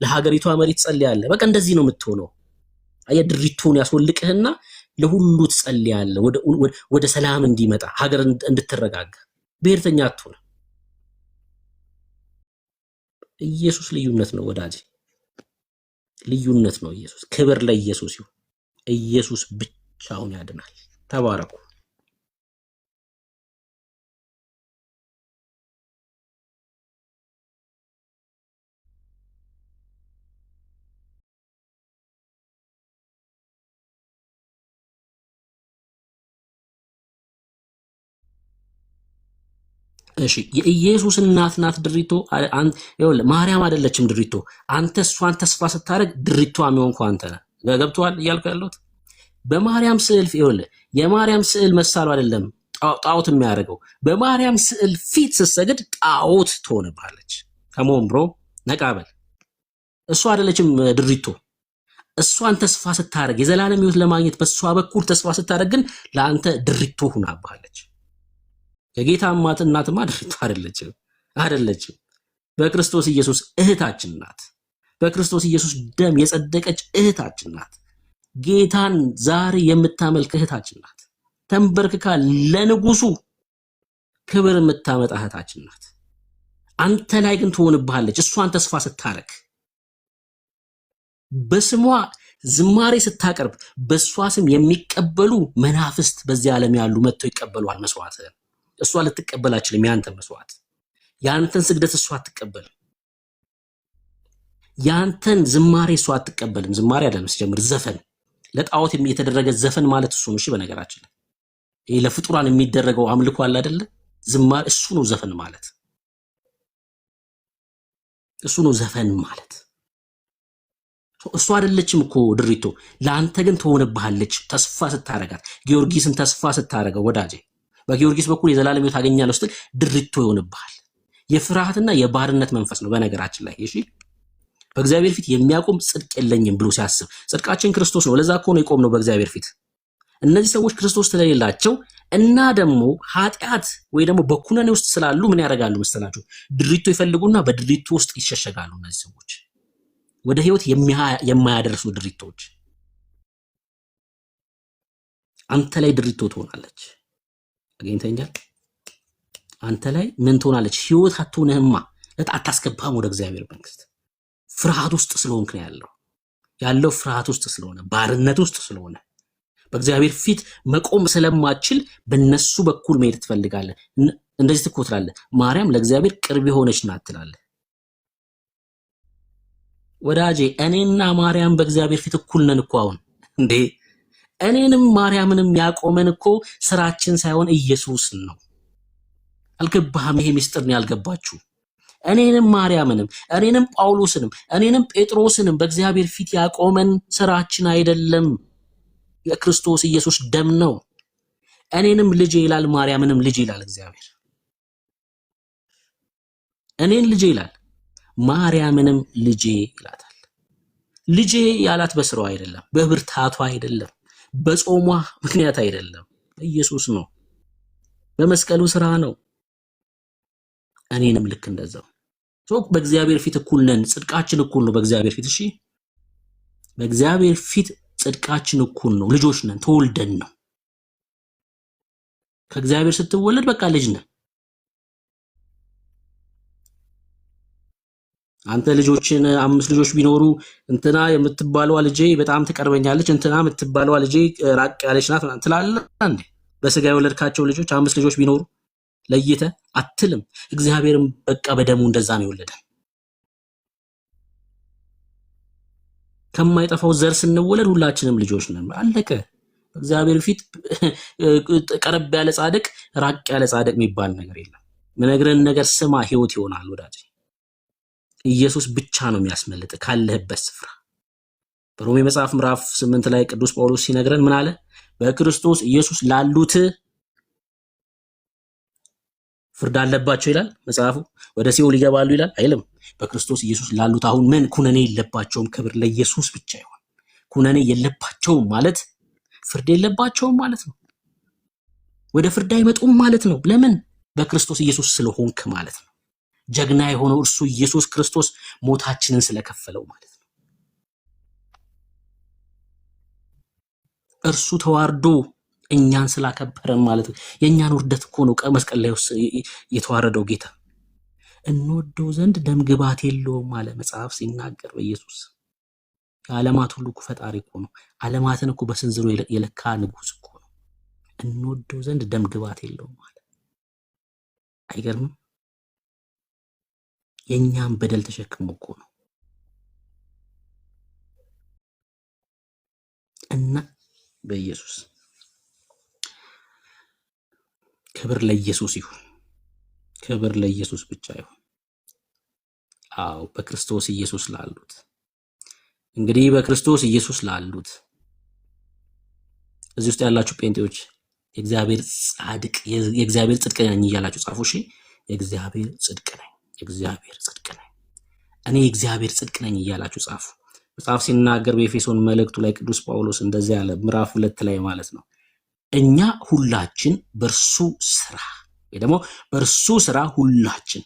ለሀገሪቷ መሪ ትጸልያለህ። በቃ እንደዚህ ነው የምትሆነው። አየህ፣ ድሪቱን ያስወልቅህና ለሁሉ ትጸልያለህ፣ ወደ ሰላም እንዲመጣ ሀገር እንድትረጋጋ። ብሔርተኛ አትሆን። ኢየሱስ ልዩነት ነው ወዳጄ፣ ልዩነት ነው ኢየሱስ። ክብር ለኢየሱስ ይሁን። ኢየሱስ ብቻውን ያድናል። ተባረኩ። እሺ የኢየሱስ እናት ናት ድሪቶ። ይኸውልህ ማርያም አይደለችም ድሪቶ። አንተ እሷን ተስፋ ስታደርግ ድሪቶ የሚሆንኩ አንተ ነህ። ገብቶሃል እያልኩ ያለሁት? በማርያም ስዕል ይኸውልህ፣ የማርያም ስዕል መሳሉ አይደለም ጣዖት የሚያደርገው። በማርያም ስዕል ፊት ስትሰግድ ጣዖት ትሆንብሃለች። ከመሆን ብሮ ነቃበል። እሷ አይደለችም ድሪቶ። እሷን ተስፋ ስታደርግ የዘላለም ሕይወት ለማግኘት በእሷ በኩል ተስፋ ስታደርግ ግን ለአንተ ድሪቶ ሁናብሃለች። የጌታ እናትማ ድሪቶ አይደለችም። በክርስቶስ ኢየሱስ እህታችን ናት። በክርስቶስ ኢየሱስ ደም የጸደቀች እህታችን ናት። ጌታን ዛሬ የምታመልክ እህታችን ናት። ተንበርክካ ለንጉሱ ክብር የምታመጣ እህታችን ናት። አንተ ላይ ግን ትሆንብሃለች። እሷን ተስፋ ስታረክ በስሟ ዝማሬ ስታቀርብ በእሷ ስም የሚቀበሉ መናፍስት በዚህ ዓለም ያሉ መጥተው ይቀበሏል መስዋዕትህን። እሷ ልትቀበል አትችልም። ያንተን መስዋዕት፣ ያንተን ስግደት እሷ አትቀበልም። ያንተን ዝማሬ እሷ አትቀበልም። ዝማሬ አይደለም ሲጀምር ዘፈን፣ ለጣዖት የተደረገ ዘፈን ማለት እሱ ነው። እሺ በነገራችን ላይ ይሄ ለፍጡራን የሚደረገው አምልኮ አለ አይደለ? ዝማሬ እሱ ነው። ዘፈን ማለት እሱ ነው። ዘፈን ማለት እሷ አይደለችም እኮ ድሪቶ። ለአንተ ግን ትሆንብሃለች ተስፋ ስታረጋት። ጊዮርጊስን ተስፋ ስታረገው ወዳጄ በጊዮርጊስ በኩል የዘላለም ሕይወት ታገኛለህ ስትል ድሪቶ ይሆንብሃል። የፍርሃትና የባርነት መንፈስ ነው በነገራችን ላይ። እሺ በእግዚአብሔር ፊት የሚያቆም ጽድቅ የለኝም ብሎ ሲያስብ ጽድቃችን ክርስቶስ ነው። ለዛ እኮ ነው የቆምነው በእግዚአብሔር ፊት። እነዚህ ሰዎች ክርስቶስ ስለሌላቸው እና ደግሞ ኃጢአት ወይ ደግሞ በኩነኔ ውስጥ ስላሉ ምን ያደርጋሉ መሰላችሁ? ድሪቶ ይፈልጉና በድሪቶ ውስጥ ይሸሸጋሉ። እነዚህ ሰዎች ወደ ህይወት የማያደርሱ ድሪቶች። አንተ ላይ ድሪቶ ትሆናለች። አገኝተኛል። አንተ ላይ ምን ትሆናለች? ህይወት አትሆንህማ። አታስገባም ወደ እግዚአብሔር መንግስት። ፍርሃት ውስጥ ስለሆንክ ነው ያለው ፍርሃት ውስጥ ስለሆነ ባርነት ውስጥ ስለሆነ በእግዚአብሔር ፊት መቆም ስለማችል በነሱ በኩል መሄድ ትፈልጋለህ። እንደዚህ ትኮትላለህ። ማርያም ለእግዚአብሔር ቅርብ የሆነች ናት ትላለህ። ወዳጄ እኔና ማርያም በእግዚአብሔር ፊት እኩል ነን እኮ አሁን እንዴ። እኔንም ማርያምንም ያቆመን እኮ ስራችን ሳይሆን ኢየሱስ ነው። አልገባህም? ይሄ ሚስጥር ነው ያልገባችሁ። እኔንም ማርያምንም እኔንም ጳውሎስንም እኔንም ጴጥሮስንም በእግዚአብሔር ፊት ያቆመን ስራችን አይደለም፣ የክርስቶስ ኢየሱስ ደም ነው። እኔንም ልጄ ይላል፣ ማርያምንም ልጄ ይላል እግዚአብሔር። እኔን ልጄ ይላል፣ ማርያምንም ልጄ ይላታል። ልጄ ያላት በስራው አይደለም፣ በብርታቷ አይደለም፣ በጾሟ ምክንያት አይደለም፣ ኢየሱስ ነው፣ በመስቀሉ ስራ ነው። እኔንም ልክ እንደዛው በእግዚአብሔር ፊት እኩል ነን። ጽድቃችን እኩል ነው በእግዚአብሔር ፊት። እሺ በእግዚአብሔር ፊት ጽድቃችን እኩል ነው። ልጆች ነን፣ ተወልደን ነው። ከእግዚአብሔር ስትወለድ በቃ ልጅ ነን። አንተ ልጆችን 5 ልጆች ቢኖሩ እንትና የምትባለዋ ልጄ በጣም ትቀርበኛለች፣ እንትና የምትባለዋ ልጄ ራቅ ያለች ናት ትላለህ እንዴ? በስጋ የወለድካቸው ልጆች 5 ልጆች ቢኖሩ ለይተ አትልም። እግዚአብሔርም በቃ በደሙ እንደዛ ነው የወለደን። ከማይጠፋው ዘር ስንወለድ ሁላችንም ልጆች ነን። አለቀ። እግዚአብሔር ፊት ቀረብ ያለ ጻድቅ ራቅ ያለ ጻድቅ የሚባል ነገር የለም። ምነግረን ነገር ስማ፣ ህይወት ይሆናል ወዳጅ። ኢየሱስ ብቻ ነው የሚያስመልጥ ካለህበት ስፍራ። በሮሜ መጽሐፍ ምዕራፍ 8 ላይ ቅዱስ ጳውሎስ ሲነግረን ምን አለ? በክርስቶስ ኢየሱስ ላሉት ፍርድ አለባቸው ይላል መጽሐፉ። ወደ ሲኦል ይገባሉ ይላል አይልም። በክርስቶስ ኢየሱስ ላሉት አሁን ምን ኩነኔ የለባቸውም። ክብር ለኢየሱስ ብቻ ይሁን። ኩነኔ የለባቸውም ማለት ፍርድ የለባቸውም ማለት ነው። ወደ ፍርድ አይመጡም ማለት ነው። ለምን? በክርስቶስ ኢየሱስ ስለሆንክ ማለት ነው። ጀግና የሆነው እርሱ ኢየሱስ ክርስቶስ ሞታችንን ስለከፈለው ማለት ነው። እርሱ ተዋርዶ እኛን ስላከበረን ማለት ነው። የኛን ውርደት እኮ ነው መስቀል ላይ የተዋረደው ጌታ። እንወደው ዘንድ ደም ግባት የለውም አለ መጽሐፍ ሲናገር በኢየሱስ። የዓለማት ሁሉ እኮ ፈጣሪ እኮ ነው። ዓለማትን እኮ በስንዝሩ የለካ ንጉስ እኮ ነው። እንወደው ዘንድ ደም ግባት የለውም አለ። አይገርምም? የኛን በደል ተሸክሞ እኮ ነው። እና በኢየሱስ ክብር ለኢየሱስ ይሁን። ክብር ለኢየሱስ ብቻ ይሁን። አዎ በክርስቶስ ኢየሱስ ላሉት እንግዲህ በክርስቶስ ኢየሱስ ላሉት እዚህ ውስጥ ያላችሁ ጴንጤዎች የእግዚአብሔር ጻድቅ የእግዚአብሔር ጽድቅ ነኝ እያላችሁ ጻፉ። እሺ የእግዚአብሔር ጽድቅ ነኝ፣ የእግዚአብሔር ጽድቅ ነኝ፣ እኔ የእግዚአብሔር ጽድቅ ነኝ እያላችሁ ጻፉ። መጽሐፍ ሲናገር በኤፌሶን መልእክቱ ላይ ቅዱስ ጳውሎስ እንደዚህ ያለ ምዕራፍ 2 ላይ ማለት ነው እኛ ሁላችን በእርሱ ስራ ወይ ደግሞ በእርሱ ስራ ሁላችን።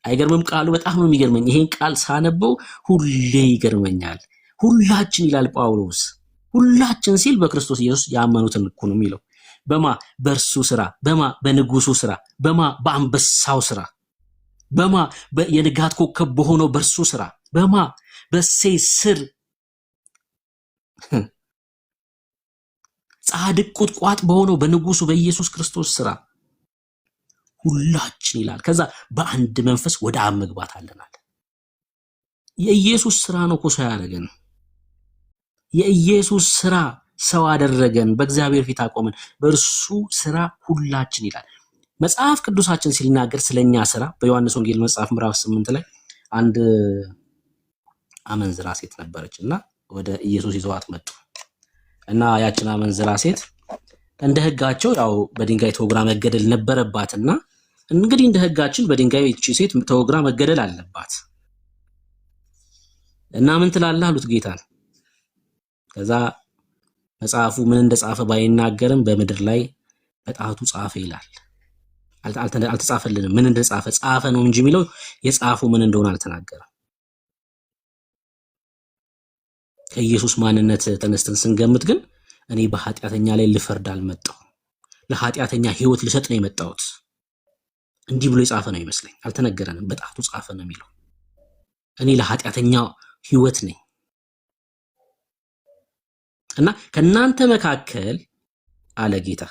አይገርምም? ቃሉ በጣም ነው የሚገርመኝ። ይሄን ቃል ሳነበው ሁሌ ይገርመኛል። ሁላችን ይላል ጳውሎስ። ሁላችን ሲል በክርስቶስ ኢየሱስ ያመኑትን እኮ ነው የሚለው። በማ በእርሱ ስራ፣ በማ በንጉሱ ስራ፣ በማ በአንበሳው ስራ፣ በማ የንጋት ኮከብ በሆነው በእርሱ ስራ፣ በማ በእሴይ ስር ጻድቅ ቁጥቋጥ በሆነው በንጉሱ በኢየሱስ ክርስቶስ ስራ ሁላችን ይላል። ከዛ በአንድ መንፈስ ወደ አብ መግባት አለናል። የኢየሱስ ስራ ነው እኮ ሰው ያደረገን። የኢየሱስ ስራ ሰው አደረገን፣ በእግዚአብሔር ፊት አቆመን። በእርሱ ስራ ሁላችን ይላል መጽሐፍ ቅዱሳችን ሲናገር ስለኛ ስራ። በዮሐንስ ወንጌል መጽሐፍ ምዕራፍ 8 ላይ አንድ አመንዝራ ሴት ነበረች እና ወደ ኢየሱስ ይዘዋት መጡ እና ያችን አመንዝራ ሴት እንደ ህጋቸው ያው በድንጋይ ተወግራ መገደል ነበረባትና እንግዲህ እንደ ህጋችን በድንጋይ እቺ ሴት ተወግራ መገደል አለባት። እና ምን ትላለህ አሉት ጌታን። ከዛ መጽሐፉ ምን እንደጻፈ ባይናገርም በምድር ላይ በጣቱ ጻፈ ይላል። አልተጻፈልንም። ምን እንደጻፈ ጻፈ ነው እንጂ የሚለው የጻፉ ምን እንደሆነ አልተናገረም። ከኢየሱስ ማንነት ተነስተን ስንገምት ግን እኔ በኃጢአተኛ ላይ ልፈርድ አልመጣሁም፣ ለኃጢአተኛ ህይወት ልሰጥ ነው የመጣሁት እንዲህ ብሎ የጻፈ ነው ይመስለኝ። አልተነገረንም። በጣቱ ጻፈ ነው የሚለው። እኔ ለኃጢአተኛ ህይወት ነኝ እና ከናንተ መካከል አለ ጌታ፣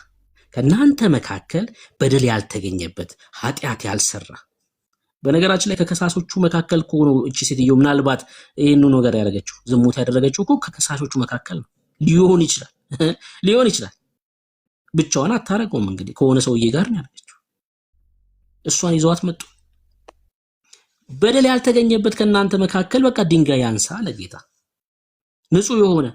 ከናንተ መካከል በደል ያልተገኘበት ኃጢአት ያልሰራ። በነገራችን ላይ ከከሳሾቹ መካከል ሆኖ እቺ ሴትዮ ምናልባት ይሄን ነገር ያደረገችው ዝሙት ያደረገችው እኮ ከከሳሾቹ መካከል ነው። ሊሆን ይችላል። ብቻዋን አታረገውም። እንግዲህ ከሆነ ሰውዬ ጋር ነው ያደረገችው። እሷን ይዘዋት መጡ። በደል ያልተገኘበት ከናንተ መካከል በቃ ድንጋይ ያንሳ አለ ጌታ። ንጹህ የሆነ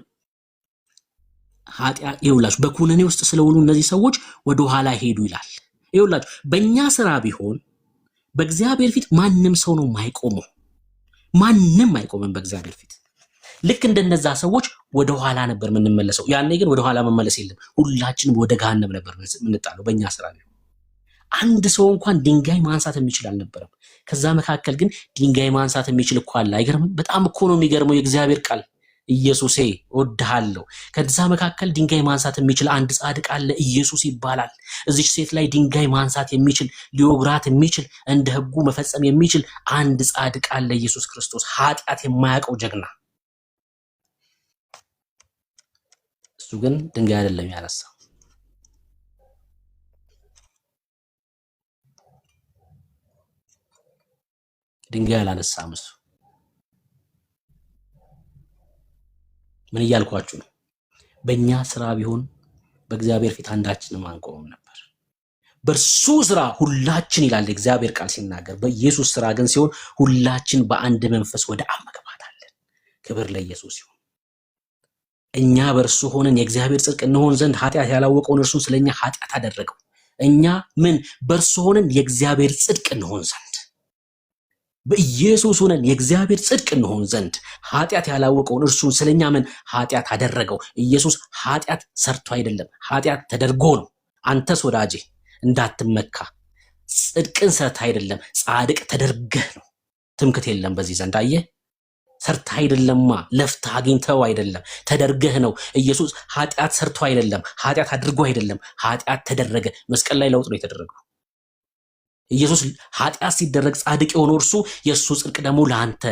ኃጢአት ይውላችሁ በኩነኔ ውስጥ ስለሆኑ እነዚህ ሰዎች ወደ ኋላ ሄዱ ይላል። ይውላችሁ በእኛ ስራ ቢሆን በእግዚአብሔር ፊት ማንም ሰው ነው ማይቆመው። ማንም አይቆምም በእግዚአብሔር ፊት። ልክ እንደነዛ ሰዎች ወደ ኋላ ነበር የምንመለሰው። ያኔ ግን ወደ ኋላ መመለስ የለም። ሁላችንም ወደ ገሃነም ነበር የምንጣለው በእኛ ስራ ቢሆን። አንድ ሰው እንኳን ድንጋይ ማንሳት የሚችል አልነበረም። ከዛ መካከል ግን ድንጋይ ማንሳት የሚችል እኮ አለ። አይገርምም? በጣም እኮ ነው የሚገርመው የእግዚአብሔር ቃል። ኢየሱሴ እወድሃለሁ። ከዛ መካከል ድንጋይ ማንሳት የሚችል አንድ ጻድቅ አለ፣ ኢየሱስ ይባላል። እዚች ሴት ላይ ድንጋይ ማንሳት የሚችል ሊወግራት የሚችል እንደ ሕጉ መፈጸም የሚችል አንድ ጻድቅ አለ፣ ኢየሱስ ክርስቶስ፣ ኃጢአት የማያውቀው ጀግና። እሱ ግን ድንጋይ አይደለም ያነሳው። ድንጋይ አላነሳም እሱ። ምን እያልኳችሁ ነው? በእኛ ስራ ቢሆን በእግዚአብሔር ፊት አንዳችንም አንቆምም ነበር። በእርሱ ስራ ሁላችን ይላል እግዚአብሔር ቃል ሲናገር። በኢየሱስ ስራ ግን ሲሆን ሁላችን በአንድ መንፈስ ወደ አብ መግባት አለን። ክብር ለኢየሱስ ይሁን። እኛ በእርሱ ሆነን የእግዚአብሔር ጽድቅ እንሆን ዘንድ ኃጢአት ያላወቀውን እርሱን ስለኛ ኃጢአት አደረገው። እኛ ምን በእርሱ ሆነን የእግዚአብሔር ጽድቅ እንሆን ዘንድ፣ በኢየሱስ ሆነን የእግዚአብሔር ጽድቅ እንሆን ዘንድ ኃጢአት ያላወቀውን እርሱን ስለኛ ምን ኃጢአት አደረገው። ኢየሱስ ኃጢአት ሰርቶ አይደለም፣ ኃጢአት ተደርጎ ነው። አንተስ ወዳጄ እንዳትመካ፣ ጽድቅን ሰርተ አይደለም፣ ጻድቅ ተደርገህ ነው። ትምክት የለም በዚህ ዘንድ። አየህ፣ ሰርተ አይደለማ፣ ለፍተህ አግኝተው አይደለም፣ ተደርገህ ነው። ኢየሱስ ኃጢአት ሰርቶ አይደለም፣ ኃጢአት አድርጎ አይደለም፣ ኃጢአት ተደረገ። መስቀል ላይ ለውጥ ነው የተደረገው። ኢየሱስ ኃጢአት ሲደረግ ጻድቅ የሆነው እርሱ፣ የእሱ ጽድቅ ደግሞ ለአንተ።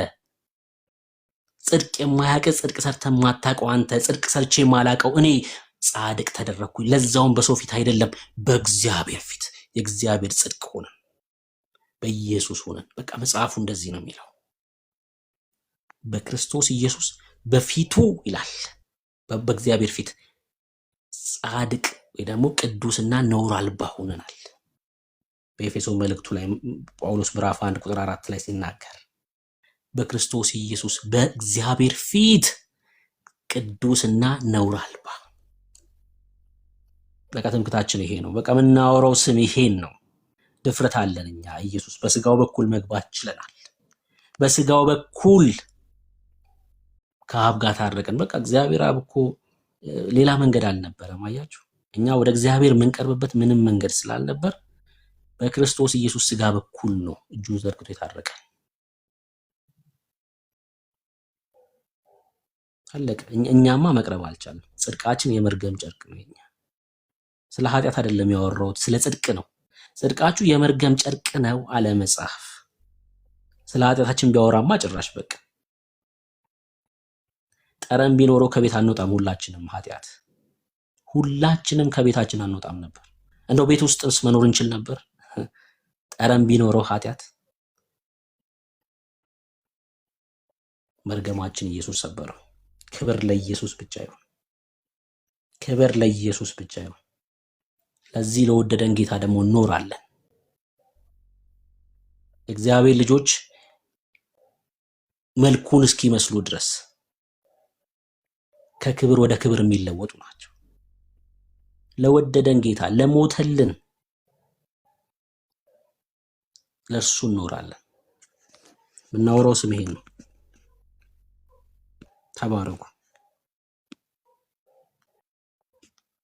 ጽድቅ የማያውቅ ጽድቅ ሰርተ የማታውቀው አንተ፣ ጽድቅ ሰርቼ የማላውቀው እኔ ጻድቅ ተደረግኩኝ። ለዛውም በሰው ፊት አይደለም፣ በእግዚአብሔር ፊት የእግዚአብሔር ጽድቅ ሆነን በኢየሱስ ሆነን። በቃ መጽሐፉ እንደዚህ ነው የሚለው። በክርስቶስ ኢየሱስ በፊቱ ይላል፣ በእግዚአብሔር ፊት ጻድቅ ወይ ደግሞ ቅዱስና ነውር አልባ ሆነናል። በኤፌሶን መልእክቱ ላይ ጳውሎስ ምዕራፍ 1 ቁጥር 4 ላይ ሲናገር በክርስቶስ ኢየሱስ በእግዚአብሔር ፊት ቅዱስና ነውር አልባ። በቃ ትምክታችን ይሄ ነው። በቃ የምናወራው ስም ይሄን ነው። ድፍረት አለን እኛ። ኢየሱስ በስጋው በኩል መግባት ችለናል። በስጋው በኩል ከአብ ጋር ታረቀን። በቃ እግዚአብሔር አብ እኮ ሌላ መንገድ አልነበረም። አያችሁ፣ እኛ ወደ እግዚአብሔር የምንቀርብበት ምንም መንገድ ስላልነበር በክርስቶስ ኢየሱስ ስጋ በኩል ነው እጁን ዘርግቶ የታረቀን። አለቀ። እኛማ መቅረብ አልቻለም። ጽድቃችን የመርገም ጨርቅ ነው። እኛ ስለ ኃጢአት አይደለም ያወራሁት፣ ስለ ጽድቅ ነው። ጽድቃችሁ የመርገም ጨርቅ ነው አለ መጽሐፍ። ስለ ኃጢአታችን ቢያወራማ ጭራሽ በቃ ጠረን ቢኖረው ከቤት አንወጣም። ሁላችንም ከቤታችን አንወጣም ነበር። እንደው ቤት ውስጥስ መኖር እንችል ነበር? ጠረን ቢኖረው ኃጢአት። መርገማችን ኢየሱስ ሰበረው። ክብር ለኢየሱስ ብቻ ይሁን። ክብር ለኢየሱስ ብቻ ይሁን። ለዚህ ለወደደን ጌታ ደግሞ እንኖራለን። እግዚአብሔር ልጆች መልኩን እስኪመስሉ ድረስ ከክብር ወደ ክብር የሚለወጡ ናቸው። ለወደደን ጌታ ለሞተልን ለእርሱ እንኖራለን። የምናወራው ስም ይሄን ነው። ተባረኩ።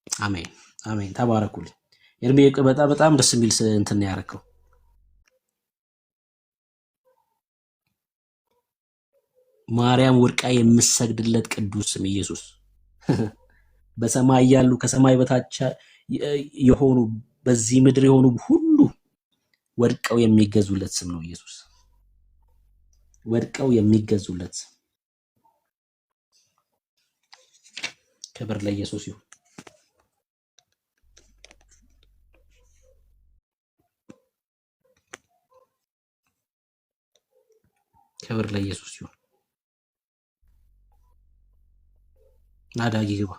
አሜን አሜን። ተባረኩልኝ። ኤርሚ በጣም ደስ የሚል እንትን ያረከው። ማርያም ወርቃ የምሰግድለት ቅዱስ ስም ኢየሱስ በሰማይ ያሉ ከሰማይ በታች የሆኑ በዚህ ምድር የሆኑ ሁሉ ወድቀው የሚገዙለት ስም ነው ኢየሱስ። ወድቀው የሚገዙለት ስም። ክብር ለኢየሱስ ይሁን። ክብር ለኢየሱስ ይሁን። ናዳጊ ግባ።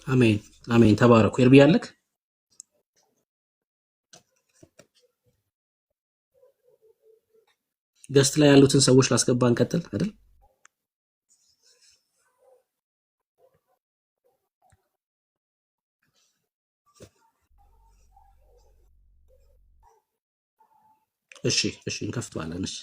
አሜን አሜን። ተባረኩ። ኤርሚ ያለክ ገስት ላይ ያሉትን ሰዎች ላስገባ እንቀጥል አይደል? እሺ እሺ እንከፍተዋለን። እሺ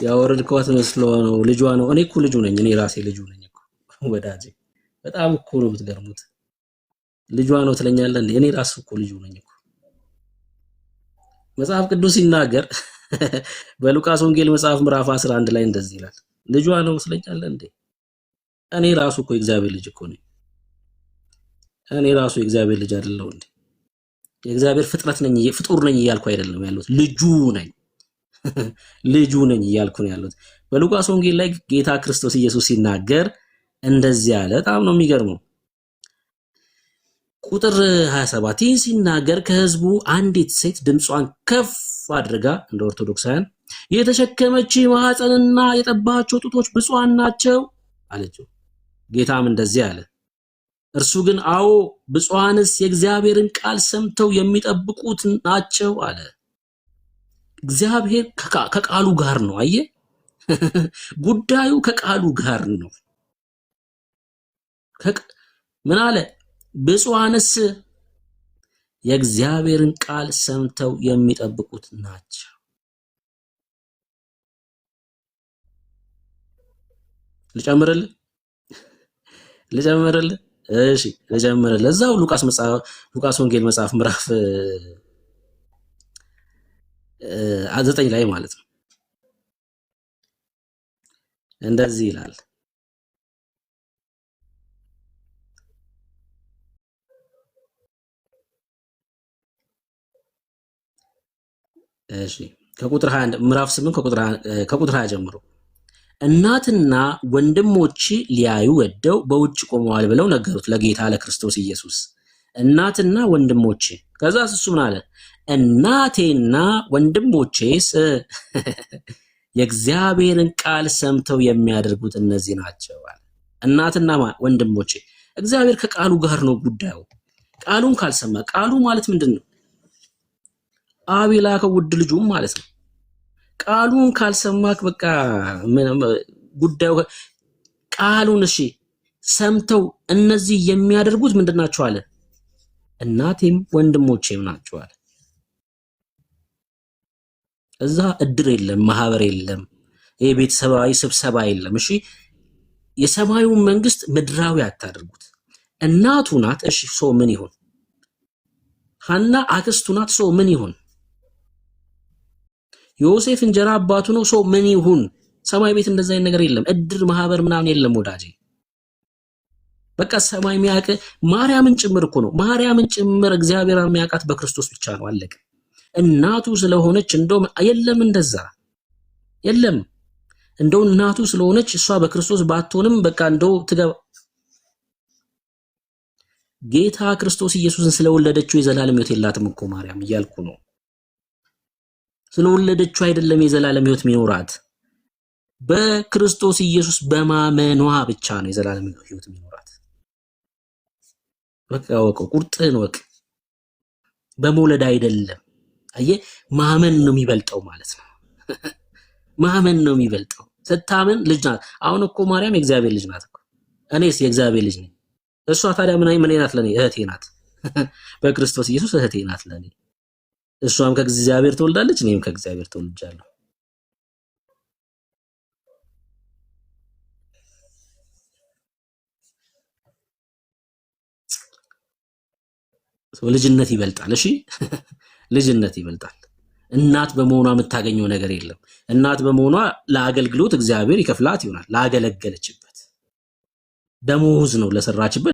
ያወረድኳት መስሎ ነው። ልጇ ነው። እኔ እኮ ልጁ ነኝ። እኔ ራሴ ልጁ ነኝ እኮ ወዳጄ። በጣም እኮ ነው የምትገርሙት። ልጇ ነው ትለኛለህ እንዴ? እኔ ራሱ እኮ ልጁ ነኝ እኮ። መጽሐፍ ቅዱስ ሲናገር በሉቃስ ወንጌል መጽሐፍ ምዕራፍ 11 ላይ እንደዚህ ይላል። ልጇ ነው ትለኛለህ እንዴ? እኔ ራሱ እኮ የእግዚአብሔር ልጅ እኮ ነኝ። እኔ ራሱ የእግዚአብሔር ልጅ አይደለሁ እንዴ? የእግዚአብሔር ፍጥረት ነኝ፣ ፍጡር ነኝ እያልኩ አይደለም ያለሁት። ልጁ ነኝ ልጁ ነኝ እያልኩ ነው ያለሁት። በሉቃስ ወንጌል ላይ ጌታ ክርስቶስ ኢየሱስ ሲናገር እንደዚህ አለ። በጣም ነው የሚገርመው። ቁጥር 27 ይህን ሲናገር ከህዝቡ አንዲት ሴት ድምጿን ከፍ አድርጋ እንደ ኦርቶዶክሳውያን የተሸከመች ማህፀንና የጠባቸው ጡቶች ብፁዓን ናቸው አለችው። ጌታም እንደዚህ አለ። እርሱ ግን አዎ ብፁዓንስ የእግዚአብሔርን ቃል ሰምተው የሚጠብቁት ናቸው አለ። እግዚአብሔር ከቃሉ ጋር ነው። አየ ጉዳዩ ከቃሉ ጋር ነው። ምን አለ? ብፁዓንስ የእግዚአብሔርን ቃል ሰምተው የሚጠብቁት ናቸው። ልጨምርልህ? እሺ ልጨምርልህ። እዛው ሉቃስ ወንጌል መጽሐፍ ምዕራፍ 9 ላይ ማለት ነው እንደዚህ ይላል። እሺ ከቁጥር 21 ምዕራፍ 8 ከቁጥር 20 ጀምሮ እናትና ወንድሞች ሊያዩ ወደው በውጭ ቆመዋል ብለው ነገሩት ለጌታ ለክርስቶስ ኢየሱስ። እናትና ወንድሞቼ። ከዛ እሱ ምን አለ? እናቴና ወንድሞቼስ የእግዚአብሔርን ቃል ሰምተው የሚያደርጉት እነዚህ ናቸው አለ። እናትና ወንድሞቼ። እግዚአብሔር ከቃሉ ጋር ነው ጉዳዩ። ቃሉን ካልሰማ፣ ቃሉ ማለት ምንድን ነው? አብ የላከው ውድ ልጁም ማለት ነው። ቃሉን ካልሰማክ በቃ ጉዳዩ ቃሉን እሺ ሰምተው እነዚህ የሚያደርጉት ምንድናቸው አለ? እናቴም ወንድሞቼም ናቸው አለ። እዛ እድር የለም፣ ማህበር የለም፣ የቤተሰባዊ ስብሰባ የለም። እሺ የሰማዩን መንግስት ምድራዊ አታድርጉት። እናቱ ናት። እሺ ሰው ምን ይሁን? ሐና አክስቱ ናት። ሰው ምን ይሁን? ዮሴፍ እንጀራ አባቱ ነው። ሰው ምን ይሁን? ሰማይ ቤት እንደዛ አይነት ነገር የለም። እድር ማህበር ምናምን የለም ወዳጄ። በቃ ሰማይ የሚያውቅ ማርያምን ጭምር እኮ ነው። ማርያምን ጭምር እግዚአብሔር የሚያውቃት በክርስቶስ ብቻ ነው። አለቀ። እናቱ ስለሆነች እንደው የለም፣ እንደዛ የለም። እንደው እናቱ ስለሆነች እሷ በክርስቶስ ባትሆንም በቃ እንደው ጌታ ክርስቶስ ኢየሱስን ስለወለደችው የዘላለም ሕይወት የላትም እኮ ማርያም እያልኩ ነው። ስለወለደችው አይደለም የዘላለም ሕይወት የሚኖራት፣ በክርስቶስ ኢየሱስ በማመኗ ብቻ ነው የዘላለም ሕይወት የሚኖራት። በቃ ወቀው ቁርጥህን ወቅ። በመውለድ አይደለም። አየህ ማመን ነው የሚበልጠው ማለት ነው። ማመን ነው የሚበልጠው። ስታምን ልጅ ናት። አሁን እኮ ማርያም የእግዚአብሔር ልጅ ናት እኮ። እኔስ የእግዚአብሔር ልጅ ነኝ። እሷ ታዲያ ምን ናት ለኔ? እህቴ ናት። በክርስቶስ ኢየሱስ እህቴ ናት ለኔ። እሷም ከእግዚአብሔር ተወልዳለች፣ እኔም ከእግዚአብሔር ተወልጃለሁ። ልጅነት ይበልጣል። እሺ ልጅነት ይበልጣል። እናት በመሆኗ የምታገኘው ነገር የለም። እናት በመሆኗ ለአገልግሎት እግዚአብሔር ይከፍላት ይሆናል። ላገለገለችበት ደሞዝ ነው ለሰራችበት